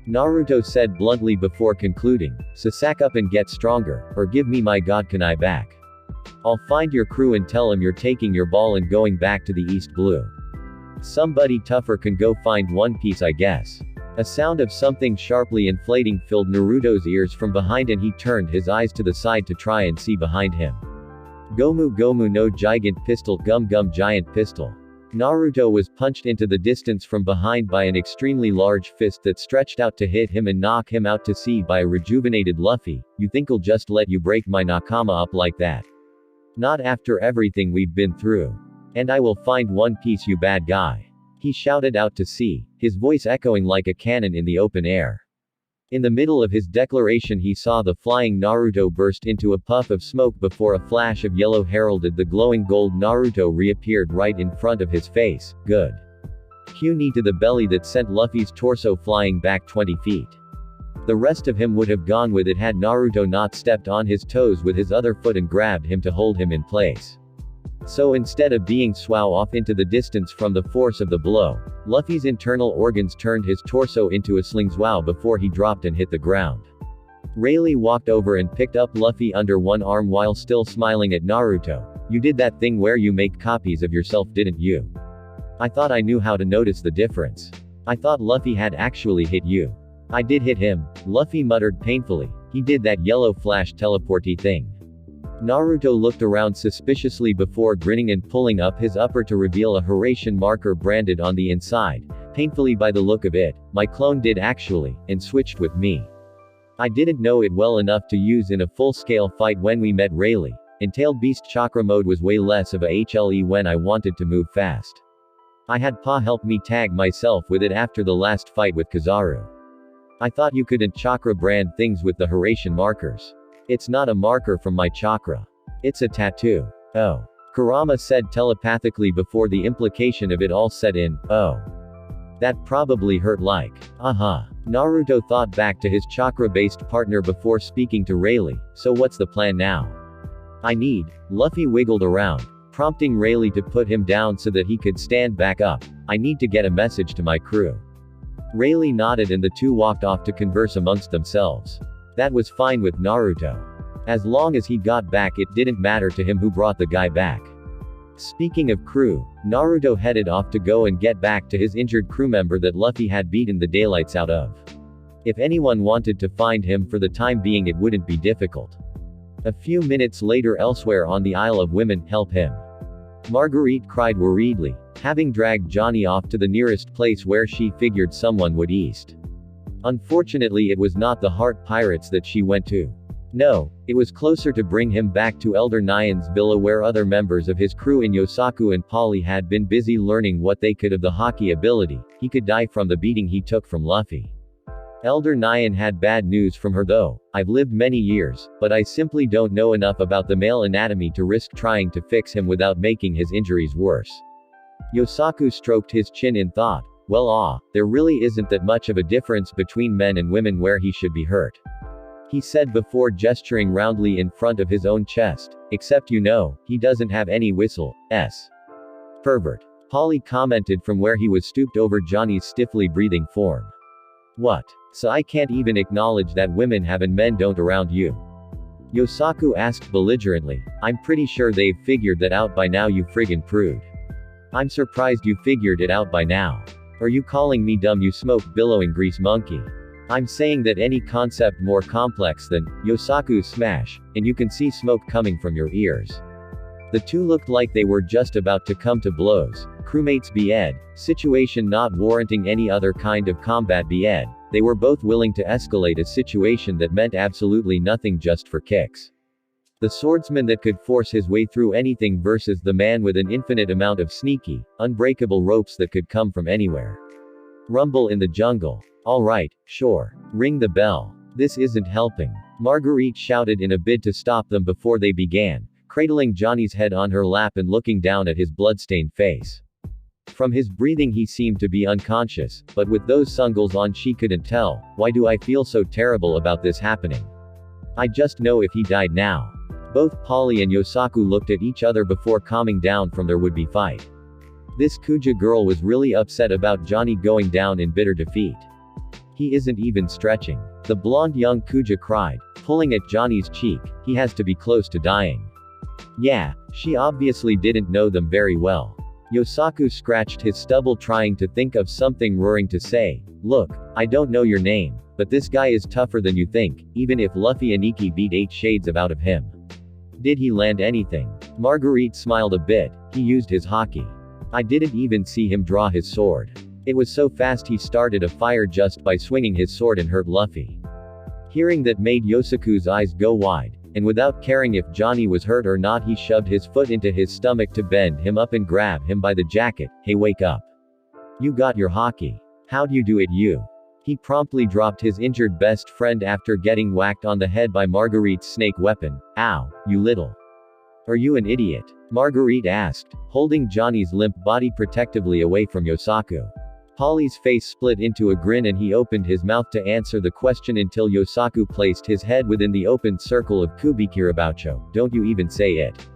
Naruto said bluntly before concluding, so sack up and get stronger, or give me my God Kunai back. I'll find your crew and tell him you're taking your ball and going back to the East Blue. Somebody tougher can go find One Piece, I guess. A sound of something sharply inflating filled Naruto's ears from behind and he turned his eyes to the side to try and see behind him. Gomu Gomu no Gigant Pistol Gum Gum Giant Pistol. Naruto was punched into the distance from behind by an extremely large fist that stretched out to hit him and knock him out to sea by a rejuvenated Luffy. You think I'll just let you break my nakama up like that? Not after everything we've been through. And I will find One Piece, you bad guy. He shouted out to sea, his voice echoing like a cannon in the open air. In the middle of his declaration he saw the flying Naruto burst into a puff of smoke before a flash of yellow heralded the glowing gold. Naruto reappeared right in front of his face. Good. Q knee to the belly that sent Luffy's torso flying back 20 feet. The rest of him would have gone with it had Naruto not stepped on his toes with his other foot and grabbed him to hold him in place. So instead of being swung off into the distance from the force of the blow, Luffy's internal organs turned his torso into a slingshot before he dropped and hit the ground. Rayleigh walked over and picked up Luffy under one arm while still smiling at Naruto. You did that thing where you make copies of yourself, didn't you? I thought I knew how to notice the difference. I thought Luffy had actually hit you. I did hit him, Luffy muttered painfully. He did that yellow flash teleporty thing. Naruto looked around suspiciously before grinning and pulling up his upper to reveal a Hiraishin marker branded on the inside. Painfully by the look of it, my clone did actually, and switched with me. I didn't know it well enough to use in a full-scale fight when we met Rayleigh. Entailed Beast Chakra mode was way less of a HLE when I wanted to move fast. I had Pa help me tag myself with it after the last fight with Kizaru. I thought you couldn't chakra brand things with the Hiraishin markers. It's not a marker from my chakra. It's a tattoo. Oh. Kurama said telepathically before the implication of it all set in. Oh. That probably hurt like. Naruto thought back to his chakra-based partner before speaking to Rayleigh. So what's the plan now? Luffy wiggled around, prompting Rayleigh to put him down so that he could stand back up. I need to get a message to my crew. Rayleigh nodded and the two walked off to converse amongst themselves. That was fine with Naruto. As long as he got back, it didn't matter to him who brought the guy back. Speaking of crew, Naruto headed off to go and get back to his injured crew member that Luffy had beaten the daylights out of. If anyone wanted to find him for the time being, it wouldn't be difficult. A few minutes later, elsewhere on the Isle of Women, help him. Marguerite cried worriedly, having dragged Johnny off to the nearest place where she figured someone would east. Unfortunately, it was not the Heart Pirates that she went to. No, it was closer to bring him back to Elder Nyan's villa, where other members of his crew in Yosaku and Polly had been busy learning what they could of the hockey ability. He could die from the beating he took from Luffy. Elder Nyan had bad news from her though. I've lived many years, but I simply don't know enough about the male anatomy to risk trying to fix him without making his injuries worse. Yosaku stroked his chin in thought. Well, there really isn't that much of a difference between men and women where he should be hurt, he said before gesturing roundly in front of his own chest. Except he doesn't have any whistle. Pervert. Polly commented from where he was stooped over Johnny's stiffly breathing form. What? So I can't even acknowledge that women have and men don't around you? Yosaku asked belligerently. I'm pretty sure they've figured that out by now, you friggin' prude. I'm surprised you figured it out by now. Are you calling me dumb, you smoke billowing grease monkey? I'm saying that any concept more complex than Yosaku smash, and you can see smoke coming from your ears. The two looked like they were just about to come to blows. Crewmates BED, situation not warranting any other kind of combat BED. They were both willing to escalate a situation that meant absolutely nothing just for kicks. The swordsman that could force his way through anything versus the man with an infinite amount of sneaky, unbreakable ropes that could come from anywhere. Rumble in the jungle. Alright, sure. Ring the bell. This isn't helping. Marguerite shouted in a bid to stop them before they began, cradling Johnny's head on her lap and looking down at his bloodstained face. From his breathing he seemed to be unconscious, but with those sungles on she couldn't tell. Why do I feel so terrible about this happening? I just know if he died now. Both Polly and Yosaku looked at each other before calming down from their would-be fight. This Kuja girl was really upset about Johnny going down in bitter defeat. He isn't even stretching. The blonde young Kuja cried, pulling at Johnny's cheek. He has to be close to dying. Yeah, she obviously didn't know them very well. Yosaku scratched his stubble trying to think of something roaring to say. Look, I don't know your name, but this guy is tougher than you think, even if Luffy and Ikki beat 8 shades out of him. Did he land anything? Marguerite smiled a bit. He used his haki. I didn't even see him draw his sword. It was so fast he started a fire just by swinging his sword and hurt Luffy. Hearing that made Yosaku's eyes go wide, and without caring if Johnny was hurt or not, he shoved his foot into his stomach to bend him up and grab him by the jacket. Hey, wake up. You got your haki. How'd you do it, you? He promptly dropped his injured best friend after getting whacked on the head by Marguerite's snake weapon. Ow, you little. Are you an idiot? Marguerite asked, holding Johnny's limp body protectively away from Yosaku. Polly's face split into a grin and he opened his mouth to answer the question until Yosaku placed his head within the opened circle of Kubikiraboucho. Don't you even say it.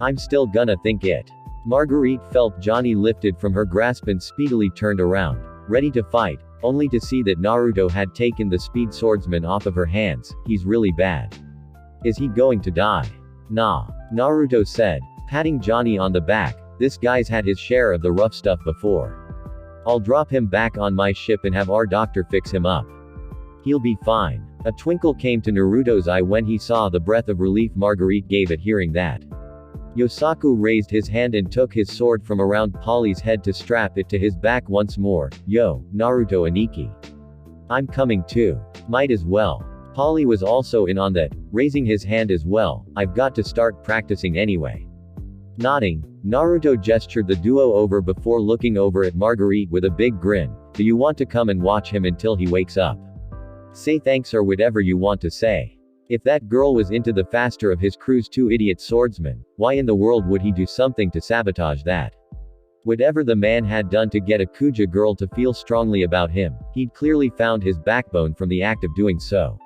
I'm still gonna think it. Marguerite felt Johnny lifted from her grasp and speedily turned around, ready to fight, only to see that Naruto had taken the speed swordsman off of her hands. He's really bad. Is he going to die? Nah. Naruto said, patting Johnny on the back. This guy's had his share of the rough stuff before. I'll drop him back on my ship and have our doctor fix him up. He'll be fine. A twinkle came to Naruto's eye when he saw the breath of relief Marguerite gave at hearing that. Yosaku raised his hand and took his sword from around Polly's head to strap it to his back once more. Yo, Naruto and Ikki. I'm coming too. Might as well. Polly was also in on that, raising his hand as well. I've got to start practicing anyway. Nodding, Naruto gestured the duo over before looking over at Marguerite with a big grin. Do you want to come and watch him until he wakes up? Say thanks or whatever you want to say. If that girl was into the faster of his crew's 2 idiot swordsmen, why in the world would he do something to sabotage that? Whatever the man had done to get a Kuja girl to feel strongly about him, he'd clearly found his backbone from the act of doing so.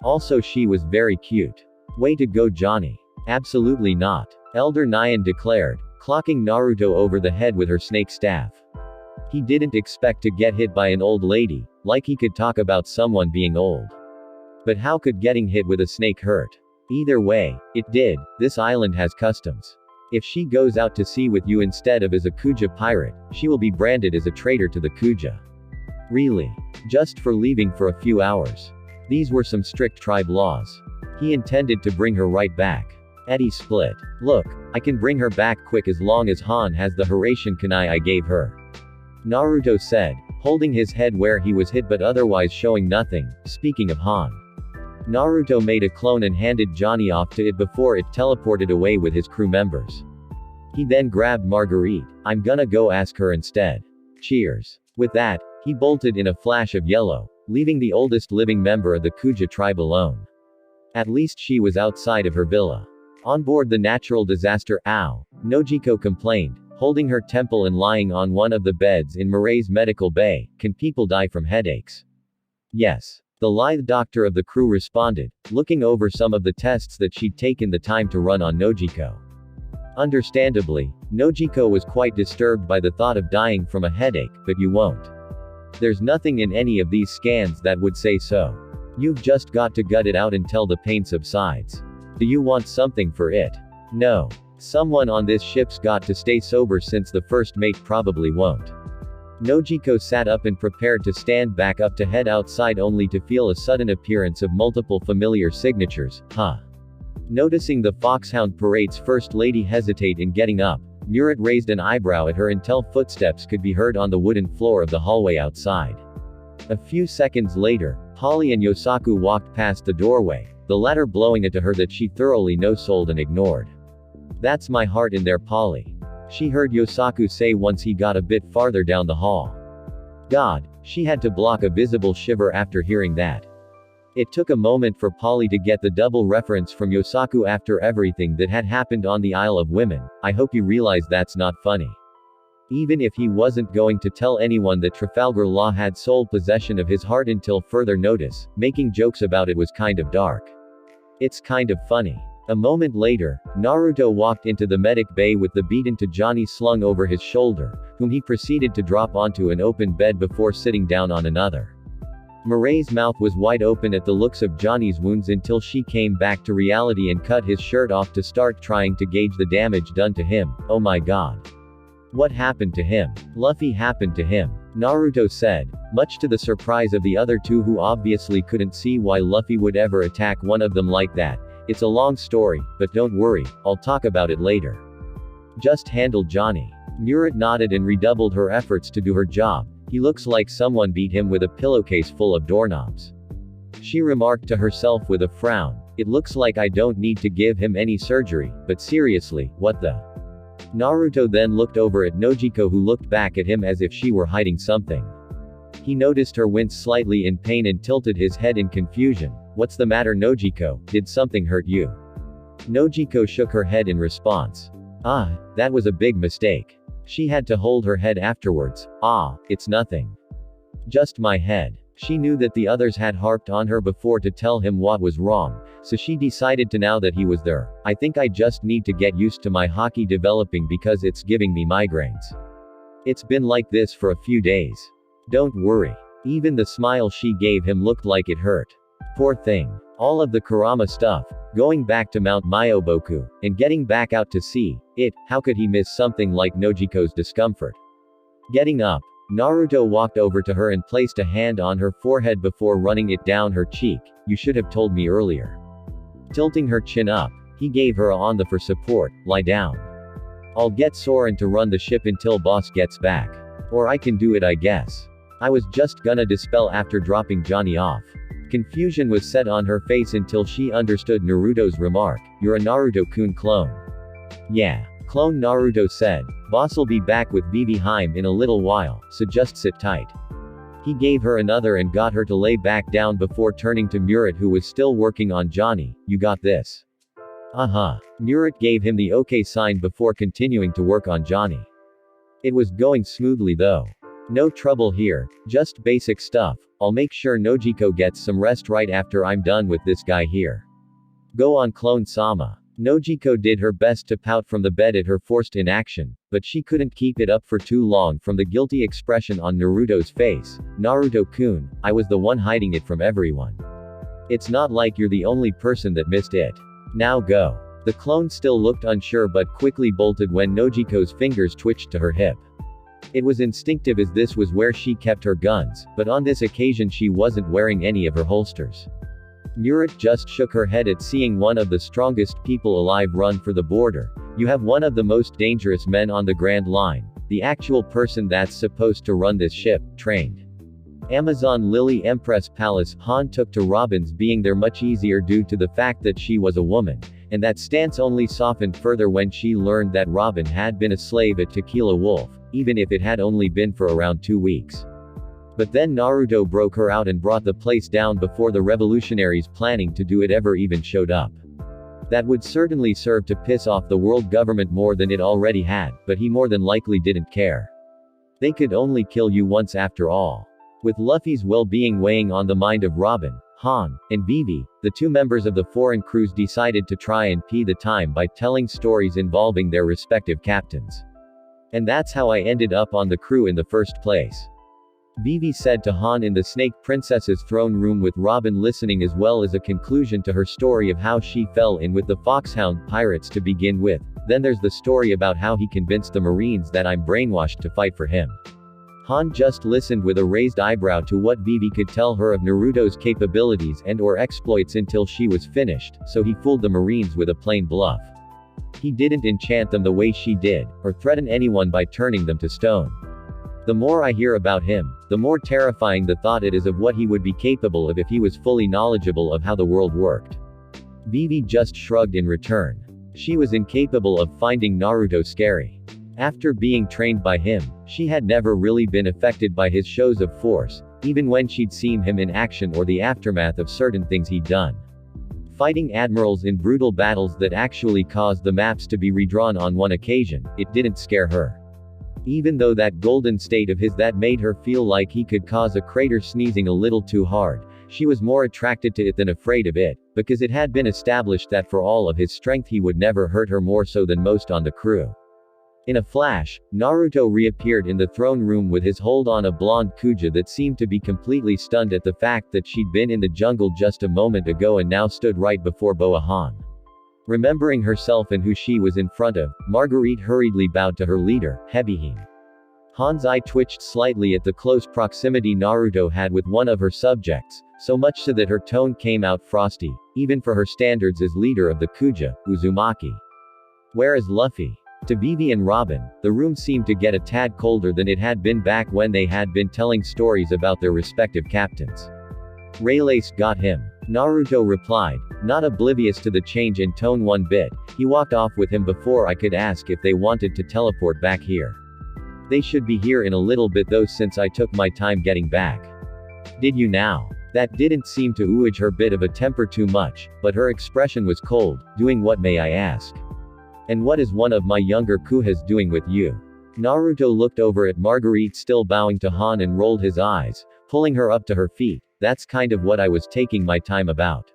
Also, she was very cute. Way to go, Johnny. Absolutely not. Elder Nyan declared, clocking Naruto over the head with her snake staff. He didn't expect to get hit by an old lady, like he could talk about someone being old. But how could getting hit with a snake hurt? Either way, it did. This island has customs. If she goes out to sea with you instead of as a Kuja pirate, she will be branded as a traitor to the Kuja. Really? Just for leaving for a few hours. These were some strict tribe laws. He intended to bring her right back. Eddie split. Look, I can bring her back quick as long as Han has the Haratian kunai I gave her. Naruto said, holding his head where he was hit but otherwise showing nothing. Speaking of Han. Naruto made a clone and handed Johnny off to it before it teleported away with his crew members. He then grabbed Marguerite. I'm gonna go ask her instead. Cheers. With that, he bolted in a flash of yellow, leaving the oldest living member of the Kuja tribe alone. At least she was outside of her villa. On board the natural disaster, Nojiko complained, holding her temple and lying on one of the beds in Mirai's medical bay. Can people die from headaches? Yes. The lithe doctor of the crew responded, looking over some of the tests that she'd taken the time to run on Nojiko. Understandably, Nojiko was quite disturbed by the thought of dying from a headache, but you won't. There's nothing in any of these scans that would say so. You've just got to gut it out until the pain subsides. Do you want something for it? No. Someone on this ship's got to stay sober since the first mate probably won't. Nojiko sat up and prepared to stand back up to head outside only to feel a sudden appearance of multiple familiar signatures. Noticing the Foxhound Parade's first lady hesitate in getting up, Murat raised an eyebrow at her until footsteps could be heard on the wooden floor of the hallway outside. A few seconds later, Polly and Yosaku walked past the doorway, the latter blowing it to her that she thoroughly no-sold and ignored. That's my heart in there, Polly. She heard Yosaku say once he got a bit farther down the hall. God, she had to block a visible shiver after hearing that. It took a moment for Polly to get the double reference from Yosaku after everything that had happened on the Isle of Women. I hope you realize that's not funny. Even if he wasn't going to tell anyone that Trafalgar Law had sole possession of his heart until further notice, making jokes about it was kind of dark. It's kind of funny. A moment later, Naruto walked into the medic bay with the beaten to Johnny slung over his shoulder, whom he proceeded to drop onto an open bed before sitting down on another. Mirai's mouth was wide open at the looks of Johnny's wounds until she came back to reality and cut his shirt off to start trying to gauge the damage done to him. Oh my god. What happened to him? Luffy happened to him. Naruto said, much to the surprise of the other two who obviously couldn't see why Luffy would ever attack one of them like that. It's a long story, but don't worry, I'll talk about it later. Just handle Johnny. Murat nodded and redoubled her efforts to do her job. He looks like someone beat him with a pillowcase full of doorknobs. She remarked to herself with a frown, it looks like I don't need to give him any surgery, but seriously, what the? Naruto then looked over at Nojiko who looked back at him as if she were hiding something. He noticed her wince slightly in pain and tilted his head in confusion. What's the matter, Nojiko? Did something hurt you? Nojiko shook her head in response. That was a big mistake. She had to hold her head afterwards. It's nothing. Just my head. She knew that the others had harped on her before to tell him what was wrong, so she decided to now that he was there. I think I just need to get used to my hockey developing because it's giving me migraines. It's been like this for a few days. Don't worry. Even the smile she gave him looked like it hurt. Poor thing. All of the Kurama stuff, going back to Mount Myoboku, and getting back out to sea, how could he miss something like Nojiko's discomfort? Getting up, Naruto walked over to her and placed a hand on her forehead before running it down her cheek. You should have told me earlier. Tilting her chin up, he gave her a on the for support. Lie down. I'll get Soren to run the ship until boss gets back. Or I can do it, I guess. I was just gonna dispel after dropping Johnny off. Confusion was set on her face until she understood Naruto's remark. You're a Naruto-kun clone. Yeah. Clone Naruto said. Boss'll be back with Vivi Heim in a little while, so just sit tight. He gave her another and got her to lay back down before turning to Murat who was still working on Johnny. You got this. Murat gave him the okay sign before continuing to work on Johnny. It was going smoothly though. No trouble here, just basic stuff. I'll make sure Nojiko gets some rest right after I'm done with this guy here. Go on, Clone Sama. Nojiko did her best to pout from the bed at her forced inaction, but she couldn't keep it up for too long from the guilty expression on Naruto's face. Naruto-kun, I was the one hiding it from everyone. It's not like you're the only person that missed it. Now go. The clone still looked unsure but quickly bolted when Nojiko's fingers twitched to her hip. It was instinctive as this was where she kept her guns, but on this occasion she wasn't wearing any of her holsters. Murat just shook her head at seeing one of the strongest people alive run for the border. You have one of the most dangerous men on the Grand Line, the actual person that's supposed to run this ship, trained. Amazon Lily Empress Palace. Han took to Robin's being there much easier due to the fact that she was a woman, and that stance only softened further when she learned that Robin had been a slave at Tequila Wolf, even if it had only been for around 2 weeks. But then Naruto broke her out and brought the place down before the revolutionaries planning to do it ever even showed up. That would certainly serve to piss off the world government more than it already had, but he more than likely didn't care. They could only kill you once after all. With Luffy's well-being weighing on the mind of Robin, Han, and Vivi, the 2 members of the foreign crews decided to try and pee the time by telling stories involving their respective captains. And that's how I ended up on the crew in the first place. Vivi said to Han in the Snake Princess's throne room with Robin listening, as well as a conclusion to her story of how she fell in with the Foxhound pirates to begin with. Then there's the story about how he convinced the Marines that I'm brainwashed to fight for him. Han just listened with a raised eyebrow to what Vivi could tell her of Naruto's capabilities and/or exploits until she was finished, so he fooled the Marines with a plain bluff. He didn't enchant them the way she did, or threaten anyone by turning them to stone. The more I hear about him, the more terrifying the thought it is of what he would be capable of if he was fully knowledgeable of how the world worked. Vivi just shrugged in return. She was incapable of finding Naruto scary. After being trained by him, she had never really been affected by his shows of force, even when she'd seen him in action or the aftermath of certain things he'd done. Fighting admirals in brutal battles that actually caused the maps to be redrawn on one occasion, it didn't scare her. Even though that golden state of his that made her feel like he could cause a crater sneezing a little too hard, she was more attracted to it than afraid of it, because it had been established that for all of his strength he would never hurt her more so than most on the crew. In a flash, Naruto reappeared in the throne room with his hold on a blonde Kuja that seemed to be completely stunned at the fact that she'd been in the jungle just a moment ago and now stood right before Boa Han. Remembering herself and who she was in front of, Marguerite hurriedly bowed to her leader, Hebihime. Han's eye twitched slightly at the close proximity Naruto had with one of her subjects, so much so that her tone came out frosty, even for her standards as leader of the Kuja, Uzumaki. Where is Luffy? To Vivi and Robin, the room seemed to get a tad colder than it had been back when they had been telling stories about their respective captains. Raylace got him. Naruto replied, not oblivious to the change in tone one bit. He walked off with him before I could ask if they wanted to teleport back here. They should be here in a little bit though, since I took my time getting back. Did you now? That didn't seem to ooge her bit of a temper too much, but her expression was cold. Doing what, may I ask? And what is one of my younger Kuhas doing with you? Naruto looked over at Marguerite still bowing to Han and rolled his eyes, pulling her up to her feet. That's kind of what I was taking my time about.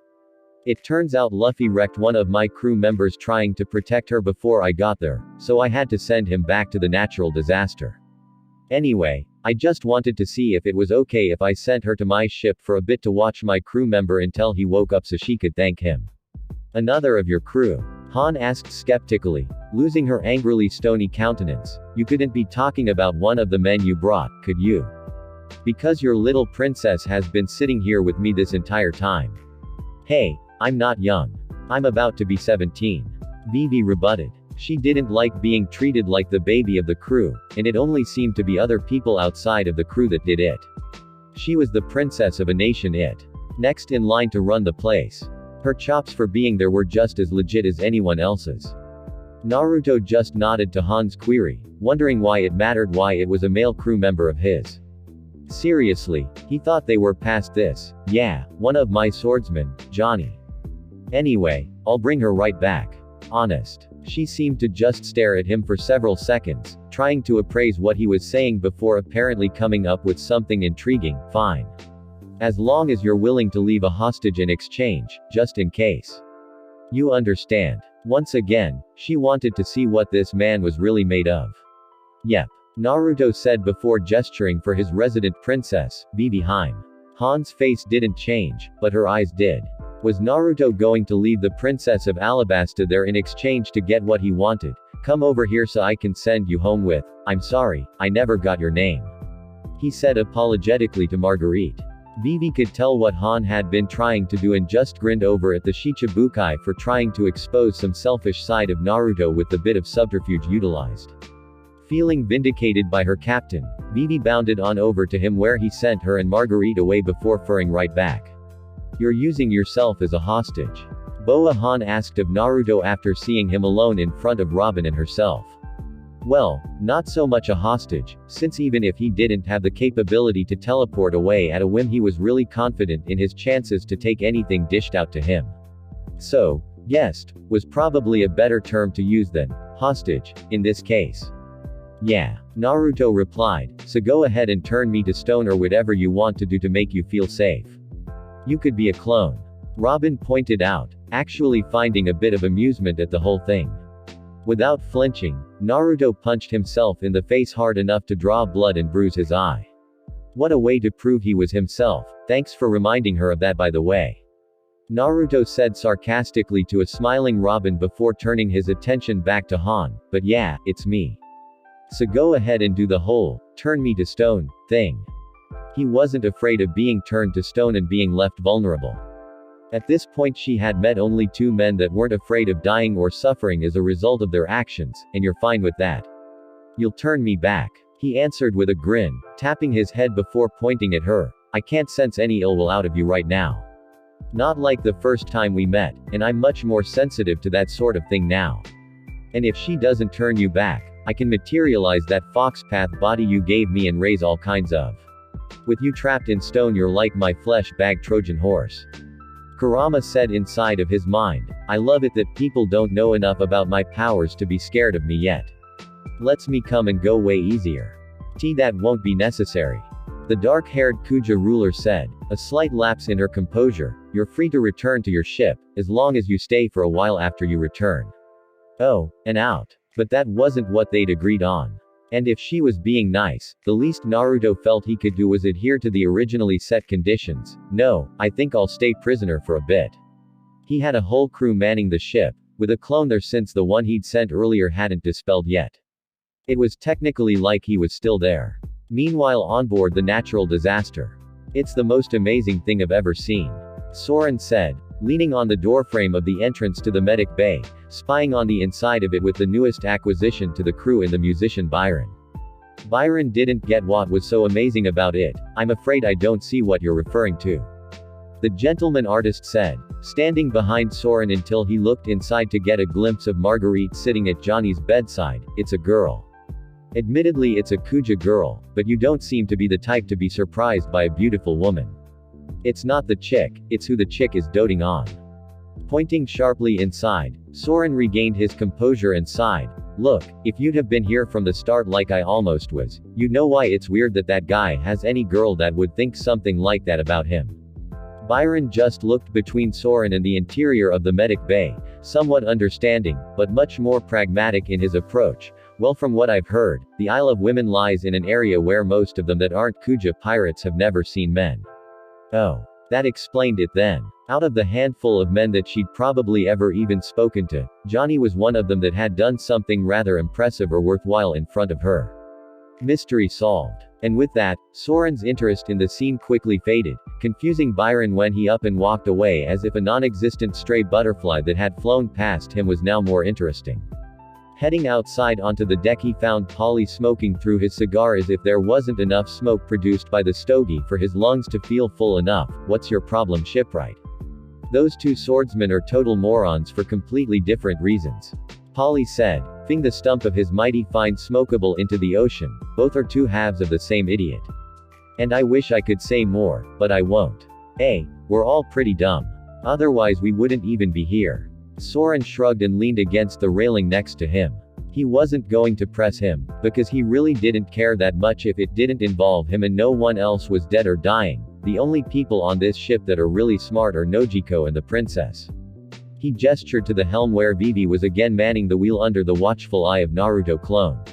It turns out Luffy wrecked one of my crew members trying to protect her before I got there, so I had to send him back to the natural disaster. Anyway, I just wanted to see if it was okay if I sent her to my ship for a bit to watch my crew member until he woke up so she could thank him. Another of your crew? Han asked skeptically, losing her angrily stony countenance. You couldn't be talking about one of the men you brought, could you? Because your little princess has been sitting here with me this entire time. Hey, I'm not young. I'm about to be 17. Vivi rebutted. She didn't like being treated like the baby of the crew, and it only seemed to be other people outside of the crew that did it. She was the princess of a nation, next in line to run the place. Her chops for being there were just as legit as anyone else's. Naruto just nodded to Han's query, wondering why it mattered why it was a male crew member of his. Seriously, he thought they were past this. Yeah, one of my swordsmen, Johnny. Anyway, I'll bring her right back. Honest. She seemed to just stare at him for several seconds, trying to appraise what he was saying before apparently coming up with something intriguing. Fine. As long as you're willing to leave a hostage in exchange, just in case. You understand. Once again, she wanted to see what this man was really made of. Yep. Naruto said before gesturing for his resident princess, Bibi Haim. Han's face didn't change, but her eyes did. Was Naruto going to leave the princess of Alabasta there in exchange to get what he wanted? Come over here so I can send you home with, I'm sorry, I never got your name. He said apologetically to Marguerite. Bibi could tell what Han had been trying to do and just grinned over at the Shichibukai for trying to expose some selfish side of Naruto with the bit of subterfuge utilized. Feeling vindicated by her captain, Bibi bounded on over to him where he sent her and Marguerite away before furring right back. You're using yourself as a hostage. Boa Han asked of Naruto after seeing him alone in front of Robin and herself. Well, not so much a hostage, since even if he didn't have the capability to teleport away at a whim he was really confident in his chances to take anything dished out to him. So, guest, was probably a better term to use than hostage, in this case. Yeah, Naruto replied, so go ahead and turn me to stone or whatever you want to do to make you feel safe. You could be a clone. Robin pointed out, actually finding a bit of amusement at the whole thing. Without flinching, Naruto punched himself in the face hard enough to draw blood and bruise his eye. What a way to prove he was himself, thanks for reminding her of that by the way. Naruto said sarcastically to a smiling Robin before turning his attention back to Han, but yeah, it's me. So go ahead and do the whole, turn me to stone, thing. He wasn't afraid of being turned to stone and being left vulnerable. At this point she had met only two men that weren't afraid of dying or suffering as a result of their actions, and you're fine with that. You'll turn me back. He answered with a grin, tapping his head before pointing at her. I can't sense any ill will out of you right now. Not like the first time we met, and I'm much more sensitive to that sort of thing now. And if she doesn't turn you back, I can materialize that fox path body you gave me and raise all kinds of. With you trapped in stone you're like my flesh bag Trojan horse. Kurama said inside of his mind, I love it that people don't know enough about my powers to be scared of me yet. Lets me come and go way easier. That won't be necessary. The dark-haired Kuja ruler said, a slight lapse in her composure, you're free to return to your ship, as long as you stay for a while after you return. Oh, and out. But that wasn't what they'd agreed on. And if she was being nice, the least Naruto felt he could do was adhere to the originally set conditions. No, I think I'll stay prisoner for a bit. He had a whole crew manning the ship, with a clone there since the one he'd sent earlier hadn't dispelled yet. It was technically like he was still there. Meanwhile on board the natural disaster. It's the most amazing thing I've ever seen. Soren said, leaning on the doorframe of the entrance to the medic bay, spying on the inside of it with the newest acquisition to the crew and the musician Byron. Byron didn't get what was so amazing about it. I'm afraid I don't see what you're referring to. The gentleman artist said, standing behind Soren until he looked inside to get a glimpse of Marguerite sitting at Johnny's bedside. It's a girl. Admittedly it's a Kuja girl, but you don't seem to be the type to be surprised by a beautiful woman. It's not the chick, it's who the chick is doting on. Pointing sharply inside, Soren regained his composure and sighed. Look, if you'd have been here from the start like I almost was, you'd know why it's weird that that guy has any girl that would think something like that about him. Byron just looked between Soren and the interior of the medic bay, somewhat understanding, but much more pragmatic in his approach. Well, from what I've heard, the Isle of Women lies in an area where most of them that aren't Kuja pirates have never seen men. Oh. That explained it then. Out of the handful of men that she'd probably ever even spoken to, Johnny was one of them that had done something rather impressive or worthwhile in front of her. Mystery solved. And with that, Soren's interest in the scene quickly faded, confusing Byron when he up and walked away as if a non-existent stray butterfly that had flown past him was now more interesting. Heading outside onto the deck he found Polly smoking through his cigar as if there wasn't enough smoke produced by the stogie for his lungs to feel full enough. What's your problem, shipwright? Those two swordsmen are total morons for completely different reasons. Polly said, fing the stump of his mighty fine smokable into the ocean. Both are two halves of the same idiot. And I wish I could say more, but I won't. We're all pretty dumb. Otherwise we wouldn't even be here. Soren shrugged and leaned against the railing next to him. He wasn't going to press him, because he really didn't care that much if it didn't involve him and no one else was dead or dying. The only people on this ship that are really smart are Nojiko and the princess. He gestured to the helm where Vivi was again manning the wheel under the watchful eye of Naruto clone.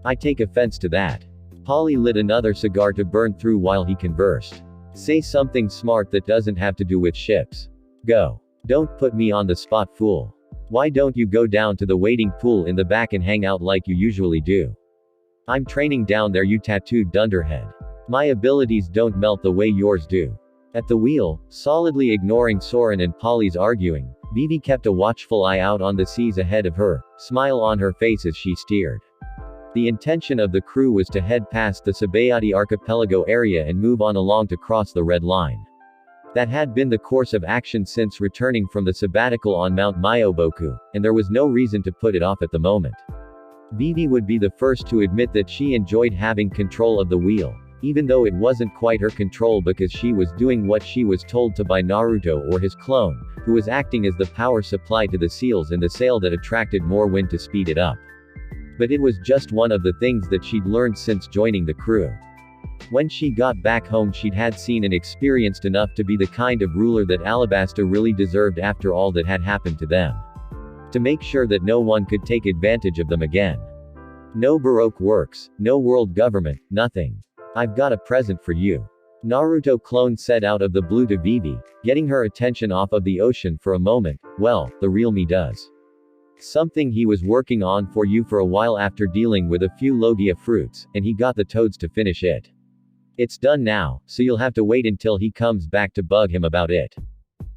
I take offense to that. Polly lit another cigar to burn through while he conversed. Say something smart that doesn't have to do with ships. Go. Don't put me on the spot, fool. Why don't you go down to the waiting pool in the back and hang out like you usually do? I'm training down there, you tattooed dunderhead. My abilities don't melt the way yours do. At the wheel, solidly ignoring Soren and Polly's arguing, Vivi kept a watchful eye out on the seas ahead of her, smile on her face as she steered. The intention of the crew was to head past the Sabayati archipelago area and move on along to cross the Red Line. That had been the course of action since returning from the sabbatical on Mount Myoboku, and there was no reason to put it off at the moment. Vivi would be the first to admit that she enjoyed having control of the wheel, even though it wasn't quite her control because she was doing what she was told to by Naruto or his clone, who was acting as the power supply to the seals and the sail that attracted more wind to speed it up. But it was just one of the things that she'd learned since joining the crew. When she got back home, she'd had seen and experienced enough to be the kind of ruler that Alabasta really deserved after all that had happened to them. To make sure that no one could take advantage of them again. No Baroque works, no world government, nothing. I've got a present for you. Naruto clone said out of the blue to Vivi, getting her attention off of the ocean for a moment. Well, the real me does. Something he was working on for you for a while after dealing with a few Logia fruits, and he got the toads to finish it. It's done now, so you'll have to wait until he comes back to bug him about it.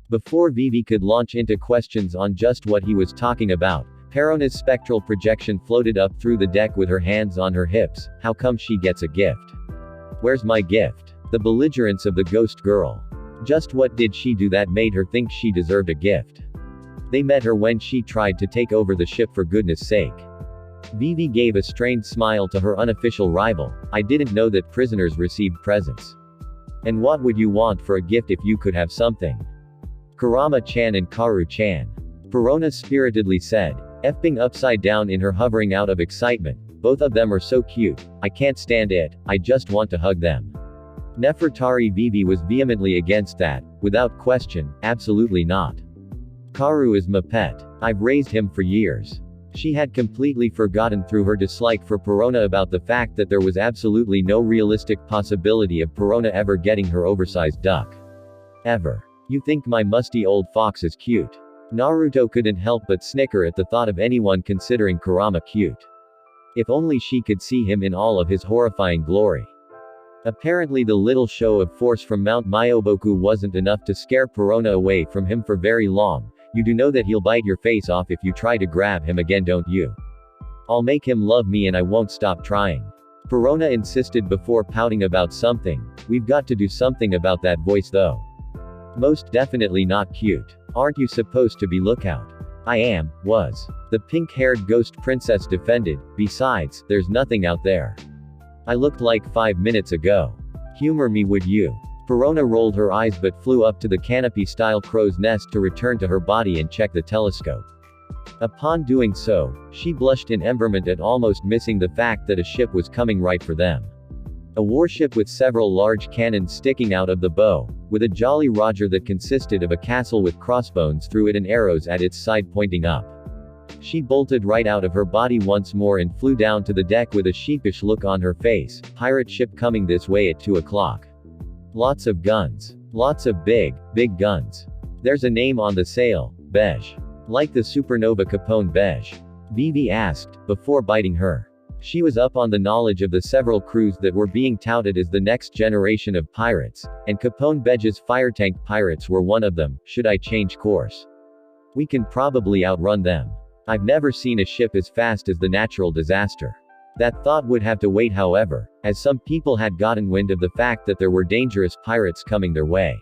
Before Vivi could launch into questions on just what he was talking about, Perona's spectral projection floated up through the deck with her hands on her hips. How come she gets a gift? Where's my gift? The belligerence of the ghost girl. Just what did she do that made her think she deserved a gift? They met her when she tried to take over the ship, for goodness sake. Vivi gave a strained smile to her unofficial rival. I didn't know that prisoners received presents. And what would you want for a gift if you could have something? Kurama-chan and Karu-chan. Perona spiritedly said, effing upside down in her hovering out of excitement. Both of them are so cute. I can't stand it. I just want to hug them. Nefertari Vivi was vehemently against that. Without question, absolutely not. Karu is my pet. I've raised him for years. She had completely forgotten through her dislike for Perona about the fact that there was absolutely no realistic possibility of Perona ever getting her oversized duck. Ever. You think my musty old fox is cute? Naruto couldn't help but snicker at the thought of anyone considering Kurama cute. If only she could see him in all of his horrifying glory. Apparently the little show of force from Mount Myoboku wasn't enough to scare Perona away from him for very long. You do know that he'll bite your face off if you try to grab him again, don't you? I'll make him love me and I won't stop trying. Perona insisted before pouting about something. We've got to do something about that voice though. Most definitely not cute. Aren't you supposed to be lookout? I am, was. The pink-haired ghost princess defended. Besides, there's nothing out there. I looked like 5 minutes ago. Humor me, would you? Perona rolled her eyes but flew up to the canopy-style crow's nest to return to her body and check the telescope. Upon doing so, she blushed in emberment at almost missing the fact that a ship was coming right for them. A warship with several large cannons sticking out of the bow, with a Jolly Roger that consisted of a castle with crossbones through it and arrows at its side pointing up. She bolted right out of her body once more and flew down to the deck with a sheepish look on her face. Pirate ship coming this way at 2 o'clock. Lots of guns. Lots of big guns. There's a name on the sail, Beige. Like the supernova Capone Beige? Vivi asked, before biting her. She was up on the knowledge of the several crews that were being touted as the next generation of pirates, and Capone Beige's firetank pirates were one of them. Should I change course? We can probably outrun them. I've never seen a ship as fast as the natural disaster. That thought would have to wait, however, as some people had gotten wind of the fact that there were dangerous pirates coming their way.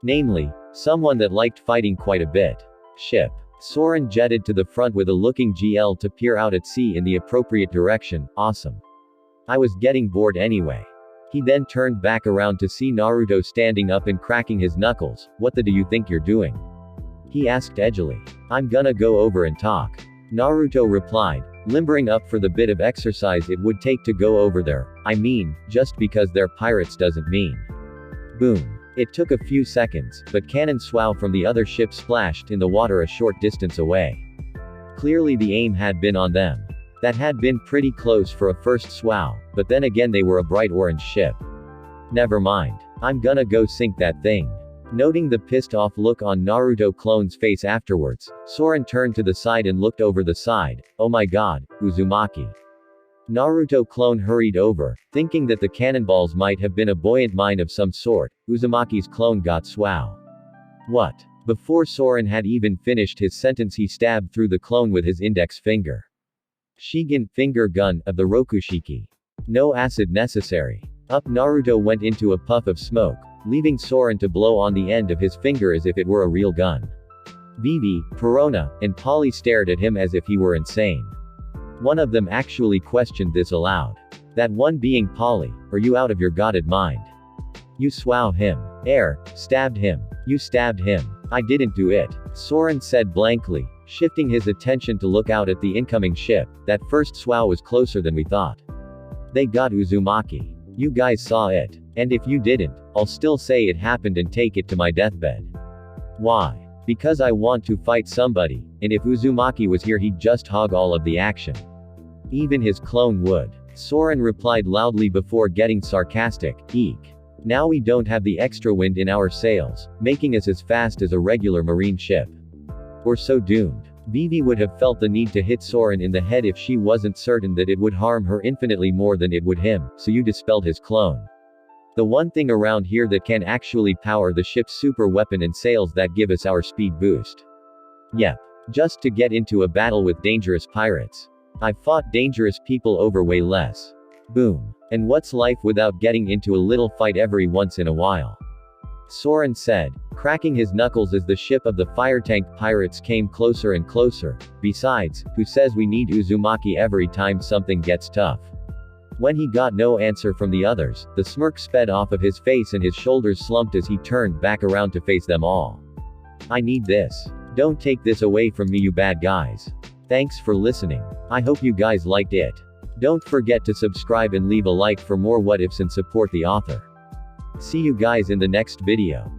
Namely, someone that liked fighting quite a bit. Ship. Soren jetted to the front with a looking GL to peer out at sea in the appropriate direction. Awesome. I was getting bored anyway. He then turned back around to see Naruto standing up and cracking his knuckles. What the do you think you're doing? He asked edgily. I'm gonna go over and talk. Naruto replied, limbering up for the bit of exercise it would take to go over there. I mean, just because they're pirates doesn't mean. Boom. It took a few seconds, but cannon swow from the other ship splashed in the water a short distance away. Clearly the aim had been on them. That had been pretty close for a first swow, but then again they were a bright orange ship. Never mind. I'm gonna go sink that thing. Noting the pissed off look on Naruto clone's face afterwards, Soren turned to the side and looked over the side. Oh my god, Uzumaki. Naruto clone hurried over, thinking that the cannonballs might have been a buoyant mine of some sort. Uzumaki's clone got swow. What? Before Soren had even finished his sentence he stabbed through the clone with his index finger. Shigen, finger gun, of the Rokushiki. No acid necessary. Up Naruto went into a puff of smoke, leaving Soren to blow on the end of his finger as if it were a real gun. Vivi, Perona, and Polly stared at him as if he were insane. One of them actually questioned this aloud. That one being Polly, are you out of your godded mind? You swow him. Stabbed him. You stabbed him. I didn't do it. Soren said blankly, shifting his attention to look out at the incoming ship. That first swow was closer than we thought. They got Uzumaki. You guys saw it. And if you didn't, I'll still say it happened and take it to my deathbed. Why? Because I want to fight somebody, and if Uzumaki was here he'd just hog all of the action. Even his clone would. Soren replied loudly before getting sarcastic. Eek. Now we don't have the extra wind in our sails, making us as fast as a regular marine ship. We're so doomed. Vivi would have felt the need to hit Soren in the head if she wasn't certain that it would harm her infinitely more than it would him, so you dispelled his clone. The one thing around here that can actually power the ship's super weapon and sails that give us our speed boost. Yep. Just to get into a battle with dangerous pirates. I've fought dangerous people over way less. Boom. And what's life without getting into a little fight every once in a while? Soren said, cracking his knuckles as the ship of the fire tank pirates came closer and closer. Besides, who says we need Uzumaki every time something gets tough? When he got no answer from the others, the smirk sped off of his face and his shoulders slumped as he turned back around to face them all. I need this. Don't take this away from me, you bad guys. Thanks for listening. I hope you guys liked it. Don't forget to subscribe and leave a like for more what ifs and support the author. See you guys in the next video.